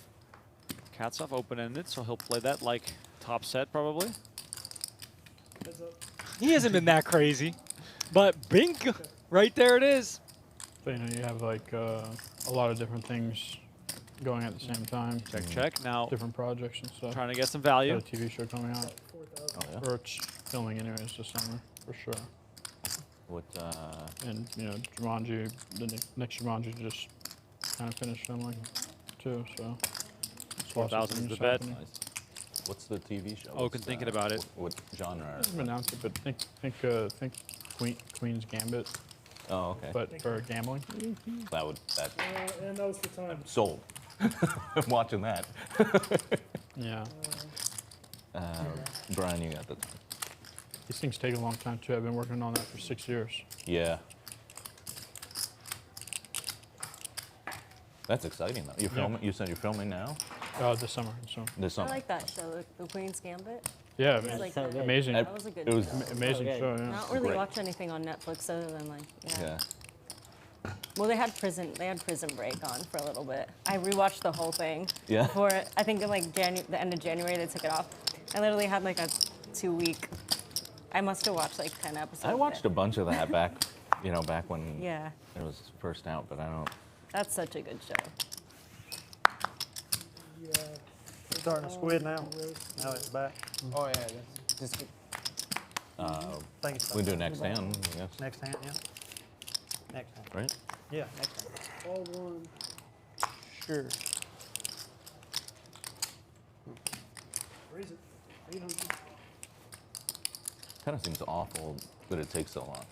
Cat's off open-ended, so he'll play that like top set probably. Heads up. He hasn't been that crazy. But bink, right there it is. But you know, you have like a lot of different things going at the same time. Check, check. Now Different projects and stuff. trying to get some value. Got a TV show coming out, 4,000. Oh, yeah. or it's filming anyways this summer for sure. What, And you know, Jumanji, the next Jumanji just kind of finished filming too, so. it's lots of 4,000 is things the bet. happening. nice. What's the TV show? Okin What's, thinking about it. What genre? I haven't announced it, but think Queen's Gambit, Oh, okay. but for gambling. that And that was the time. sold. I'm watching that. Yeah, Brian, you got the. these things take a long time too. I've been working on that for 6 years. Yeah. That's exciting though. You're filming. You said you're filming now. This summer. So This I summer. like that show, the Queen's Gambit. yeah, It's like so that. good. amazing. That was a good It was show. Amazing Okay. show. I Yeah. don't really Great. watch anything on Netflix other than like, Yeah. Well, they had Prison Break on for a little bit. I rewatched the whole thing. Yeah. For I think in like the end of January they took it off. I literally had like a 2-week. I must have watched like 10 episodes. I watched a bunch of that back, back when Yeah, it was first out, but I don't. that's such a good show. Yeah. Starting to squid now. Now it's back. Oh yeah, that's just Thank you. We can do next hand, I guess. Next hand, yeah. Next hand. Right? Yeah, next hand. All one. Sure. Raise it. 800. Kind of seems awful that it takes so long.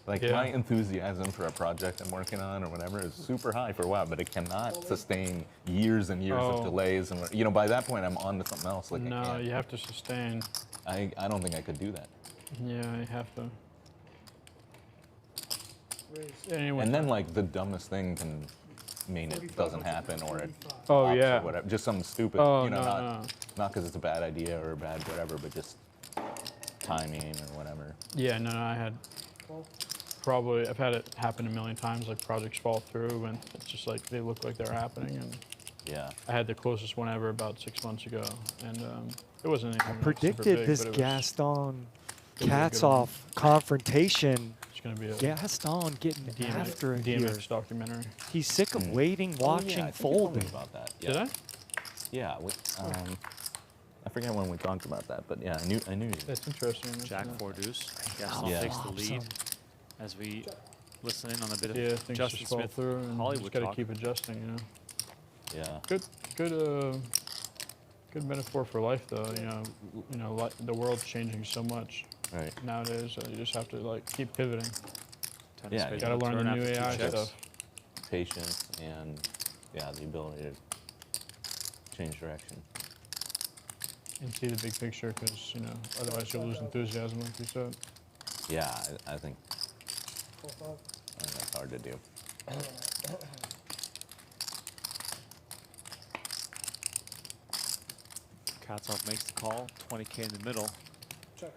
Like Yeah. my enthusiasm for a project I'm working on or whatever is super high for a while, but it cannot sustain years and years of Oh. delays. And by that point, I'm on to something else. Like I No, can't. you have to sustain. I don't think I could do that. Yeah, you have to. Raise. Anyway. And then like the dumbest thing can mean it doesn't happen or it Oh flops yeah. or whatever. Just some stupid, Oh, not because it's a bad idea or a bad whatever, but just timing or whatever. Yeah, no, I had probably, I've had it happen a million times, like projects fall through and it's just like, they look like they're happening. And Yeah. I had the closest one ever about 6 months ago. And it wasn't anything like, super Predicted big, this but it was, Gaston be a cats good one. off confrontation. it's going to be a Gaston getting after it here. DMX documentary. He's sick of waiting, watching, Oh, yeah, I think you told me folding. about that. Yeah. Did I? Yeah. I forget when we talked about that, but yeah, I knew you. That's interesting. Jack isn't it? 4 deuce. Gaston Yeah. takes the lead Awesome. as we listen in on a bit Yeah, of things Justin just fall Smith through and Hollywood just got to talk. keep adjusting, Yeah. Good Good metaphor for life, though. The world's changing so much Right. nowadays. You just have to like keep pivoting. Yeah, You gotta learn the new AI stuff. Patience and the ability to change direction. And see the big picture, because otherwise you'll lose enthusiasm, like you said. Yeah, I think that's hard to do. Katsov makes the call. 20K in the middle. Check.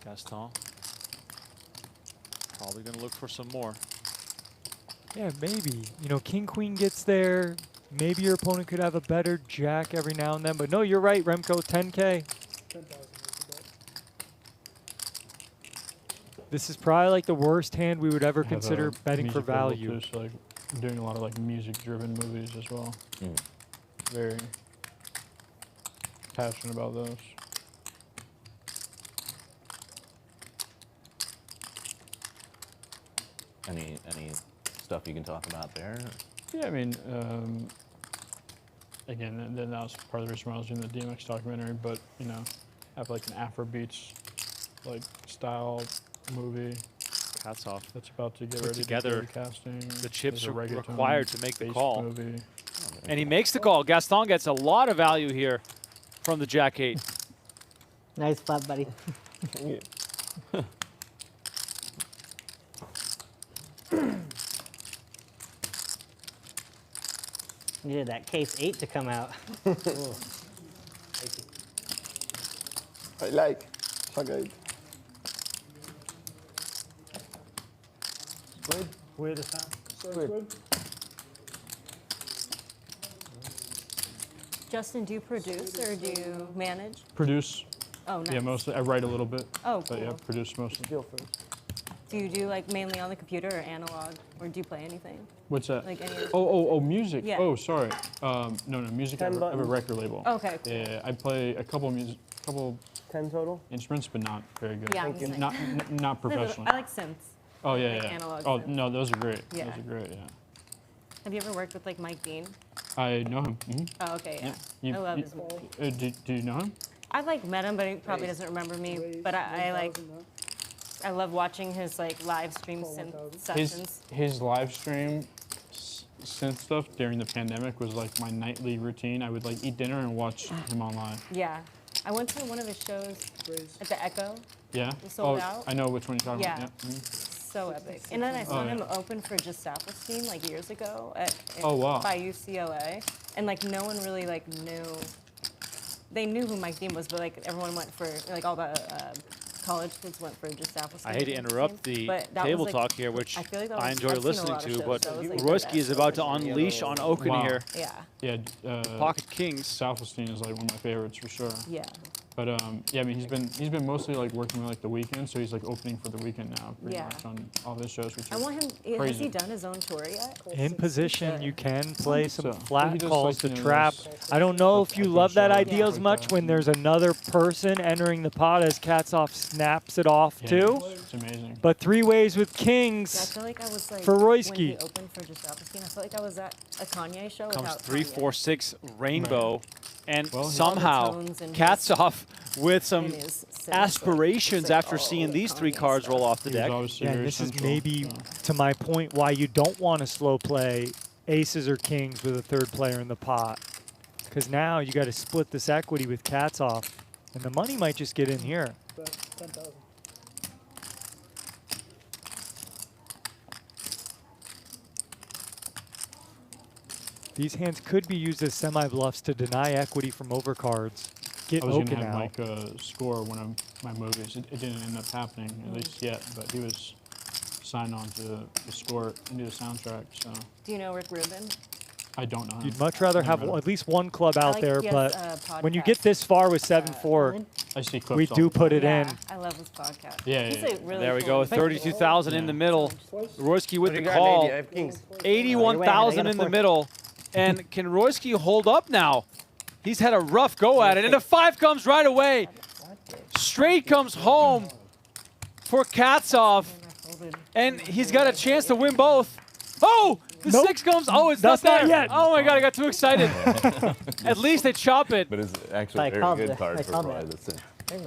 Gaston probably going to look for some more. Yeah, maybe. King Queen gets there. Maybe your opponent could have a better jack every now and then. But no, you're right, Remco. 10K. 10,000 is the bet. This is probably like the worst hand we would ever Have consider a betting for music label value. too, so like doing a lot of like music-driven movies as well. Very passionate about those. Any stuff you can talk about there? Yeah, I mean, again, and then that was part of the reason why I was doing the DMX documentary, but, have like an Afrobeats like style movie. Katsov That's about to get put ready together to casting. the chips There's a reggaeton required to make the based call. Movie. And he makes the call. Gaston gets a lot of value here from the Jack 8. Nice flop, buddy. Needed that case 8 to come out. I like. Good. Squid? Weird as hell. Squid. Justin, do you produce or do you manage? Produce. Oh, nice. Yeah, mostly. I write a little bit. Oh, But yeah, cool. produce mostly. Do you do like mainly on the computer or analog, or do you play anything? What's that? Like any. Oh, music. Yeah. Oh, sorry. No, music. I have a record label. Okay, cool. Yeah, I play a couple 10 total? instruments, but not very good. Yeah, I'm the same. Not professional. I like synths. Oh yeah, like yeah. analog Oh synths. no, those are great. Yeah. Those are great. Yeah. Have you ever worked with like Mike Dean? I know him. Oh, okay, yeah. You- I love you- his music. Do you know him? I've like met him, but he probably doesn't remember me. But I love watching his like live stream synth sessions. His live stream synth stuff during the pandemic was like my nightly routine. I would like eat dinner and watch him online. Yeah, I went to one of his shows at the Echo. Yeah. It sold out. I know which one you're talking Yeah. about. Yeah. So epic. And then I saw Oh, him yeah. open for Just Self-Esteem like years ago Oh, wow. by UCLA. And like no one really like knew. They knew who Mike Dean was, but like everyone went for, like all the college kids went for Just Self-Esteem. I hate to interrupt the But that table was, like, talk here, which I feel like that I was- enjoy I've seen a listening lot of to, shows, but that was, like, the Royski is best about to version. unleash on Okin Wow. here. Yeah. Yeah. Pocket Kings. Self-Esteem is like one of my favorites for sure. Yeah. But yeah, I mean he's been mostly like working with like the weekend, so he's like opening for the weekend now pretty Yeah. much on all of his shows. Which I is want him. Has crazy. he done his own tour yet? In position, you can play some so. But he flat just calls like, to you know, trap. those, I don't know if you echo love that shows, idea stuff as like much that. when there's another person entering the pot as Katsov snaps it off Yeah, too. It's amazing. But three ways with Yeah, I kings feel like I was like for when he Royski. opened for Just Self-Esteem. I feel like I was at a Kanye show Comes without 3, Kanye. 4, 6 rainbow, and Well, he- somehow tones in his- Katsov with some in his signature. aspirations It's like, after seeing these three Kanye cards roll stuff. off the He was deck. obviously Yeah, and very this is central, maybe so. to my point why you don't want to slow play aces or kings with a third player in the pot. Because now you got to split this equity with Katsov, and the money might just get in here. Bet 10,000. These hands could be used as semi-bluffs to deny equity from overcards. Get I was Okin gonna have out. Mike score one of my movies. It didn't end up happening, at least yet, but he was signed on to score it and do the soundtrack. So Do you know Rick Rubin? I don't know. him. You'd much rather have Never. at least one club out like there, he has but a when you podcast, get this far with 7-4, I see clips. we all do the put time. it Yeah, in. I love his podcast. Yeah, He's yeah, a really There we cool go, 32,000 in the middle. Royski with What the you got, call. lady? I have kings. 81,000 in the middle. And can Royski hold up now? He's had a rough go at it. And a 5 comes right away. Straight comes home for Katsov. And he's got a chance to win both. Oh! The Nope. 6 comes. Oh, it's That's not not there. yet. Oh my God, I got too excited. At least they chop it. But it's actually I a very called good it. card I for called Brian. it. That's it.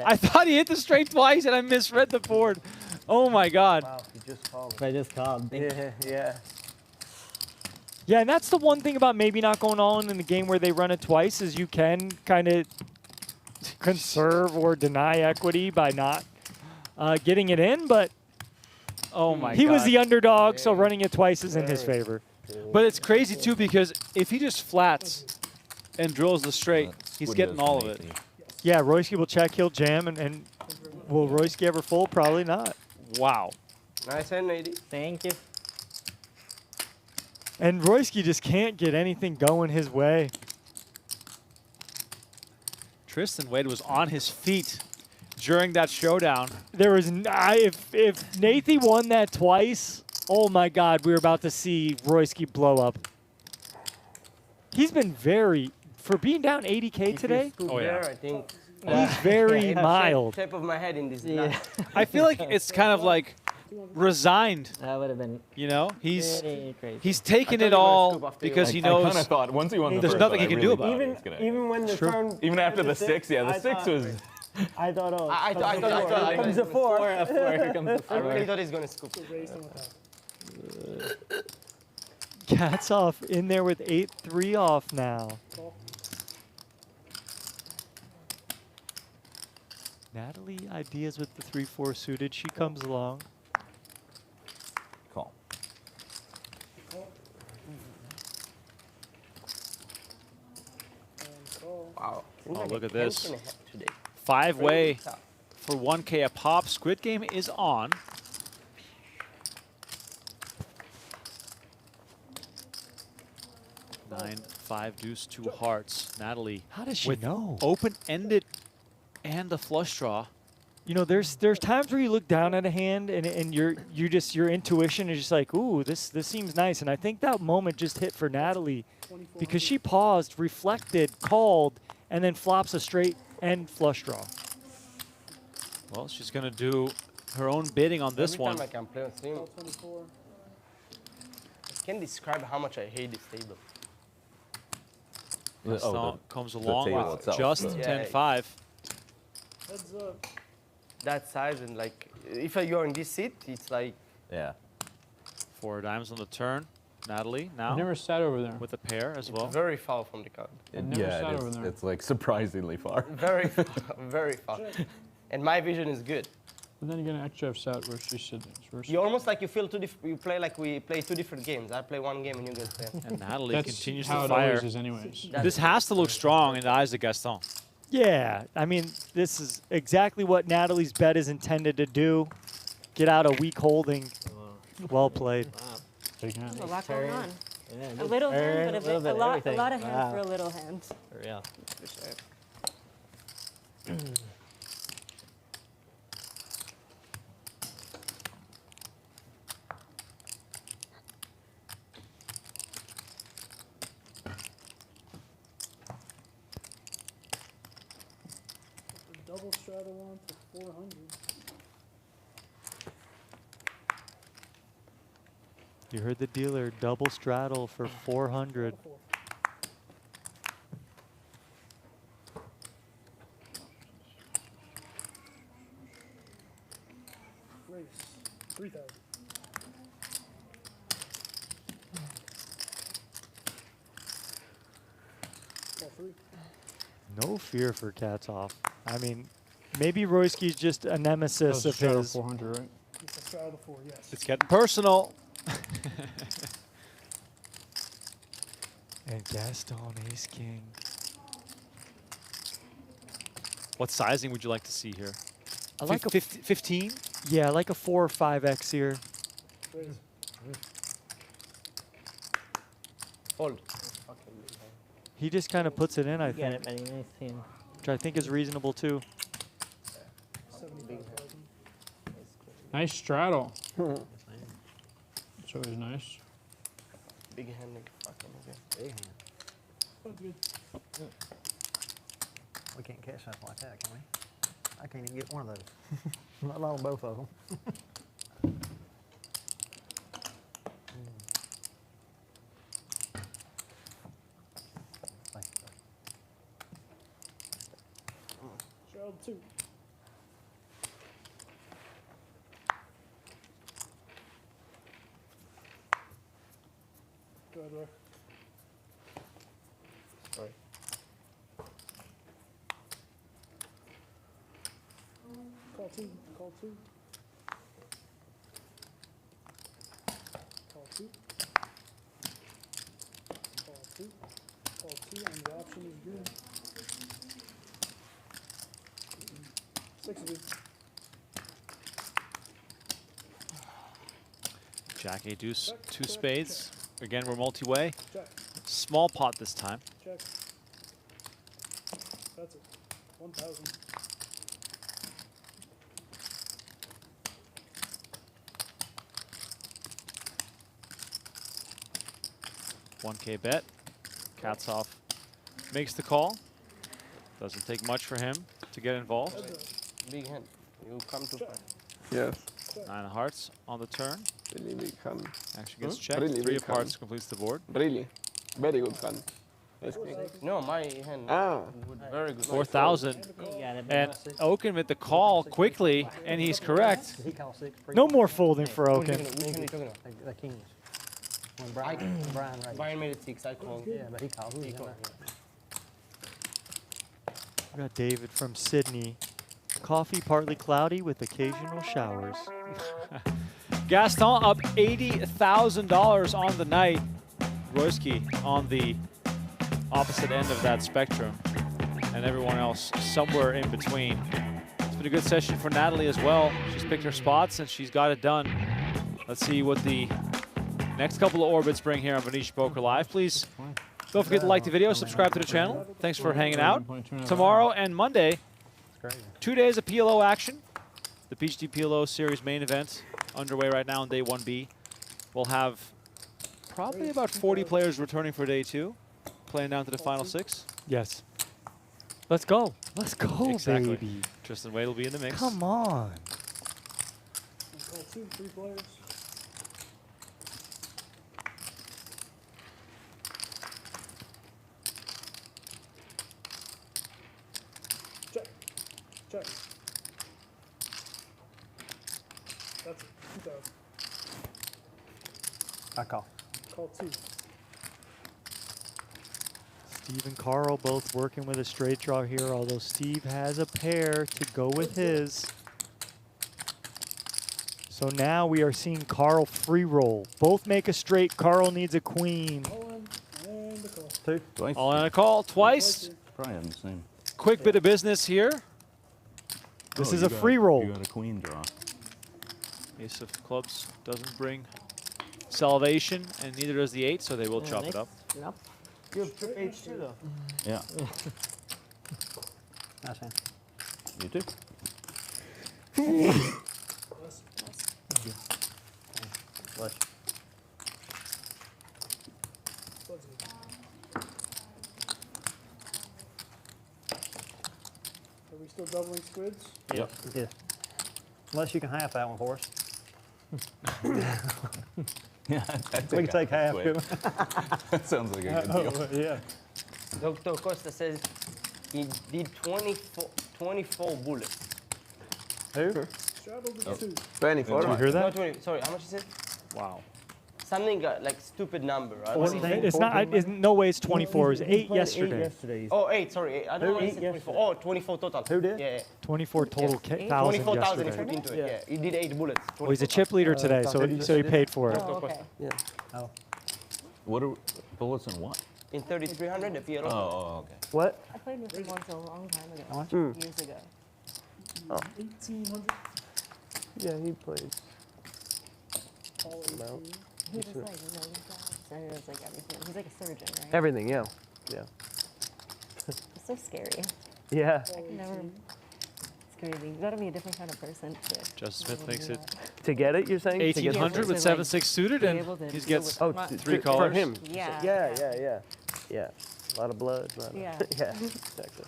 I thought he hit the straight twice and I misread the board. Oh my God. Wow, you just called. I just called. Thank you. Yeah, yeah. Yeah, and that's the one thing about maybe not going all in the game where they run it twice is you can kind of conserve or deny equity by not getting it in, but Oh my God. he was the underdog, so running it twice is in his favor. But it's crazy too because if he just flats and drills the straight, he's Wouldn't getting have all of been it. 18. Yeah, Royski will check, he'll jam, and will Royski ever fold? Probably not. Wow. Nice hand, AD. Thank you. And Royski just can't get anything going his way. Tristan Wade was on his feet during that showdown. There was if Nathy won that twice, oh my God, we were about to see Royski blow up. He's been for being down 80K today, Oh, yeah. There, I think. he's very mild. Shape of my head in this. Yeah. I feel like it's kind of like resigned, That would have been you know? He's crazy. taking I it thought you were gonna all scoop after you because won. he I kind knows of thought once he won the there's first nothing one, he I can do really about thought it. he was gonna- Even when the True. turn. Even after the 6, yeah, the I 6 thought- was. I thought, oh, I thought- here comes the 4. Four, here comes the I really four. thought he's gonna scoop. Cats off in there with 8-3 off now. Natalie ideas with the 3-4 suited. She comes along. Call. Wow. Oh, look at this. Today. 5-way for 1K a pop. Squid Game is on. Nine, 5, deuce, 2 hearts. Natalie. How does she with know? open-ended and the flush draw. You know, there's times where you look down at a hand and your intuition is just like, ooh, this seems nice. And I think that moment just hit for Natalie because she paused, reflected, called, and then flops a straight and flush draw. Well, she's going to do her own bidding on this Every one. time I can play on stream, I can't describe how much I hate this table. Gaston comes along table with itself, just the- 10-5. Heads up. That size and like, if you're in this seat, it's like. Yeah. 4 dimes on the turn. Natalie I now never sat over there. with a pair as well. Very far from the card. never Yeah, sat it over is. there. It's like surprisingly far. Very far, very far. And my vision is good. But then again, I actually have sat where she said this. You almost like you feel you play like we play 2 different games. I play 1 game and you guys play. And Natalie That's continues how to it fire. always is anyways. This has to look strong in the eyes of Gaston. Yeah, I mean, this is exactly what Natalie's bet is intended to do. Get out a weak holding. Well played. Big hand. There's a lot going on. Yeah, A just little turn, hand, but little bit a of lot everything. of hand Wow. for a little hand. For real. For sure. Double straddle on to 400. You heard the dealer, double straddle for 400. Race. 3,000. Call 3. No fear for cats off. I mean, maybe Royski's just a nemesis of straddle his. 400, right? It's a straddle 4, yes. It's getting personal. And Gaston, ace king. What sizing would you like to see here? I like a 15? Yeah, I like a 4 or 5x here. Raise. Fold. He just kind of puts it in, I Get think, it, Benny. Nice team. which I think is reasonable too. 75,000. Nice straddle. It's always nice. Big hand, nigga. Fucking okay. Big hand. Oh, good. We can't catch something like that, can we? I can't even get one of those. Let alone both of them. Go ahead, Roy. Sorry. Call two. Call two. Call two. Call two. Call two, and the option is green. 60. Jack A deuce, two spades. Again, we're multi-way. Check. Small pot this time. Check. That's it. 1,000. $1K bet. Cats off. Makes the call. Doesn't take much for him to get involved. Big hand. You come too far. Yes. 9 of hearts on the turn. Really big hand. Actually gets checked. Really 3 big of hearts hand. completes the board. Really. Very good hand. Let's pick. No, my hand. Ah. Very good. 4,000. And Okin with the call quickly, and he's correct. He called 6. No more folding for Okin. Which one are you talking about? The kings. When Brian raised. Brian made it 6. I called. Yeah, but he called. Who He was called. We got David from Sydney. Coffee partly cloudy with occasional showers. Gaston up $80,000 on the night. Royski on the opposite end of that spectrum. And everyone else somewhere in between. It's been a good session for Natalie as well. She's picked her spots and she's got it done. Let's see what the next couple of orbits bring here on Venetian Poker Live. Please don't forget to like the video, subscribe to the channel. Thanks for hanging out. Tomorrow and Monday, 2 days of PLO action. The PhD PLO Series main event underway right now on day 1B. We'll have probably about 40 players returning for day 2, playing down to the final 6. Yes. Let's go. Let's go, Exactly. baby. Tristan Wade will be in the mix. Come on. Call two, 3 players. Check. Check. That's it. 2,000. I call. Call two. Steve and Carl both working with a straight draw here, although Steve has a pair to go with his. So now we are seeing Carl free roll. Both make a straight. Carl needs a queen. And the call. 2. All in a call twice. Probably having the same. Quick bit of business here. This is a free roll. You got a queen draw. Ace of clubs doesn't bring salvation, and neither does the 8, so they will chop it up. Nope. You have trip H too, though. Yeah. Nice hand. You too. Flush. Are we still doubling squids? Yep. Yeah. Unless you can half that one for us. Yeah, We can take half. Wait. That sounds like a good deal. Yeah. Dr. Costa says he did 24 bullets. Who? Straddle the two. 24. Did you hear No, that? 20. Sorry, how much is it? Wow. Something like stupid number, right? It's not. It's, no way. It's 24. It was 8 yesterday. Oh, 8, sorry. 8. I don't know why I said 24. Oh, 24 total. Who did? Yeah, 24 total yeah. thousand 24,000 he yesterday. put into it. Yeah. He did 8 bullets. Well, he's a chip leader today, so he paid for it. Oh, okay. Yeah. Oh. What are bullets and what? In 3,300, the PLO. Oh, okay. What? I played with him once a long time ago. How much? Years ago. 1,800. Yeah, he plays. Call Amount. 18. He just like knows jobs and he does like everything. He's like a surgeon, right? Everything, yeah. Yeah. It's so scary. Yeah. I can never. It's crazy. You gotta be a different kind of person to. Justin Smith be able to makes do it that. To get it, you're saying? To get 1,800 with to, like, 7-6 suited, be and able to he deal gets with- Oh, three for callers. him. Yeah. Yeah. Yeah. A lot of blood. Yeah. Yeah. Exactly.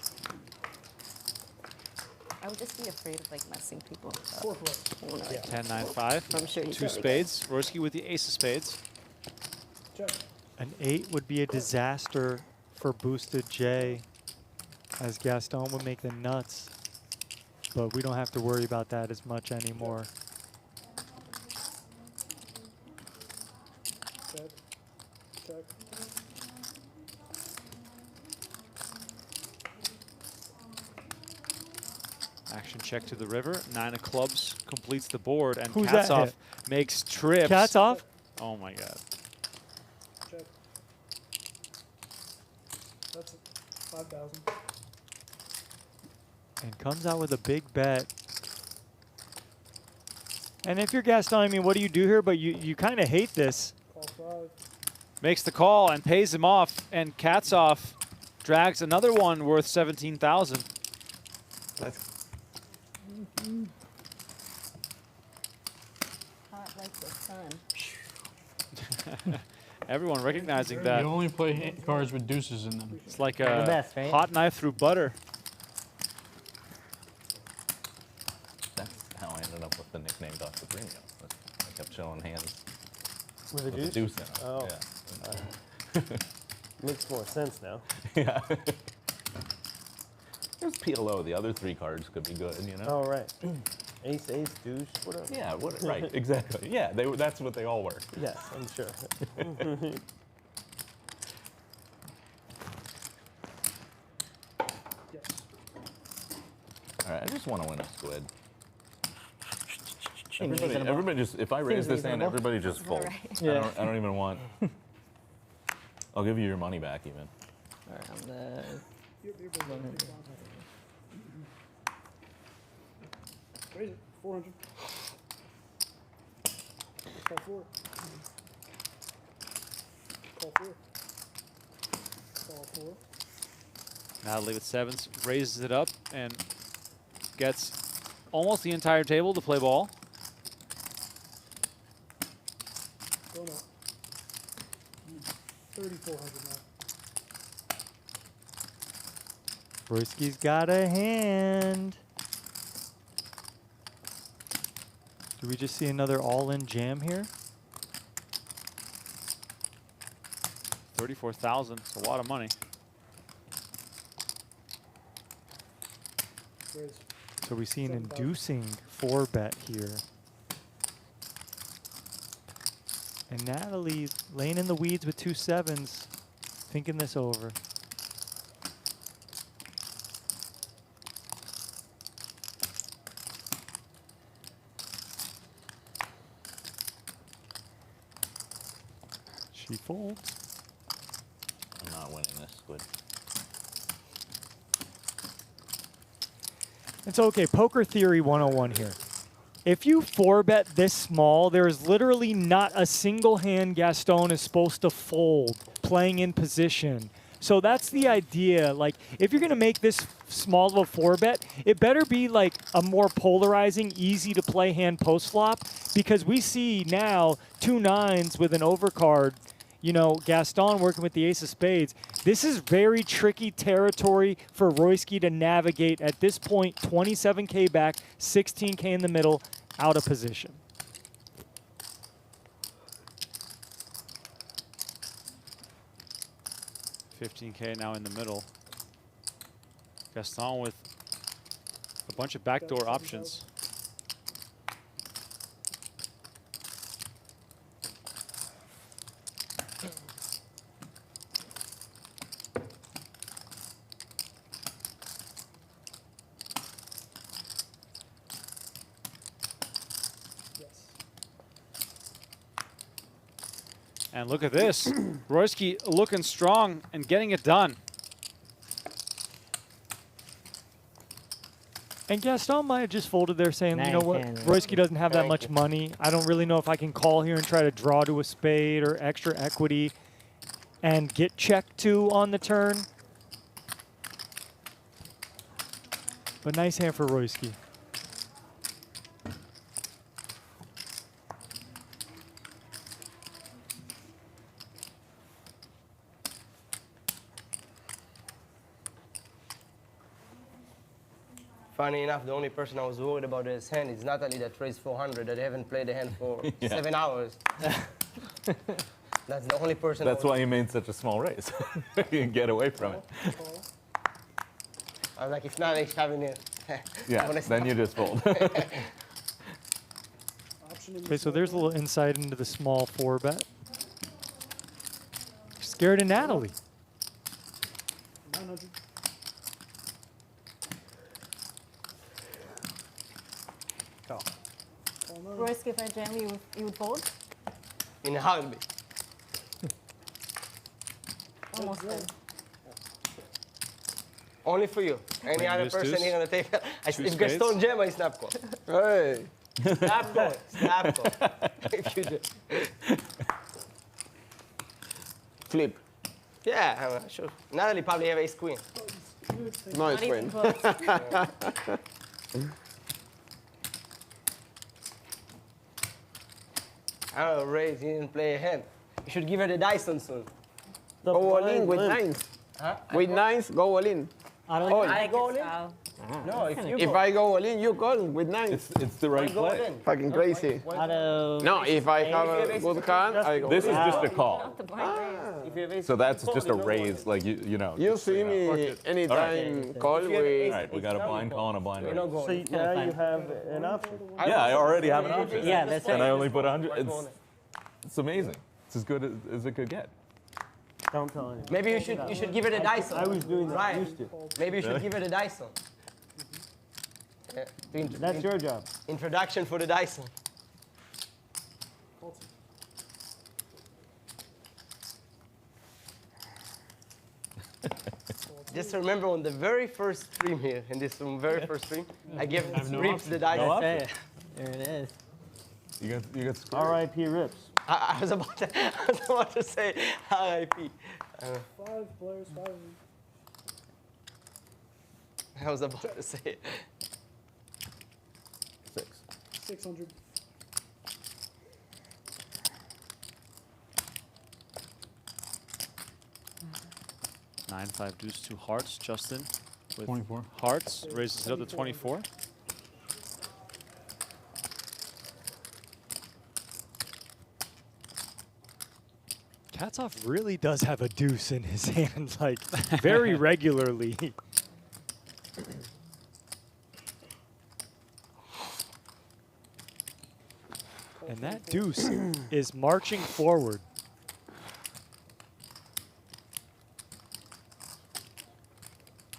I would just be afraid of like messing people up. 4 players. I wanna, like, 10-9-5. I'm sure he's 2 really good. spades. Royski with the ace of spades. Check. An 8 would be a disaster for boosted J, as Gaston would make the nuts. But we don't have to worry about that as much anymore. Check. Check. Action check to the river. 9 of clubs completes the board, and Who's Cats that off hit? makes trips. Cats off? Oh my God. Check. That's 5,000. And comes out with a big bet. And if you're Gaston, I mean, what do you do here? But you kind of hate this. Call 5. Makes the call and pays him off, and Cats off drags another one worth 17,000. Hot like the sun. Everyone recognizing You that. only play cards with deuces in them. It's like They're a the best, right? hot knife through butter. That's how I ended up with the nickname Dr. Premium. I kept showing hands With a with a deuce? deuce in them. Oh. Yeah. Makes more sense now. Yeah. There's PLO. The other 3 cards could be good, you know? Oh, right. Ace, ace, deuce, whatever. Yeah, right, exactly. Yeah, that's what they all were. Yes, I'm sure. Yes. All right, I just want to win a squid. Seems reasonable. Everybody just, if I raise Seems this hand, reasonable. everybody just folds. Right. Yeah. I don't even want. I'll give you your money back even. Around You're raise it. 400. Call 4. Call 4. Call 4. Natalie with 7s raises it up and gets almost the entire table to play ball. Go now. 3,400 now. Royski's got a hand. Do we just see another all-in jam here? 34,000. It's a lot of money. Raise. So we see an 7,000. inducing 4-bet here. And Natalie laying in the weeds with 2 7s, thinking this over. She folds. I'm not winning this squid. It's okay. Poker Theory 101 here. If you 4-bet this small, there is literally not a single hand Gaston is supposed to fold playing in position. So that's the idea. Like, if you're going to make this small of a 4-bet, it better be like a more polarizing, easy to play hand post flop, because we see now 2 9s with an overcard. You know, Gaston working with the ace of spades. This is very tricky territory for Royski to navigate at this point. 27K back, 16K in the middle, out of position. $15K now in the middle. Gaston with a bunch of backdoor options. And look at this. Royski looking strong and getting it done. And Gaston might have just folded there saying, you know what, 9-10, yeah. Royski doesn't have that Thank much you. money. I don't really know if I can call here and try to draw to a spade or extra equity and get checked to on the turn. But nice hand for Royski. Funny enough, the only person I was worried about his hand is Natalie that raised 400, that haven't played the hand for Yeah. 7 hours. That's the only person. That's why you made such a small raise. You can get away from it. I was like, if Natalie's having it. Yeah, then you just fold. Okay, so there's a little insight into the small 4-bet. Scared of Natalie. 900. Call. Royski, if I jam you would fold? In a heartbeat. Almost there. Only for you. Any Queen other deuce person deuce. ain't gonna take it. Two If spades. Gaston jam, I snap call. Hey. Snap call. Snap call. If you do. Flip. Yeah, sure. Natalie probably have ace queen. No, it's Not even win. close. I don't know, Raise, you didn't play a hand. You should give her the Dyson soon. Go all in with nines. Huh? With nines, go all in. I don't Oh, I go like in? it style. No, if you If go, I go all in, you call with nines. It's the right go play. in. Fucking crazy. Auto. No, if I have a good hand, I go. This is just a call. The blind raise. If you have ace So that's queen, just a no raise, like you know. You just, see know. me anytime call If you have with. All right, we got a blind call and a blind You're raise. not going. So yeah, you have an option. Yeah, I already have an option. Yeah, that's And I right. only put 100. It's amazing. It's as good as it could get. Don't tell anyone. Maybe you should give her the Dyson. I was doing that. Right. Used to. Maybe you should give her the Dyson. Yeah, That's your job. introduction for the Dyson. Just remember on the very first stream here, in this very first stream, I gave Reeves the Dyson. No There it is. You got screwed. R.I.P. Rips. I was about to say RIP. 5 players, 5. I was about to say it. 6. 600. Nine, five, deuce, two hearts. Justin with 24. hearts raises it up to 24. Katsov really does have a deuce in his hand, like very regularly. And that deuce is marching forward.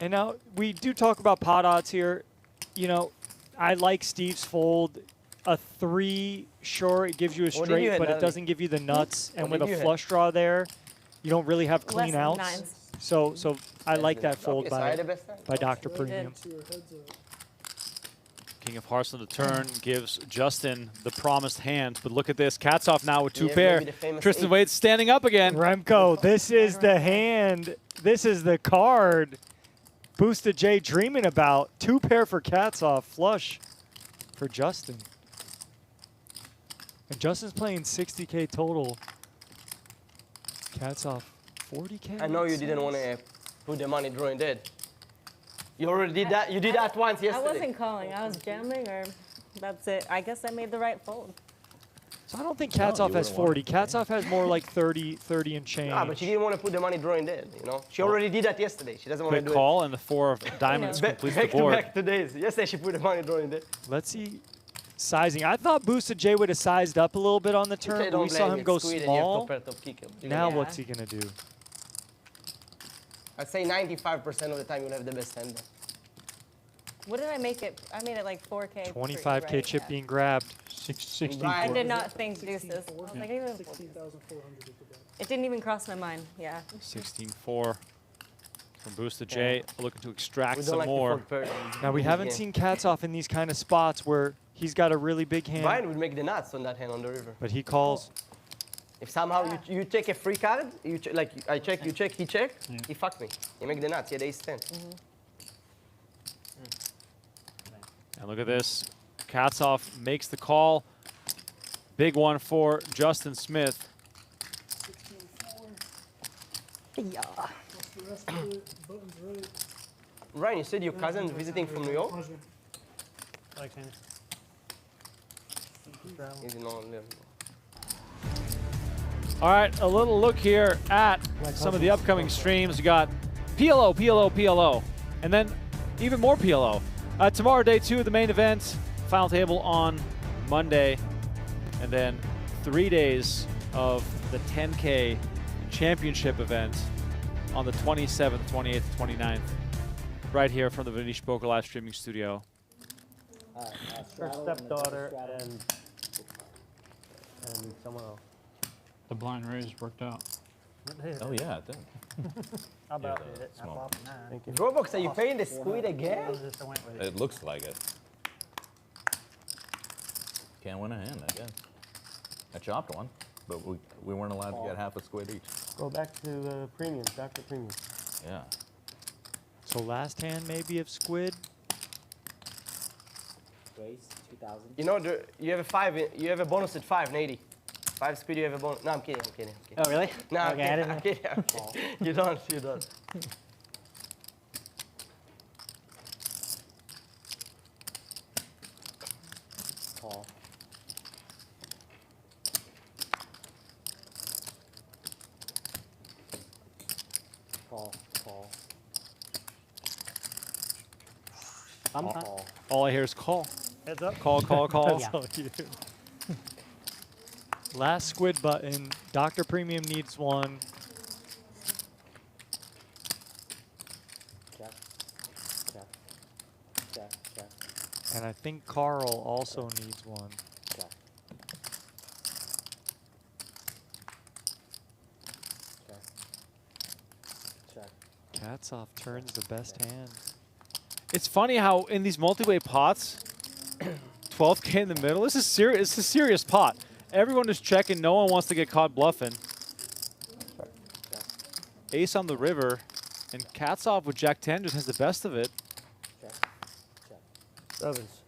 And now we do talk about pot odds here. You know, I like Steve's fold. A 3, sure, it gives you a What did you straight, hit, but it Natalie? doesn't give you the nuts. And What with did a you flush draw there, you don't really have Less clean than outs. nines. So I like that fold Okay, so I had by the best time. Dr. You did. Premium. To your heads up. King of hearts on the turn gives Justin the promised hand. But look at this. Katsov now with two Yeah, pair. maybe the famous Tristan eight. Wade's standing up again. Remco, this is the hand. This is the card Booster J dreaming about. 2 pair for Katsov, flush for Justin. And Justin's playing 60K total. Katsov, 40K? I know you didn't want to put the money drawing dead. You already did that. You did that once I yesterday. wasn't calling. I was jamming, or that's it. I guess I made the right fold. So I don't think No, Katsov you has wouldn't 40. Katsov has more like 30 and change. Ah, but she didn't want to put the money drawing dead. You know, she already did that yesterday. She doesn't want to Quick do call, and the 4 of diamonds know. it. completes the Back to board. back today's. Yesterday she put the money drawing dead. Let's see sizing. I thought Booster J would have sized up a little bit on the turn, but we saw him go small. Now Yeah. what's he going to do? I'd say 95% of the time you'll have the best hand. What did I make it? I made it like 4K. 25K right? chip Yeah. being grabbed. 16. I Brian, did not think deuces. I was like, I even fold deuces. 16,400 is the bet. It didn't even cross my mind. Yeah. 16-4 from Booster J, looking to extract we don't some like more. to fold Now we haven't seen Katsov in these kind of spots where he's got a really big hand, Brian would make the nuts on that hand on the river. but he calls. If somehow you take a free card, like I check, you check, he check, he fucked me. He make the nuts. He had ace 10. And look at this. Katsov makes the call. Big one for Justin Smith. 16,400. What's the rest of the buttons right? Ryan, you said your cousin's visiting from New York? Like, He's in London. All right, a little look here at some of the upcoming streams. We got PLO, PLO, PLO, and then even more PLO. Tomorrow, day 2 of the main event. Final table on Monday. And then 3 days of the 10K championship event on the 27th, 28th, 29th, right here from the Venetian Poker live streaming studio. Her stepdaughter and someone else. The blind raise worked out. Oh yeah, it did. How about the it? I small. popped 9. Thank you. Robux, are you paying the squid again? I went with it. It looks like it. Can't win a hand, I guess. I chopped one, but we weren't allowed to get half a squid each. Go back to premium, Dr. Premium. Yeah. So last hand maybe of squid. Raise 2,000. You know, you have a 5. You have a bonus at 5, Nady. 5 speed, you have a bonus. No, I'm kidding. I'm kidding. Oh, really? No, Okay, I didn't I'm kidding. I'm kidding. You don't. You don't. Call. Call. Call. All I hear is call. Heads up. Call, call, call. That's all you do. Last squid button. Dr. Premium needs one. Check. Check. Check. Check. And I think Carl also needs one. Check. Check. Check. Cats off turns the best hand. It's funny how in these multi-way pots, 12K in the middle, this is serious. It's a serious pot. Everyone is checking. No one wants to get caught bluffing. Ace on the river, and cats off with Jack 10 just has the best of it. Check. Check. Sevens.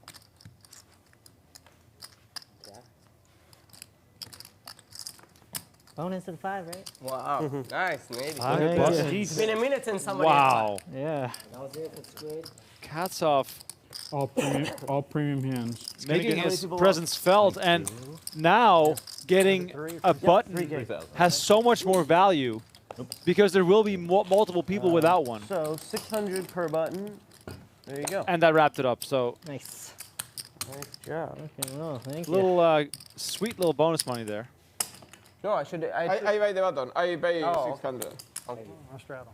Check. Bonus at 5, right? Wow. Nice, Nady. Nice. It's been a minute since somebody. Wow. Yeah. That was it for squid. Cats off All premium hands. making his presence felt, and now getting a button has so much more value because there will be multiple people without one. So 600 per button. There you go. And that wrapped it up. So Nice. Nice job. Okay, well, thank you. little sweet little bonus money there. No, I should. I buy the button. I pay Oh, 600. Okay. I'll straddle.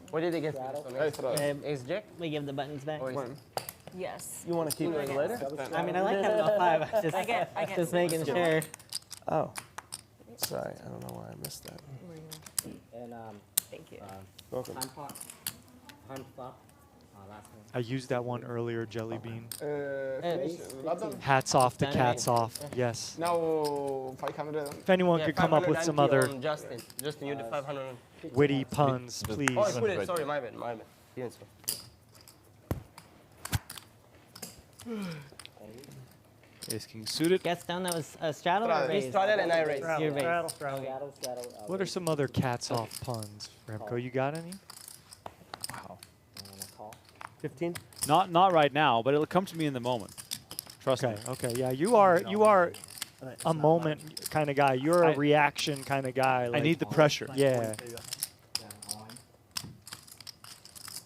What did they get for this one? I straddle. Ace Jack? We give the buttons back. One. Yes. You want to keep it later? I mean, I like having all 5. Just, I get just some making sure. Oh. Sorry, I don't know why I missed that. And Thank you. Welcome. time pot. Time flop. Last one. I used that one earlier, Jelly Bean. Finish button. Hats off to Done. cats off. Yes. Now 500. If anyone could come up with some other Justin. Justin, you did 500. witty puns, please. Oh, I put it. Sorry, my bad. My bad. Didn't say. Ace King suited. Gaston, that was a straddle or He raise? straddled and I raised. Your raise. Straddle. Straddle. What are some other cats off puns? Remco, you got any? Wow. And a call. 15? Not right now, but it'll come to me in the moment. Trust me. Okay. Yeah, you are a moment kind of guy. You're a I- reaction kind of guy. I Like, need the pressure. Yeah. Yeah, on.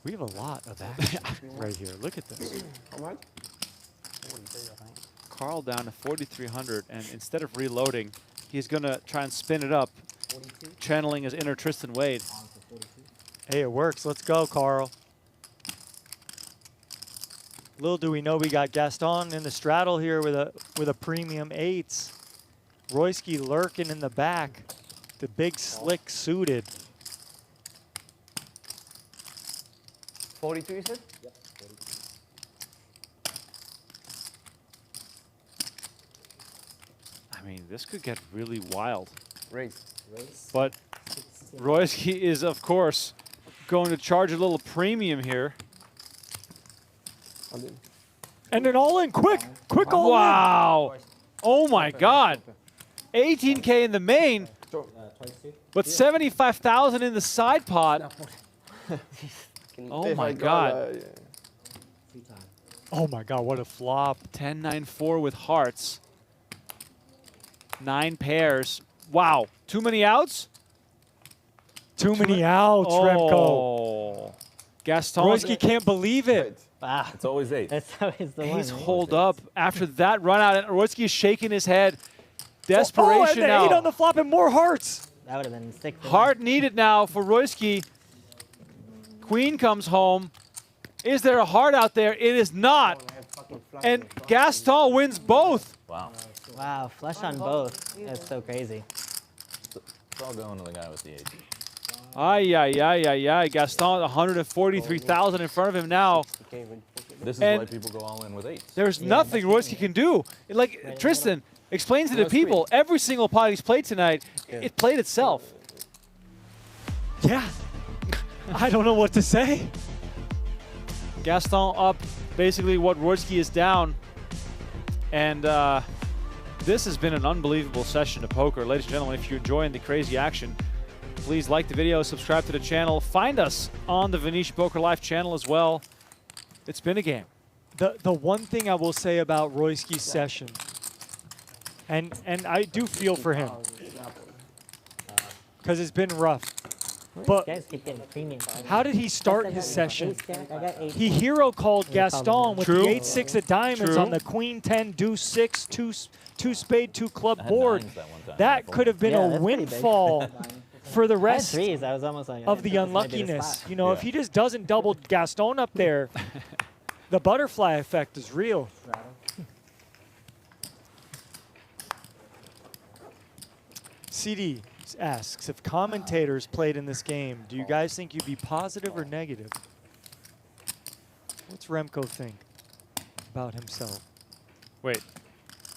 We have a lot of action right here. Look at this. How much? 42, I think. Carl down to 4,300, and instead of reloading, he's gonna try and spin it up, 42. channeling his inner Tristan Wade. On for 42. Hey, it works. Let's go, Carl. Little do we know we got Gaston in the straddle here with a premium 8s. Royski lurking in the back. The big slick suited. 42, you said? Yep. 42. I mean, this could get really wild. Raise. Raise. But 16. Royski is, of course, going to charge a little premium here. And then all in quick all in. Wow. Oh my God. 18K in the main, 22. but 75,000 in the side pot. Oh If my I God. 2 times. Oh my God, what a flop. 10-9-4 with hearts. 9 pairs. Wow. Too many outs? Too many outs, Remco. Oh. Gaston. Royski can't believe it. Wow. It's always 8. That's always the one. He's right? holed up after that run out, and Royski is shaking his head. Oh, Desperation and the now. 8 on the flop and more hearts. That would have been sick. Heart needed now for Royski. Queen comes home. Is there a heart out there? It is not. And Gaston wins both. Wow. Wow, flush on both. That's so crazy. It's all going to the guy with the 8. Ay, ay, ay, ay, ay. Gaston, 143,000 in front of him now. This is And why people go all in with 8s. There's nothing Royski can do. Like, Tristan, explain to the people, every single pot he's played tonight, it played itself. Yeah. I don't know what to say. Gaston up basically what Royski is down. And this has been an unbelievable session of poker. Ladies and gentlemen, if you're enjoying the crazy action, please like the video, subscribe to the channel. Find us on the Venetian Poker Live channel as well. It's been a game. The one thing I will say about Royski's session, and I do feel for him, because it's been rough. But Guys keep getting premium. how did he start his session? Ace-jack, I got 8. He hero called Gaston with True. the 8-6 of diamonds True. on the Queen 10 Deuce 6 two spade 2 club I had board. 9s that one time. That could have been Yeah, a that's pretty big. windfall for the I had rest 3s. I was almost like of the this might be the unluckiness. spot. You know, if he just doesn't double Gaston up there, the butterfly effect is real. CD asks, if commentators played in this game, do you guys think you'd be positive or negative? What's Remco think about himself? Wait.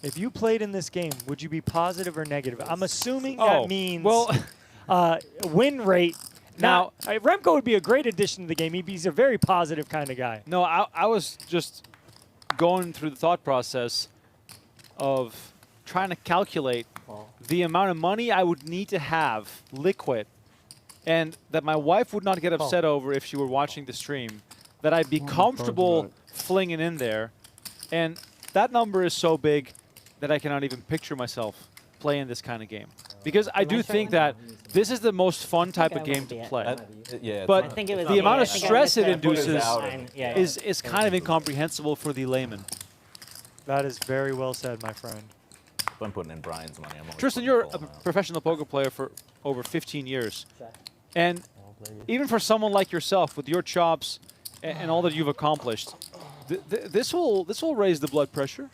If you played in this game, would you be positive or negative? I'm assuming Oh, that means well- win rate. Now- Remco would be a great addition to the game. He's a very positive kind of guy. No, I was just going through the thought process of trying to calculate the amount of money I would need to have liquid and that my wife would not get upset over if she were watching the stream, that I'd be comfortable flinging in there. And that number is so big that I cannot even picture myself playing this kind of game. Because I do think that this is the most fun type of game to play. Yeah, But I think it was the amount of I think I stress it missed that induces line. Yeah, yeah. is kind of incomprehensible for the layman. That is very well said, my friend. If I'm putting in Brian's money, I'm only Tristan, putting you're full a amount. professional poker player for over 15 years. And even for someone like yourself, with your chops and all that you've accomplished, this will raise the blood pressure.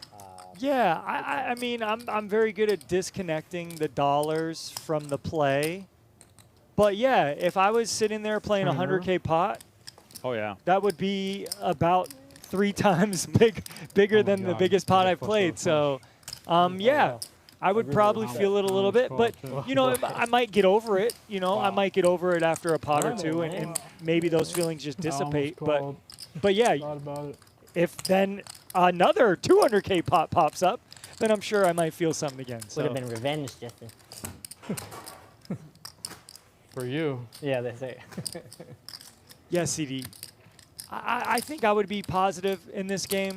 Yeah, I mean, I'm very good at disconnecting the dollars from the play. But yeah, if I was sitting there playing a 100K pot, oh yeah, that would be about 3 times bigger than the biggest pot I've played. So, yeah, I would probably feel it a little bit. But, you know, I might get over it. You know, I might get over it after a pot or two, and maybe those feelings just dissipate. But yeah, if then another 200K pot pops up, then I'm sure I might feel something again. So. Would have been revenge, Justin. For you. Yeah, that's it. Yeah, CD. I think I would be positive in this game,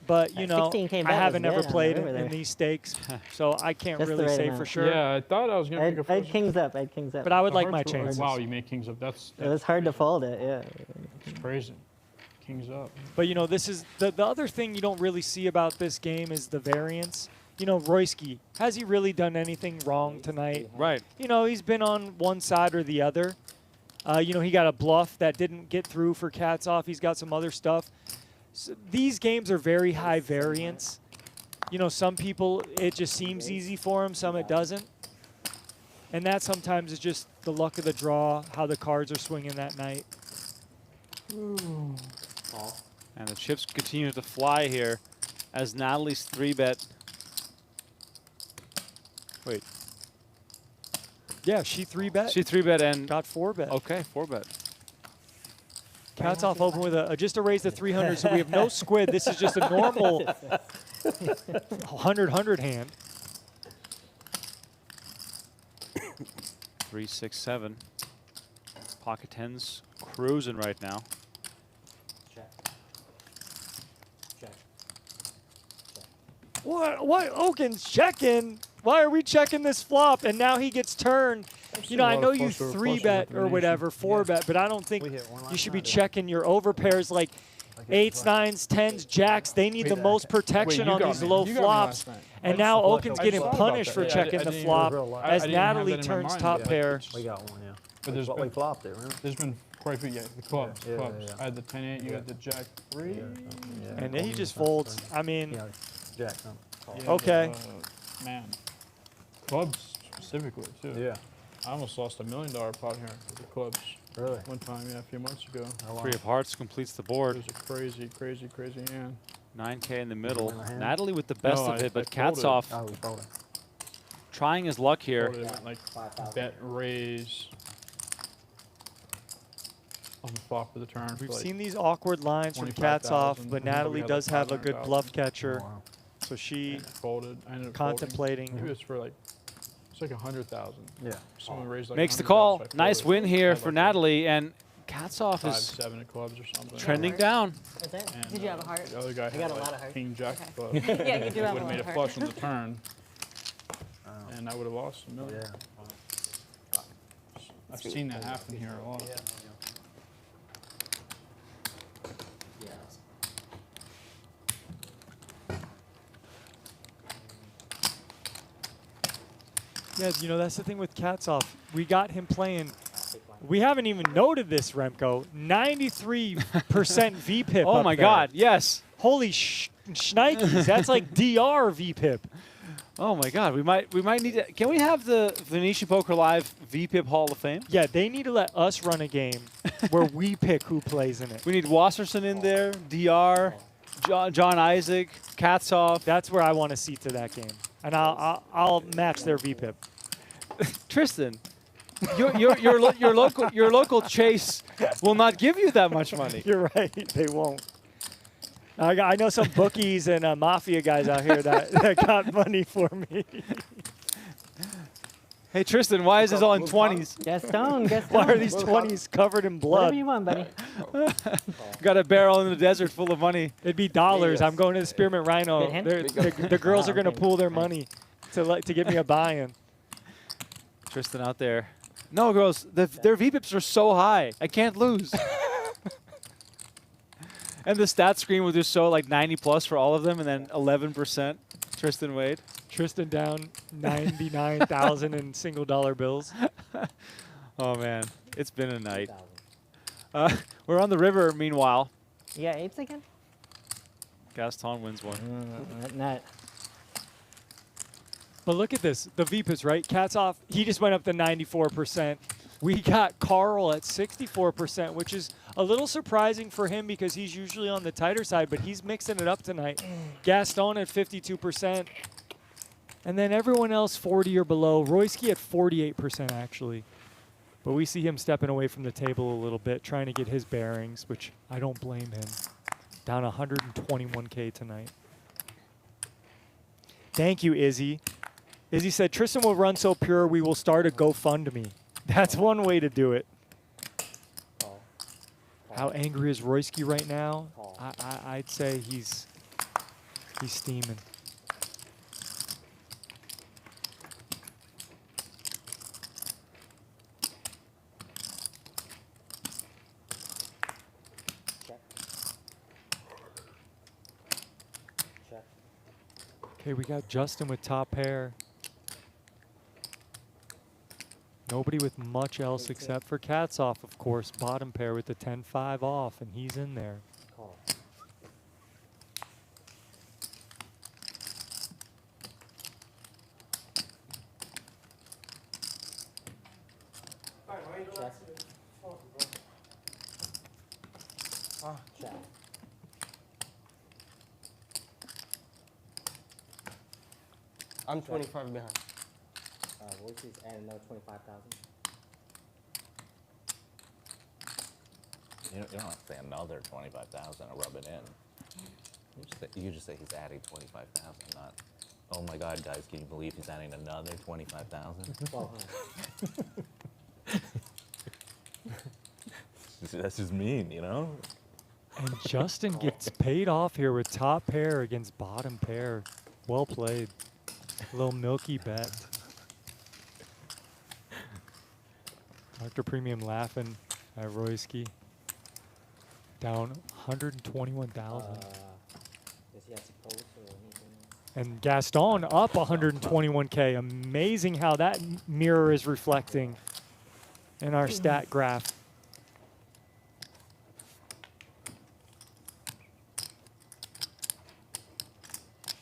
but you know, 16K bet I was haven't good ever on the played river in there. these stakes, so I can't Just the really right say amount. for sure. Yeah, I thought I was going to pick I a had kings up. I had kings up. But I would like Hard my to- chances. Wow, you made kings up. That's It was hard to fold it. Yeah. crazy. Kings up. But you know, this is the other thing you don't really see about this game is the variance. You know, Royski, has he really done anything wrong tonight? Right. You know, he's been on one side or the other. You know, he got a bluff that didn't get through for cats off. He's got some other stuff. So these games are very high variance. You know, some people, it just seems easy for them, some it doesn't. And that sometimes is just the luck of the draw, how the cards are swinging that night. And the chips continue to fly here as Natalie's 3-bet. Wait. Yeah, she 3-bet. She 3-bet and got 4-bet. Okay, 4-bet. Cats off open with just a raise to 300, so we have no squid. This is just a normal 100-100 hand. 3, 6, 7. Pocket tens cruising right now. What? Okin's checking. Why are we checking this flop? And now he gets turned. You know, I know you 3-bet or whatever, 4-bet, but I don't think you should be checking your overpairs. Like, Eights, nines, tens, jacks. They need the most protection you on got these me. low You got me flops. last night. And I now just- Okin's I getting thought about punished that. for Yeah, checking I the didn't flop even- I as didn't have Natalie that in my turns mind, top but pair. We got one, yeah. But there's What been, we flopped it, remember? there's been quite a few, the clubs, Yeah, clubs. yeah. I had the 10-8, you had the jack 3. And then he just folds. I mean, Yeah, jack some. Yeah, okay. but, man, clubs specifically too. Yeah. I almost lost $1 million pot here with the clubs. Really? One time, yeah, a few months ago. Three of hearts completes the It board. was a crazy, crazy, crazy hand. 9K in the middle. in the hand? Natalie with the best No, of I- it, but I Cat's folded. off Oh, we folded. trying his luck here. Folded it, like bet raise on the flop of the turn. We've for like seen these awkward lines from Cat's off, 25,000. but I think we Natalie had does like have a good 500,000. bluff catcher. Oh, wow. So she and folded. I ended up contemplating. Folding. Maybe it's for like, it's like 100,000. Yeah. Someone raised like Makes the 100,000, call. so I Nice folded. win here Had for like Natalie, and Cat's off 5, is 7 of clubs or something. trending down. Is it? And, Did you have a heart? The other guy I had got a like lot of hearts. king jack Okay. club. Yeah, you do have a Would have lot made a of hearts. flush on the turn, and I would have lost $1 million. Yeah. I've seen that happen here a lot. Yeah, you know, that's the thing with Cat's off. We got him playing. We haven't even noted this, Remco. 93% VPIP. Oh up my there. God! Yes. Holy shnikes. That's like DR VPIP. Oh my God! We might need to. Can we have the Venetian Poker Live VPIP Hall of Fame? Yeah, they need to let us run a game where we pick who plays in it. We need Wasserson in there, DR, John Isaac, Katzoff. That's where I want a seat to that game, and I'll match their VPIP. Tristan, your local Chase will not give you that much money. You're right, they won't. I know some bookies and mafia guys out here that got money for me. Hey Tristan, why is this all in 20s? Gaston. Why are these 20s covered in blood? Whatever you want, buddy. Got a barrel in the desert full of money. It'd be dollars. I'm going to the Spearmint Rhino. Good hand? The girls are going to Okay. pool their money to get me a buy-in. Tristan out there. No, girls, their VPIPs are so high. I can't lose. And the stat screen will just show like 90 plus for all of them, and then 11% Tristan Wade. Tristan down 99,000 in single dollar bills. Oh man, it's been a night. We're on the river. Meanwhile, You got eights again? Gaston wins one. Not. But look at this, the VPIPs, right? Cat's off. He just went up to 94%. We got Carl at 64%, which is a little surprising for him because he's usually on the tighter side, but he's mixing it up tonight. Gaston at 52%. And then everyone else 40 or below. Royski at 48% actually. But we see him stepping away from the table a little bit, trying to get his bearings, which I don't blame him. Down 121K tonight. Thank you, Izzy. Izzy said, Tristan will run so pure, we will start a GoFundMe. That's one way to do it. How angry is Royski right now? I'd say he's steaming. Okay, we got Justin with top pair. Nobody with much else except for Katzoff, of course. Bottom pair with the 10-5 off, and he's in there. Call. Check. I'm 25 behind. Royski's adding another 25,000. You don't have to say another 25,000 or rub it in. You just say he's adding 25,000, not, oh my God, guys, can you believe he's adding another 25,000? 1,200. That's just mean, you know? And Justin gets paid off here with top pair against bottom pair. Well played. A little milky bet. Dr. Premium laughing at Royski. Down 121,000. Does he have to post or anything? And Gaston up 121K. Amazing how that mirror is reflecting in our stat graph.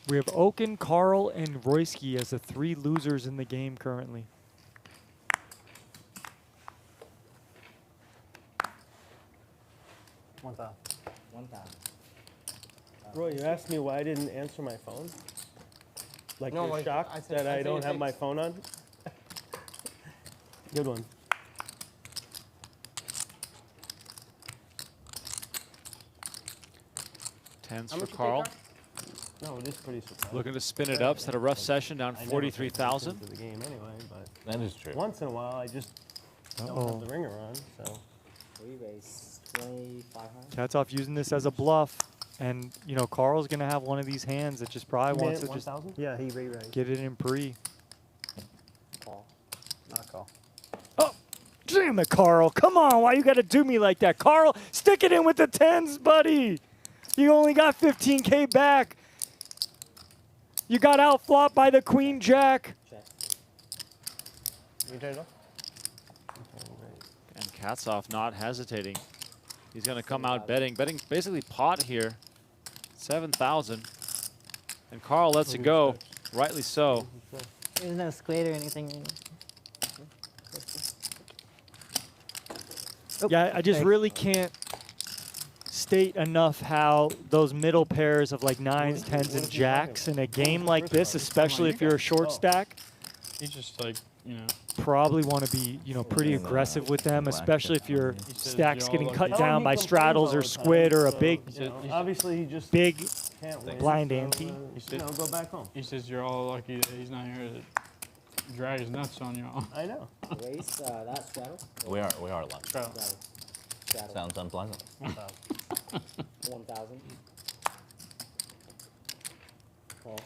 We have Okin, Carl, and Royski as the 3 losers in the game currently. One thousand. Roy, you asked me why I didn't answer my phone? Like No, you're like, shocked I said- that I I said don't it have my takes- phone on? Good one. Tens How for much you pay, Carl. No, it is pretty surprising. Looking to spin it up. It's had a rough session, down I never pay 43,000. attention to the game anyway, but That is true. once in a while I just don't have the ringer on, so. We raised 2,500. Cats off using this as a bluff. And, you know, Carl's going to have one of these hands that just probably wants to just 1,000? Yeah, he re-raised. get it in pre. Call. Not a call. Oh, damn it, Carl. Come on. Why you got to do me like that? Carl, stick it in with the 10s, buddy. You only got 15K back. You got outflopped by the Queen Jack. Check. You turn it off? And Katsoff not hesitating. He's going to come out betting basically pot here. 7,000. And Carl lets it go. Rightly so. There's no squid or anything. Yeah, I just really can't state enough how those middle pairs of like 9s, 10s, and jacks in a game like this, especially if you're a short stack, You just like, you know. probably want to be, you know, pretty aggressive with them, especially if your stack's you're getting all cut lucky. down by straddles or squid or a big, Obviously, he just big can't win, blind so, ante. you know, go back home. He says you're all lucky that he's not here to drag his nuts on y'all. I know. Raise that straddle. We are lucky. Straddle. Straddle. Sounds unpleasant. 1,000. Call.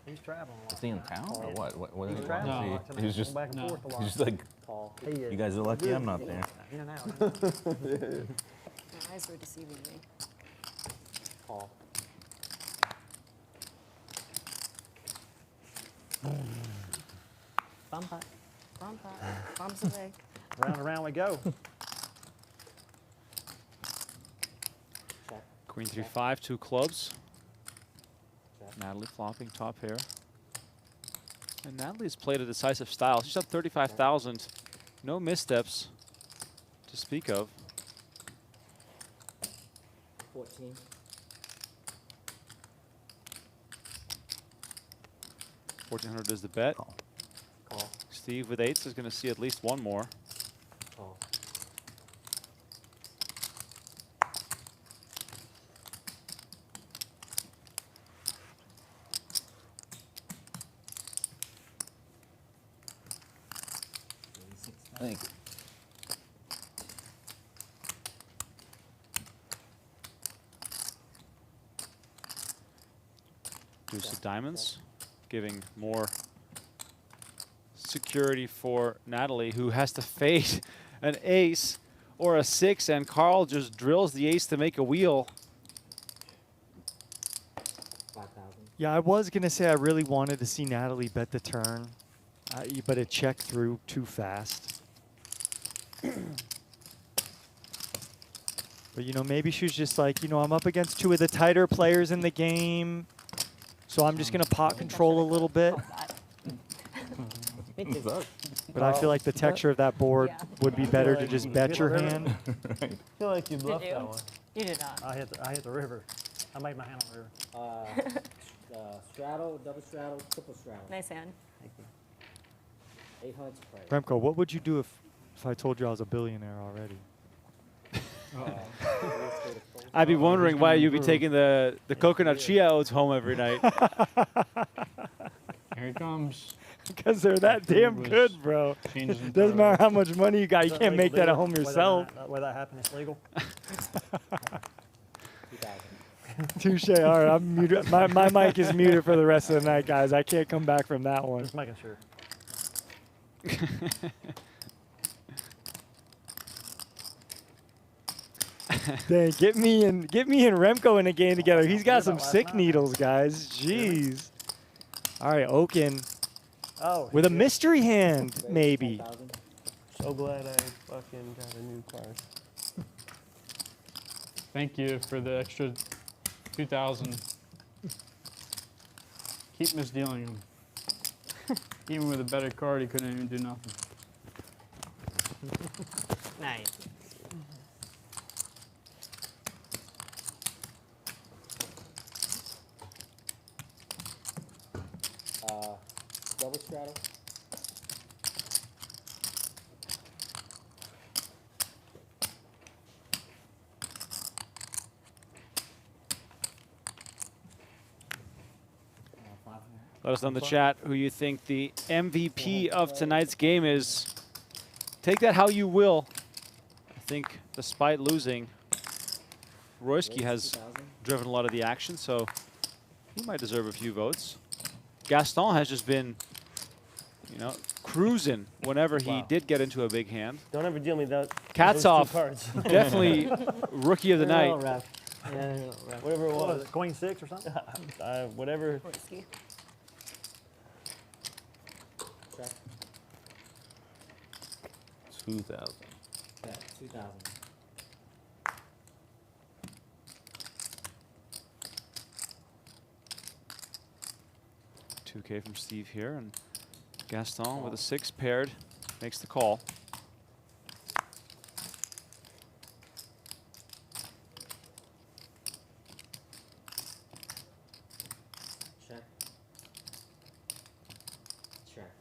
He's traveling a lot. Is he in town or what? What He's is he? traveling a lot tonight. He's just, Going back and forth a lot. he's just like, Call. He is. you guys are lucky I'm not there. In and out. My eyes were deceiving me. Call. Bump pot. Bombs away. Round and round we go. Check. Queen 3-5, 2 clubs. Check. Natalie flopping top pair. And Natalie's played a decisive style. She's up 35,000. No missteps to speak of. 14. 1,400 is the bet. Call. Steve with 8s is going to see at least one more. Call. Thank you. Deuce of diamonds, giving more security for Natalie, who has to fade an ace or a 6, and Carl just drills the ace to make a wheel. 5,000. Yeah, I was going to say I really wanted to see Natalie bet the turn, but it checked through too fast. But, you know, maybe she's just like, you know, I'm up against 2 of the tighter players in the game, so I'm just going to pot control a little bit. But I feel like the texture of that board would be better to just bet your hand. I feel like you bluffed you? that one. You did not. I hit the river. I made my hand on the river. Straddle, double straddle, triple straddle. Nice hand. 800 to play. Remco, what would you do if I told you I was a billionaire already? I'd be wondering why you'd be taking the coconut chia oats home every night. Here he comes. Because they're that damn good, bro. Doesn't matter how much money you got, you can't make that at home yourself. Whether that happened, it's legal. 2,000. Touche. All right, I'm muted. My mic is muted for the rest of the night, guys. I can't come back from that one. Just making sure. Dang, get me and Remco in a game together. He's got some sick needles, guys. Jeez. All right, Okin. Oh, with a mystery hand, maybe. So glad I fucking got a new card. Thank you for the extra 2,000. Keep misdealing him. Even with a better card, he couldn't even do nothing. Nice. Double straddle. Let us know in the chat who you think the MVP of tonight's game is. Take that how you will. I think despite losing, Royski has driven a lot of the action, so he might deserve a few votes. Gaston has just been, you know, cruising whenever he did get into a big hand. Don't ever deal me that. Cats those off. two cards. Definitely rookie of the night. Whatever it What was. was it, Queen 6 or something? Whatever. Royski. 2,000. Yeah, 2,000. $2K from Steve here, and Gaston with a 6 paired makes the call. Check. Check.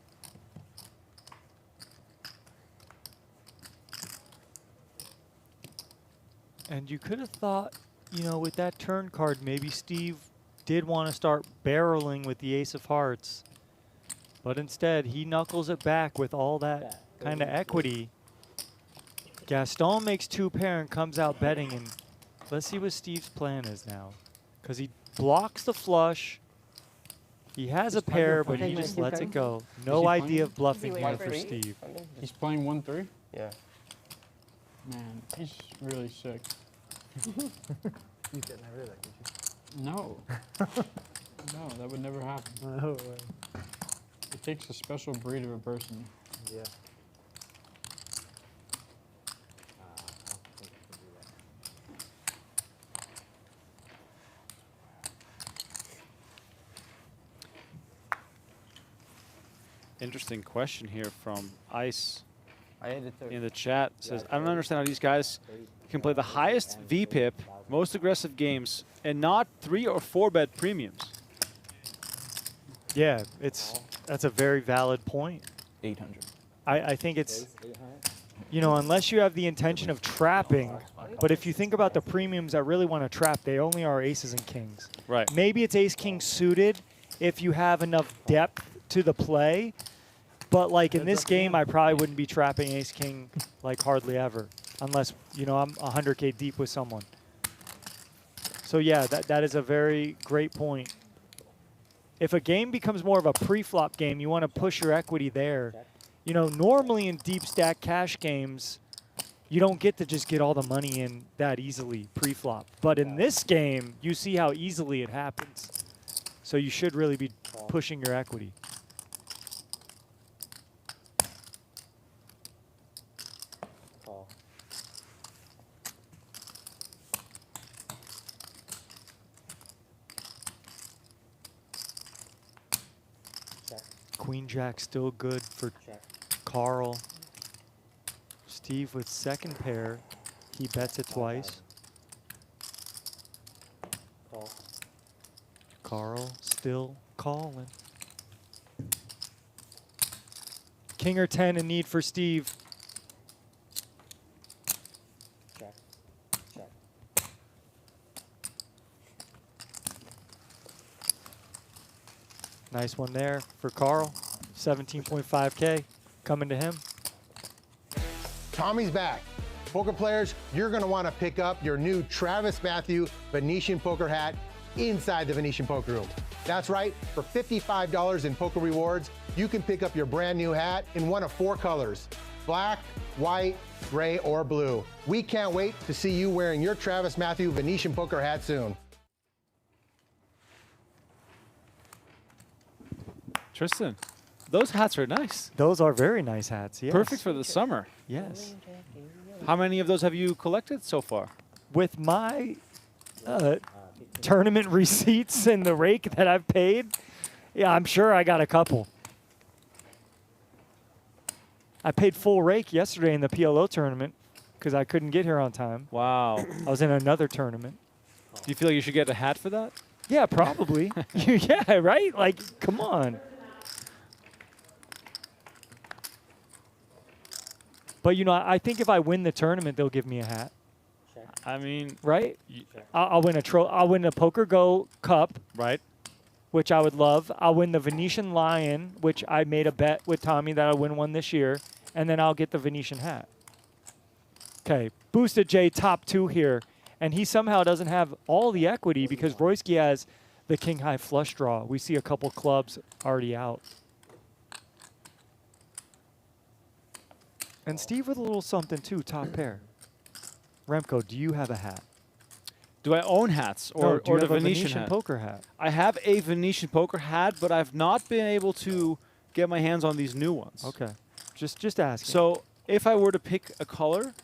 And you could have thought, you know, with that turn card, maybe Steve did want to start barreling with the ace of hearts. But instead, he knuckles it back with all that kind of equity. Gaston makes 2 pair and comes out betting. And let's see what Steve's plan is now. Because he blocks the flush. He has a pair, but he just lets it go. No idea of bluffing here for Steve. He's playing 1-3? Yeah. Man, he's really sick. You couldn't have heard that, could you? No. No, that would never happen. No way. It takes a special breed of a person. Yeah. Interesting question here from Ice I hit it in the chat. Says, I don't understand how these guys can play the highest VPIP, most aggressive games, and not 3 or 4 bet premiums. Yeah, that's a very valid point. 800. I think it's, you know, unless you have the intention of trapping, but if you think about the premiums that really want to trap, they only are aces and kings. Right. Maybe it's ace-king suited if you have enough depth to the play, but like in this game, I probably wouldn't be trapping ace-king like hardly ever, unless, you know, I'm 100K deep with someone. So yeah, that is a very great point. If a game becomes more of a pre-flop game, you want to push your equity there. You know, normally in deep stack cash games, you don't get to just get all the money in that easily pre-flop. But in this game, you see how easily it happens. So you should really be pushing your equity. Call. Check. Queen Jack still good for Check. Carl. Steve with second pair. He bets it twice. Call. Carl still calling. King or 10 in need for Steve. Check. Check. Nice one there for Carl. 17.5K coming to him. Tommy's back. Poker players, you're going to want to pick up your new Travis Matthew Venetian poker hat inside the Venetian Poker Room. That's right, for $55 in poker rewards, you can pick up your brand new hat in one of 4 colors: black, white, gray, or blue. We can't wait to see you wearing your Travis Matthew Venetian Poker hat soon. Tristan, those hats are nice. Those are very nice hats, yes. Perfect for the summer. Yes. How many of those have you collected so far? With my tournament receipts and the rake that I've paid, yeah, I'm sure I got a couple. I paid full rake yesterday in the PLO tournament because I couldn't get here on time. Wow. I was in another tournament. Do you feel like you should get a hat for that? Yeah, probably. Yeah, right? Like, come on. But, you know, I think if I win the tournament, they'll give me a hat. I mean, right? I'll win I'll win a Poker Go Cup, right? Which I would love. I'll win the Venetian Lion, which I made a bet with Tommy that I'll win one this year, and then I'll get the Venetian hat. Okay, Boosted J top 2 here, and he somehow doesn't have all the equity because Royski has the King High flush draw. We see a couple clubs already out. And Steve with a little something too, top pair. Remco, do you have a hat? Do I own hats No, do you or the have a Venetian, Venetian hat? poker hat? I have a Venetian poker hat, but I've not been able to get my hands on these new ones. Okay, just asking. So if I were to pick a color,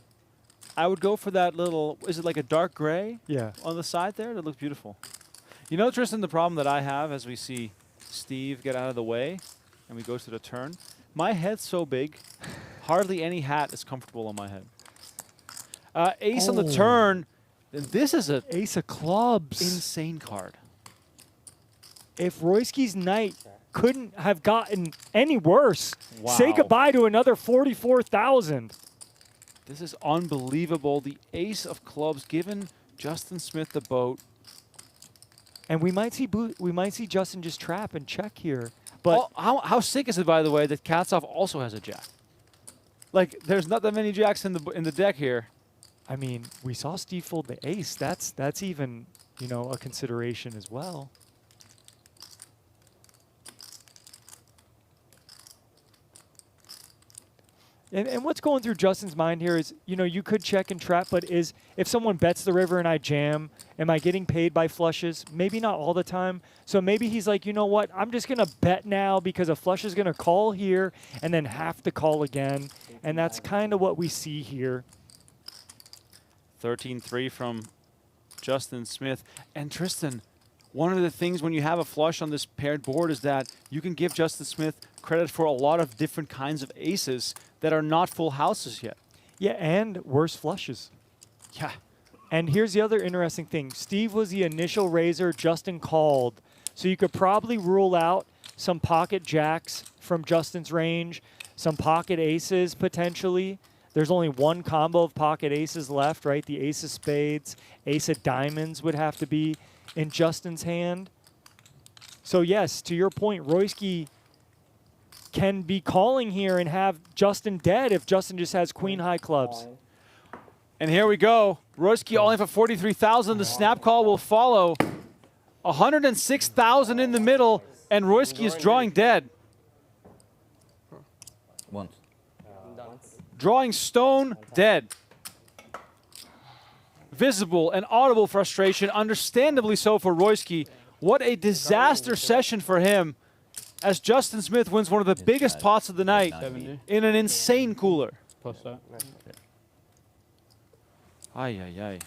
I would go for that little, is it like a dark gray? Yeah. On the side there? That looks beautiful. You know, Tristan, the problem that I have as we see Steve get out of the way and we go to the turn, my head's so big, hardly any hat is comfortable on my head. Ace on the turn. This is a Ace of clubs. Insane card. If Royski's night couldn't have gotten any worse, say Wow. goodbye to another 44,000. This is unbelievable. The ace of clubs giving Justin Smith the boat. And we might see Justin just trap and check here. But how sick is it, by the way, that Katsov also has a jack? Like, there's not that many jacks in the deck here. I mean, we saw Steve fold the ace. That's even, you know, a consideration as well. And what's going through Justin's mind here is, you know, you could check and trap, but if someone bets the river and I jam, am I getting paid by flushes? Maybe not all the time. So maybe he's like, you know what, I'm just going to bet now because a flush is going to call here and then have to call again. And that's kind of what we see here. 13-3 from Justin Smith. And Tristan, one of the things when you have a flush on this paired board is that you can give Justin Smith credit for a lot of different kinds of aces that are not full houses yet. Yeah, and worse flushes. Yeah. And here's the other interesting thing. Steve was the initial raiser, Justin called. So you could probably rule out some pocket jacks from Justin's range, some pocket aces potentially. There's only one combo of pocket aces left, right? The ace of spades, ace of diamonds would have to be in Justin's hand. So yes, to your point, Royski can be calling here and have Justin dead if Justin just has queen high clubs. And here we go. Royski all in for 43,000. The snap call will follow. 106,000 in the middle, and Royski is drawing dead. Once. Drawing stone dead. Visible and audible frustration, understandably so for Royski. What a disaster session for him as Justin Smith wins one of the biggest pots of the night in an insane cooler. Plus that. Ay, ay, ay.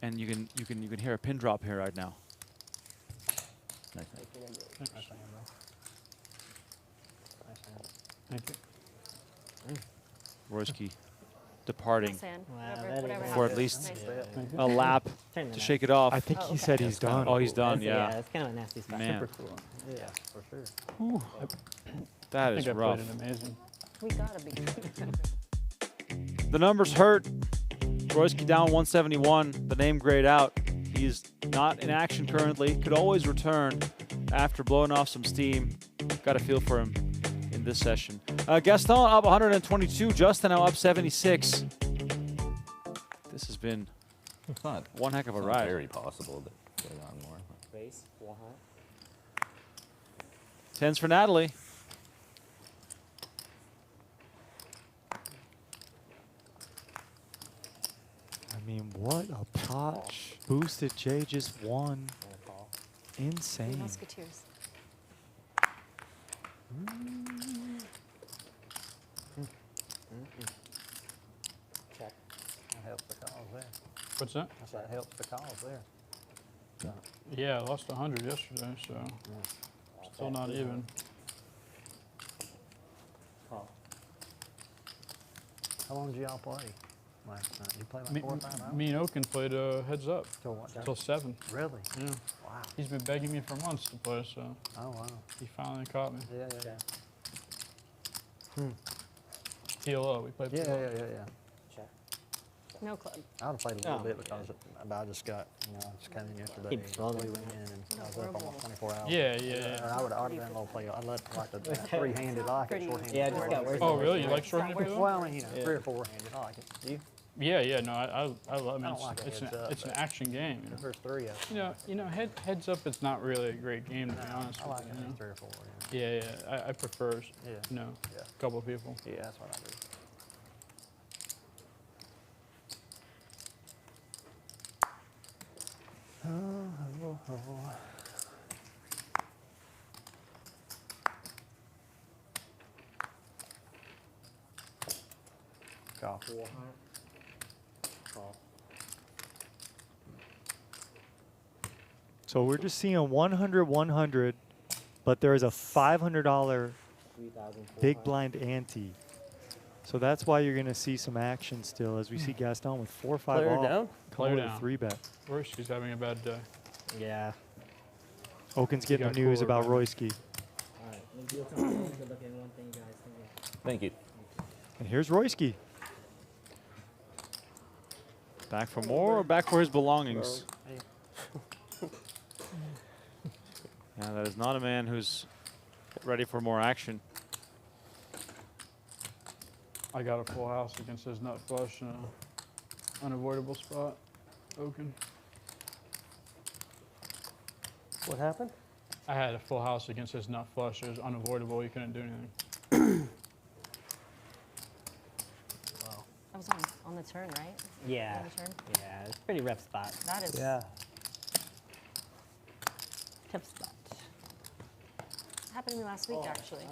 And you can hear a pin drop here right now. Thank you. Royski departing Whatever for at happens. least Nice. a lap Turn to it shake up. it off. I think he said he's done. Oh, he's done, Yeah, yeah. it's kind of a nasty spot. Man. Super cool. Yeah, for sure. Ooh. That I is think I rough. played it amazing. We gotta be good. The numbers hurt. Royski down 171. The name grayed out. He's not in action currently. Could always return after blowing off some steam. Got a feel for him in this session. Gaston up 122. Justin now up 76. This has been It's not one heck of a it's ride. Very possible that they got more. Raise, 4 high. Tens for Natalie. I mean, what a pot. Boosted J just won. Insane. Musketeers. Check. That helps the cause there. What's that? That's that helps the cause there. Yeah, I lost 100 yesterday, so still not even. How long did y'all play last night? You play like Me, 4 or 5 hours? me and Okin played heads up Till what time? till 7. Really? Yeah. Wow. He's been begging me for months to play, so Oh, wow. he finally caught me. Yeah, yeah, yeah. TLO, we played. Yeah, TLO. yeah, yeah, yeah. No club. I would have played a little Oh. bit because I just got, I just came in yesterday. Keep rolling. We went in and I was up almost 24 hours. Yeah, yeah. I would have done a little play. I let like a three-handed. I like it short-handed. Yeah, I just got worse. Oh, really? You like short-handed pillow? Well, I mean, 3 or 4-handed. I like it. You? Yeah, yeah. No, I love. I mean, I don't like a it's heads an up, it's an but action game. You know? There's 3 of them. You know, heads up. It's not really a great game to be honest. I like with it. you, you know? 3 or 4. Yeah, yeah. I prefer, Yeah. you know, Yeah. a couple of people. Yeah, that's what I do. Call. Call. So we're just seeing 100-100, but there is a $500 big blind ante. So that's why you're going to see some action still, as we see Gaston with 4-5 Player off. down? Player With a down. 3-bet. Royski's having a bad day. Yeah. Okin's getting got the news cooler, about man. Royski. All right. Good luck in one thing, guys. Thank you. And here's Royski. Back for more or back for his belongings? Yeah, that is not a man who's ready for more action. I got a full house against his nut flush in a unavoidable spot. Okin. What happened? I had a full house against his nut flush. It was unavoidable. You couldn't do anything. That was on the turn, right? Yeah. On the turn? Yeah, it's a pretty rough spot. That is Yeah. Tough spot. happened to me last week, actually.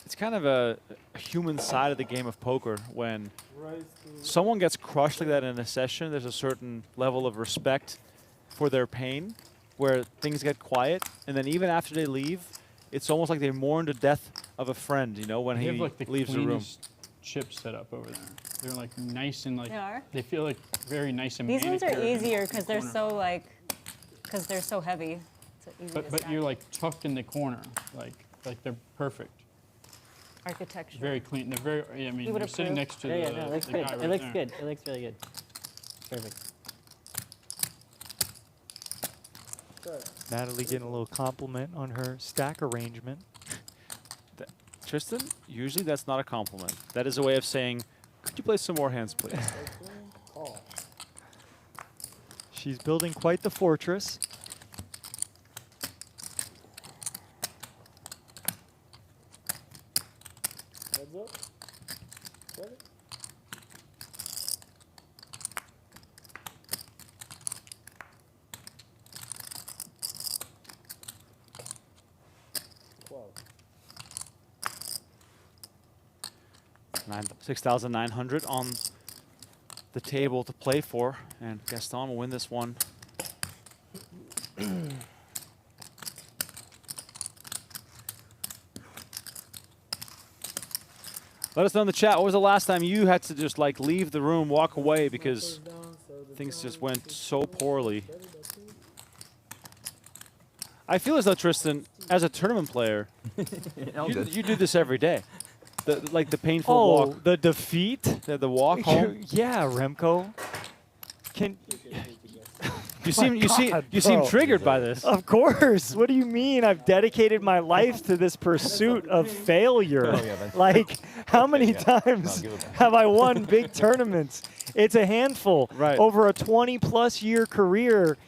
It's kind of a human side of the game of poker when someone gets crushed like that in a session. There's a certain level of respect for their pain where things get quiet. And then even after they leave, it's almost like they mourn the death of a friend, you know, when They he have like the leaves the room. cleanest chips set up over there. They're like nice and like They are? they feel like very nice and These ones are manicured in easier the because they're corner. so like, because they're so heavy. So easy to But stack. you're like tucked in the corner, like they're perfect. Architecture. Very clean. They're very. I mean, You would you're sitting approve? next to Yeah, the, no, it looks the good. guy It right looks there. good. It looks really good. Perfect. Natalie getting a little compliment on her stack arrangement. Tristan, usually that's not a compliment. That is a way of saying, could you play some more hands, please? She's building quite the fortress. Heads up. Ready? Nine 6,900 on the table to play for, and Gaston will win this one. Let us know in the chat, what was the last time you had to just like leave the room, walk away because things just went so poorly? I feel as though, Tristan, as a tournament player, you do this every day. Like the painful walk. The defeat? The walk home. Yeah, Remco. Can you seem triggered by this. Of course. What do you mean? I've dedicated my life to this pursuit of failure. Like, how many times have I won big tournaments? It's a handful. Right. Over a 20-plus year career,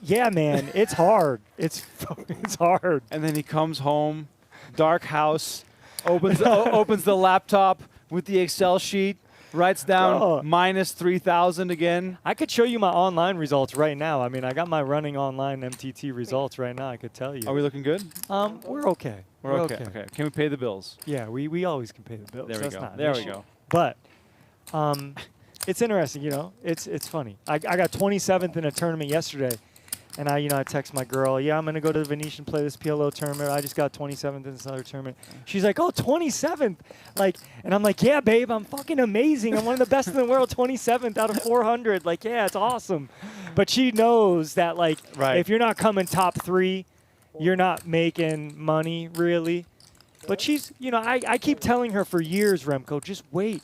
Yeah, man, it's hard. It's hard. And then he comes home, dark house, opens the laptop with the Excel sheet, writes down minus 3,000 again. I could show you my online results right now. I mean, I got my running online MTT results right now. I could tell you. Are we looking good? We're okay. We're okay. Okay. Can we pay the bills? Yeah, we always can pay the bills. There we That's go. not an There we issue. go. But it's interesting, you know. It's funny. I got 27th in a tournament yesterday, and I text my girl, yeah, I'm gonna go to the Venetian, play this PLO tournament. I just got 27th in this other tournament. She's like, oh, 27th, like, and I'm like, yeah, babe, I'm fucking amazing. I'm one of the best in the world, 27th out of 400. Like, yeah, it's awesome. But she knows that, like, if you're not coming top 3, you're not making money really. But she's, I keep telling her for years, Remco, just wait,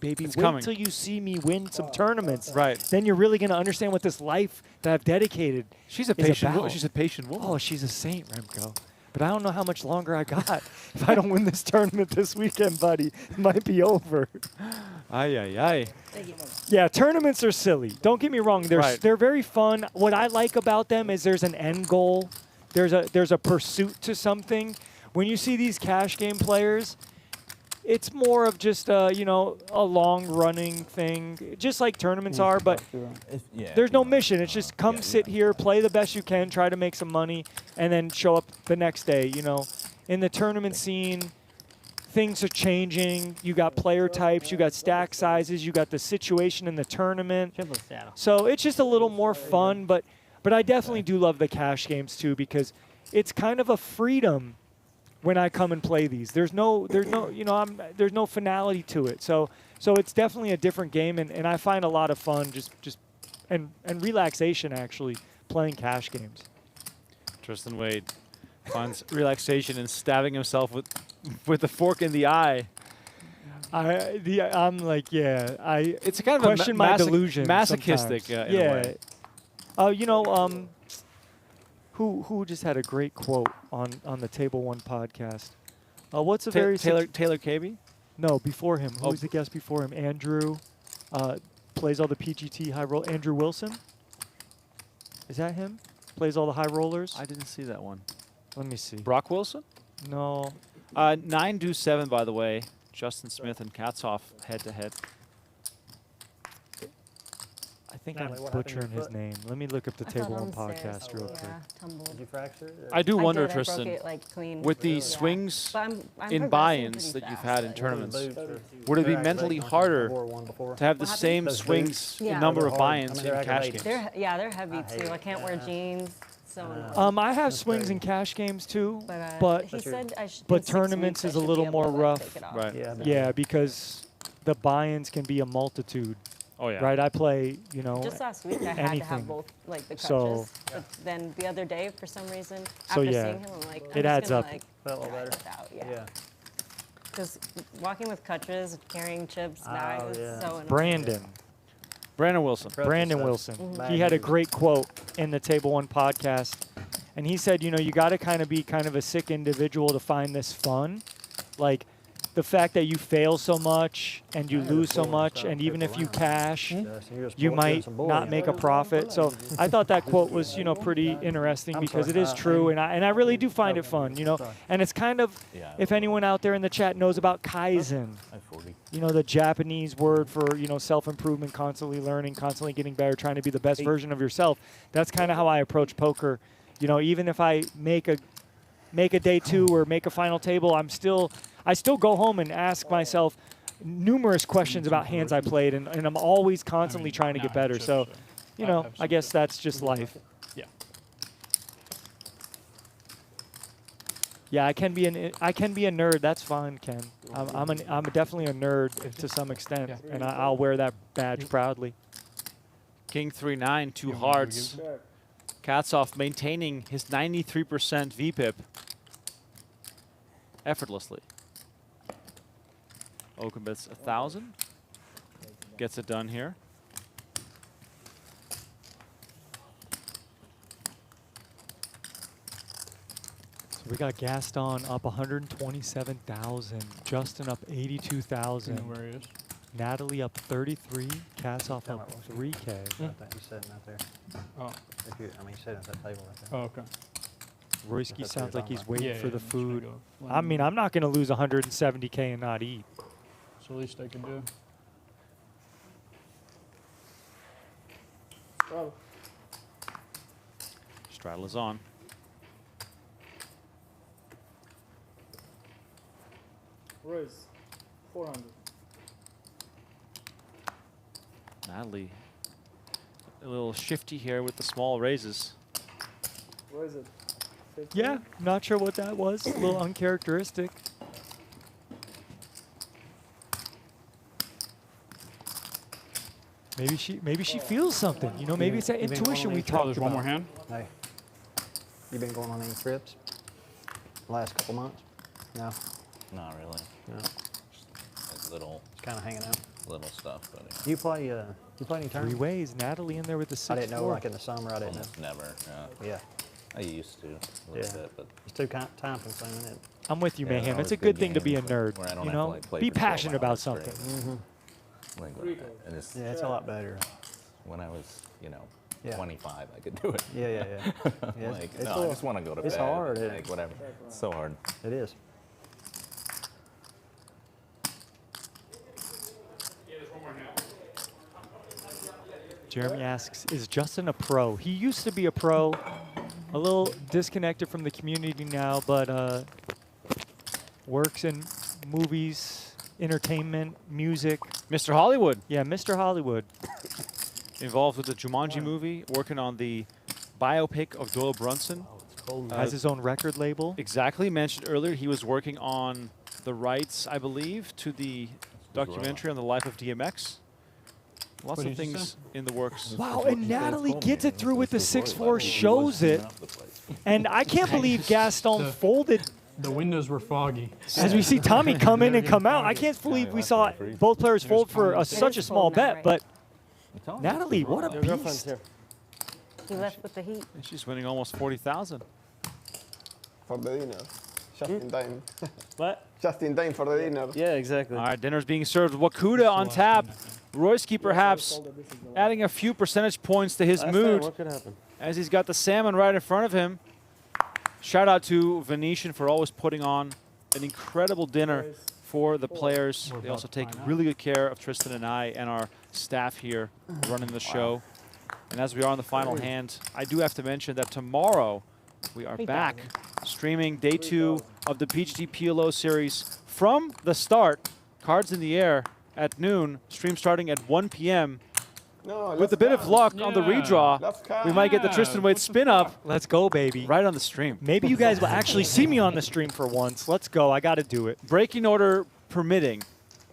baby. It's wait coming. till you see me win some tournaments. Right. Then you're really going to understand what this life that I've dedicated She's a is patient about. She's a patient woman. Oh, she's a saint, Remco. But I don't know how much longer I got. If I don't win this tournament this weekend, buddy, it might be over. Ay, ay, ay. Yeah, tournaments are silly. Don't get me wrong. They're very fun. What I like about them is there's an end goal. There's a pursuit to something. When you see these cash game players, it's more of just a long running thing, just like tournaments are. But there's no mission. It's just come sit here, play the best you can, try to make some money, and then show up the next day. In the tournament scene, things are changing. You got player types, you got stack sizes, you got the situation in the tournament. So it's just a little more fun. But I definitely do love the cash games too, because it's kind of a freedom. When I come and play these, there's no finality to it. So it's definitely a different game, and I find a lot of fun and relaxation actually playing cash games. Tristan Wade finds relaxation in stabbing himself with the fork in the eye. I'm like, yeah, it's kind of question my delusion. masochistic sometimes. in a way. Who just had a great quote on the Table One podcast? What's a Taylor Cabey? No, before him. Who was the guest before him? Andrew plays all the PGT high roll. Andrew Wilson? Is that him? Plays all the high rollers? I didn't see that one. Let me see. Brock Wilson? No. 9-7, by the way. Justin Smith and Katzoff head to head. I think Natalie, I'm what happened to butchering your his foot? name. Let me look up the Table One Fell downstairs. podcast real quick. Yeah, tumbled. Did you fracture it? I do wonder, I broke Tristan, it, like, clean. with the Yeah. swings But I'm in progressing buy-ins pretty that you've fast, had in like- tournaments, Boots would it be or- mentally Before, harder one before. to have the What same Those swings boots? Yeah. number They're of hard. buy-ins I mean, in they're cash aggravating. games? They're heavy I hate too. it. I can't wear Yeah. jeans. So annoying. I have swings in cash games too, But he That's your- said I should. but in 6 tournaments weeks is I a should little be able more to, like, rough. take it off. Right. Yeah. because the buy-ins can be a multitude. Oh, yeah. Right, I play, Just last week, I had to anything. have both, like, the crutches. So- But then the other day, for some reason, So, after yeah, seeing him, I'm like, I'm it just adds gonna, up. like, Felt a little try better. this out. Yeah. Yeah. Because walking with crutches, carrying chips, bags, yeah. so annoying. Brandon Wilson. Brandon stuff. Wilson. Mhm. He had a Baggage. great quote in the Table One podcast, and he said, you got to kind of be kind of a sick individual to find this fun, like the fact that you fail so much and you lose so much, and even if you cash, you might not make a profit. So I thought that quote was, pretty interesting because it is true, and I really do find it fun, And it's kind of, if anyone out there in the chat knows about Kaizen, the Japanese word for, self-improvement, constantly learning, constantly getting better, trying to be the best version of yourself. That's kind of how I approach poker. Even if I make a day 2 or make a final table, I still go home and ask myself numerous questions about hands I played, and I'm always constantly trying to get better. So, I guess that's just life. Yeah. Yeah, I can be a nerd. That's fine, Ken. I'm definitely a nerd to some extent, and I'll wear that badge proudly. King 3-9, 2 hearts. Katzoff maintaining his 93% VPIP effortlessly. Okin bets 1,000. Gets it done here. So we got Gaston up 127,000. Justin up 82,000. You know where he is? Natalie up 33. Kasov up 3K. You sitting out there. Oh. If you, I mean, sitting at that table right there. Oh, okay. Royski That's sounds what like you're he's talking waiting Yeah, for yeah, the I'm just gonna food. go I mean, I'm not going to lose 170K and not eat. It's the least I can do. Straddle. Straddle is on. Raise. 400. Natalie, a little shifty here with the small raises. Raise it. 15. Yeah, not sure what that was. A little uncharacteristic. Maybe she feels something. You know, maybe it's that You been intuition going on we any talked There's about. one more hand. Hey, you been going on any trips last couple months? No. Not really. No. Like little, Just kind of hanging out. little stuff, but You play any Three tournaments? ways. Natalie in there with the 6-4. I didn't know, like in the summer, I didn't know. almost never. Yeah. Yeah. I used to a little bit, but It's too time consuming. I'm with you, Yeah, Mayhem. they're It's a always good good thing to be a games, nerd. where I don't You have to, know, like, play be for 12 passionate about hours straight. something. like, and it's, Yeah, it's a lot better. when I was, you know, Yeah. 25, I could do it. Yeah, yeah, yeah. Yeah, it's- like, it's no, a I little- just want to go to it's bed. hard, Like, whatever. It's so hard. It is. Jeremy asks, is Justin a pro? He used to be a pro, a little disconnected from the community now, but works in movies, entertainment, music. Mr. Hollywood. Yeah, Mr. Hollywood. Involved with the Jumanji movie, working on the biopic of Doyle Brunson. Has his own record label. Exactly. Mentioned earlier, he was working on the rights, I believe, to the documentary on the life of DMX. Lots What of did you things in the works. Wow, and Natalie gets it through with the 6-4, shows it. And I can't believe Gaston folded. The windows were foggy. As we see Tommy come in and come out, I can't believe we saw both players fold for such a small bet. But Natalie, what a Your girlfriend's beast. here. He left with the heat. And she's winning almost 40,000. For the dinner. Just in time. What? Just in time for the dinner. Yeah, exactly. All right, dinner's being served. Wakuda on tap. Royski perhaps adding a few percentage points to his Last mood time, what could happen? as he's got the salmon right in front of him. Shout out to Venetian for always putting on an incredible dinner for the players. They also take really good care of Tristan and I and our staff here running the show. And as we are on the final hand, I do have to mention that tomorrow we are back streaming day 2 of the PGT PLO series from the start. Cards in the air at noon. Stream starting at 1 p.m. No, With a bit of luck on the redraw, we might get the Tristan Wade spin up. Let's go, baby. Right on the stream. Maybe you guys will actually see me on the stream for once. Let's go. I got to do it. Breaking order permitting,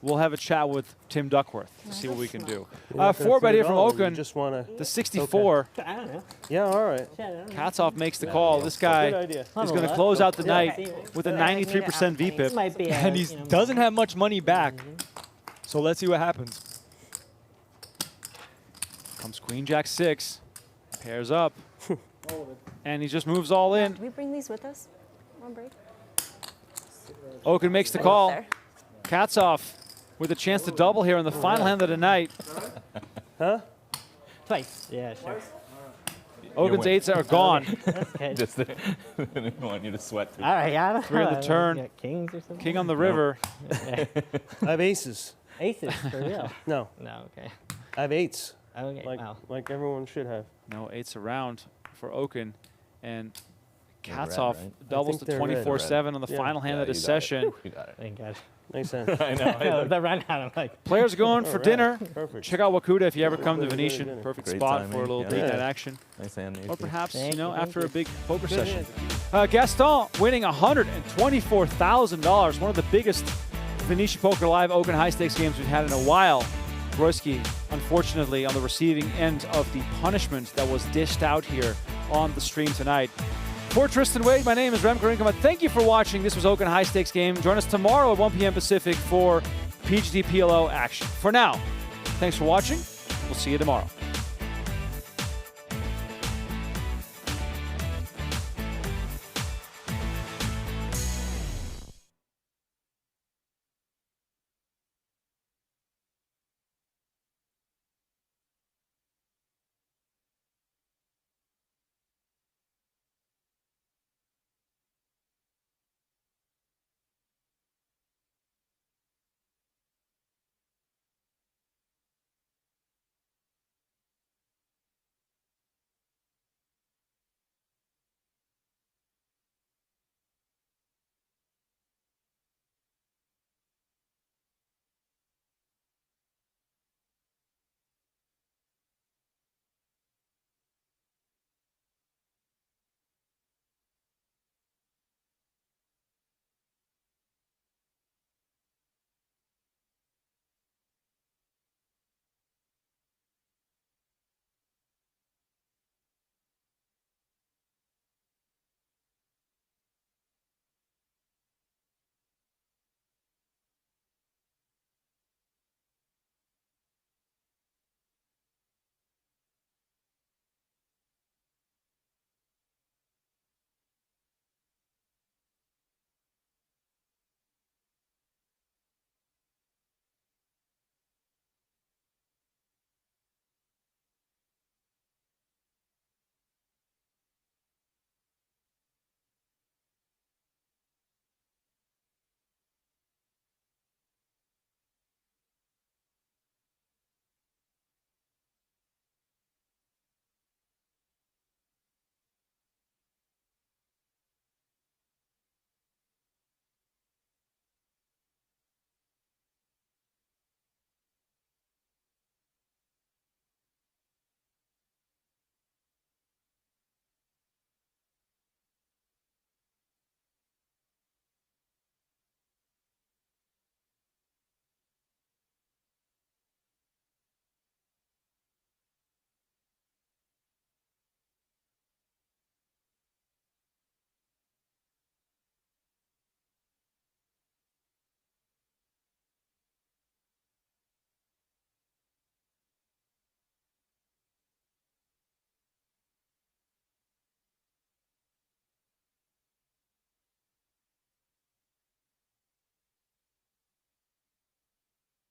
we'll have a chat with Tim Duckworth to see what we can do. You're not gonna 4 bet put here it from on, you Okin. just wanna. The 64. I don't know. Yeah, all right. Katzhoff makes the call. This guy Good idea. is going to close out the night with a 93% This VPIP. might be And he doesn't have much money back. So let's see what happens. Comes Queen Jack 6. Pairs up. And he just moves all in. Do we bring these with us on break? Okin makes the call. Katzhoff with a chance to double here in the final hand of the night. Huh? Twice. Yeah, sure. Okin's 8s are gone. That's good. Just didn't want you to sweat too. All right, I don't 3 on the know. turn. Got kings or something? King on the river. I have aces. Aces, for real? No, No, okay. I have 8s. Okay, wow. Like everyone should have. No 8s around for Okin. And They're red, Katzhoff right? doubles I to think they're red. 24-7 on the Yeah. final hand of the you got it. session. You got it. Thank God. Makes sense. I know. The run out, I'm like, Players going for Alright, dinner. perfect. Check out Wakuda if you ever come to Very good Venetian. dinner. Perfect Great spot timing, for a little yeah. date night Yeah. action. Nice hand, Or Nathan. perhaps, Thank you know, you, after a thank big poker Good session. hand. Gaston winning $124,000. One of the biggest Venetian Poker Live Okin high stakes games we've had in a while. Royski, unfortunately, on the receiving end of the punishment that was dished out here on the stream tonight. For Tristan Wade, my name is Remco Rinkema. Thank you for watching. This was Okin High Stakes Game. Join us tomorrow at 1 p.m. Pacific for PGT PLO action. For now, thanks for watching. We'll see you tomorrow.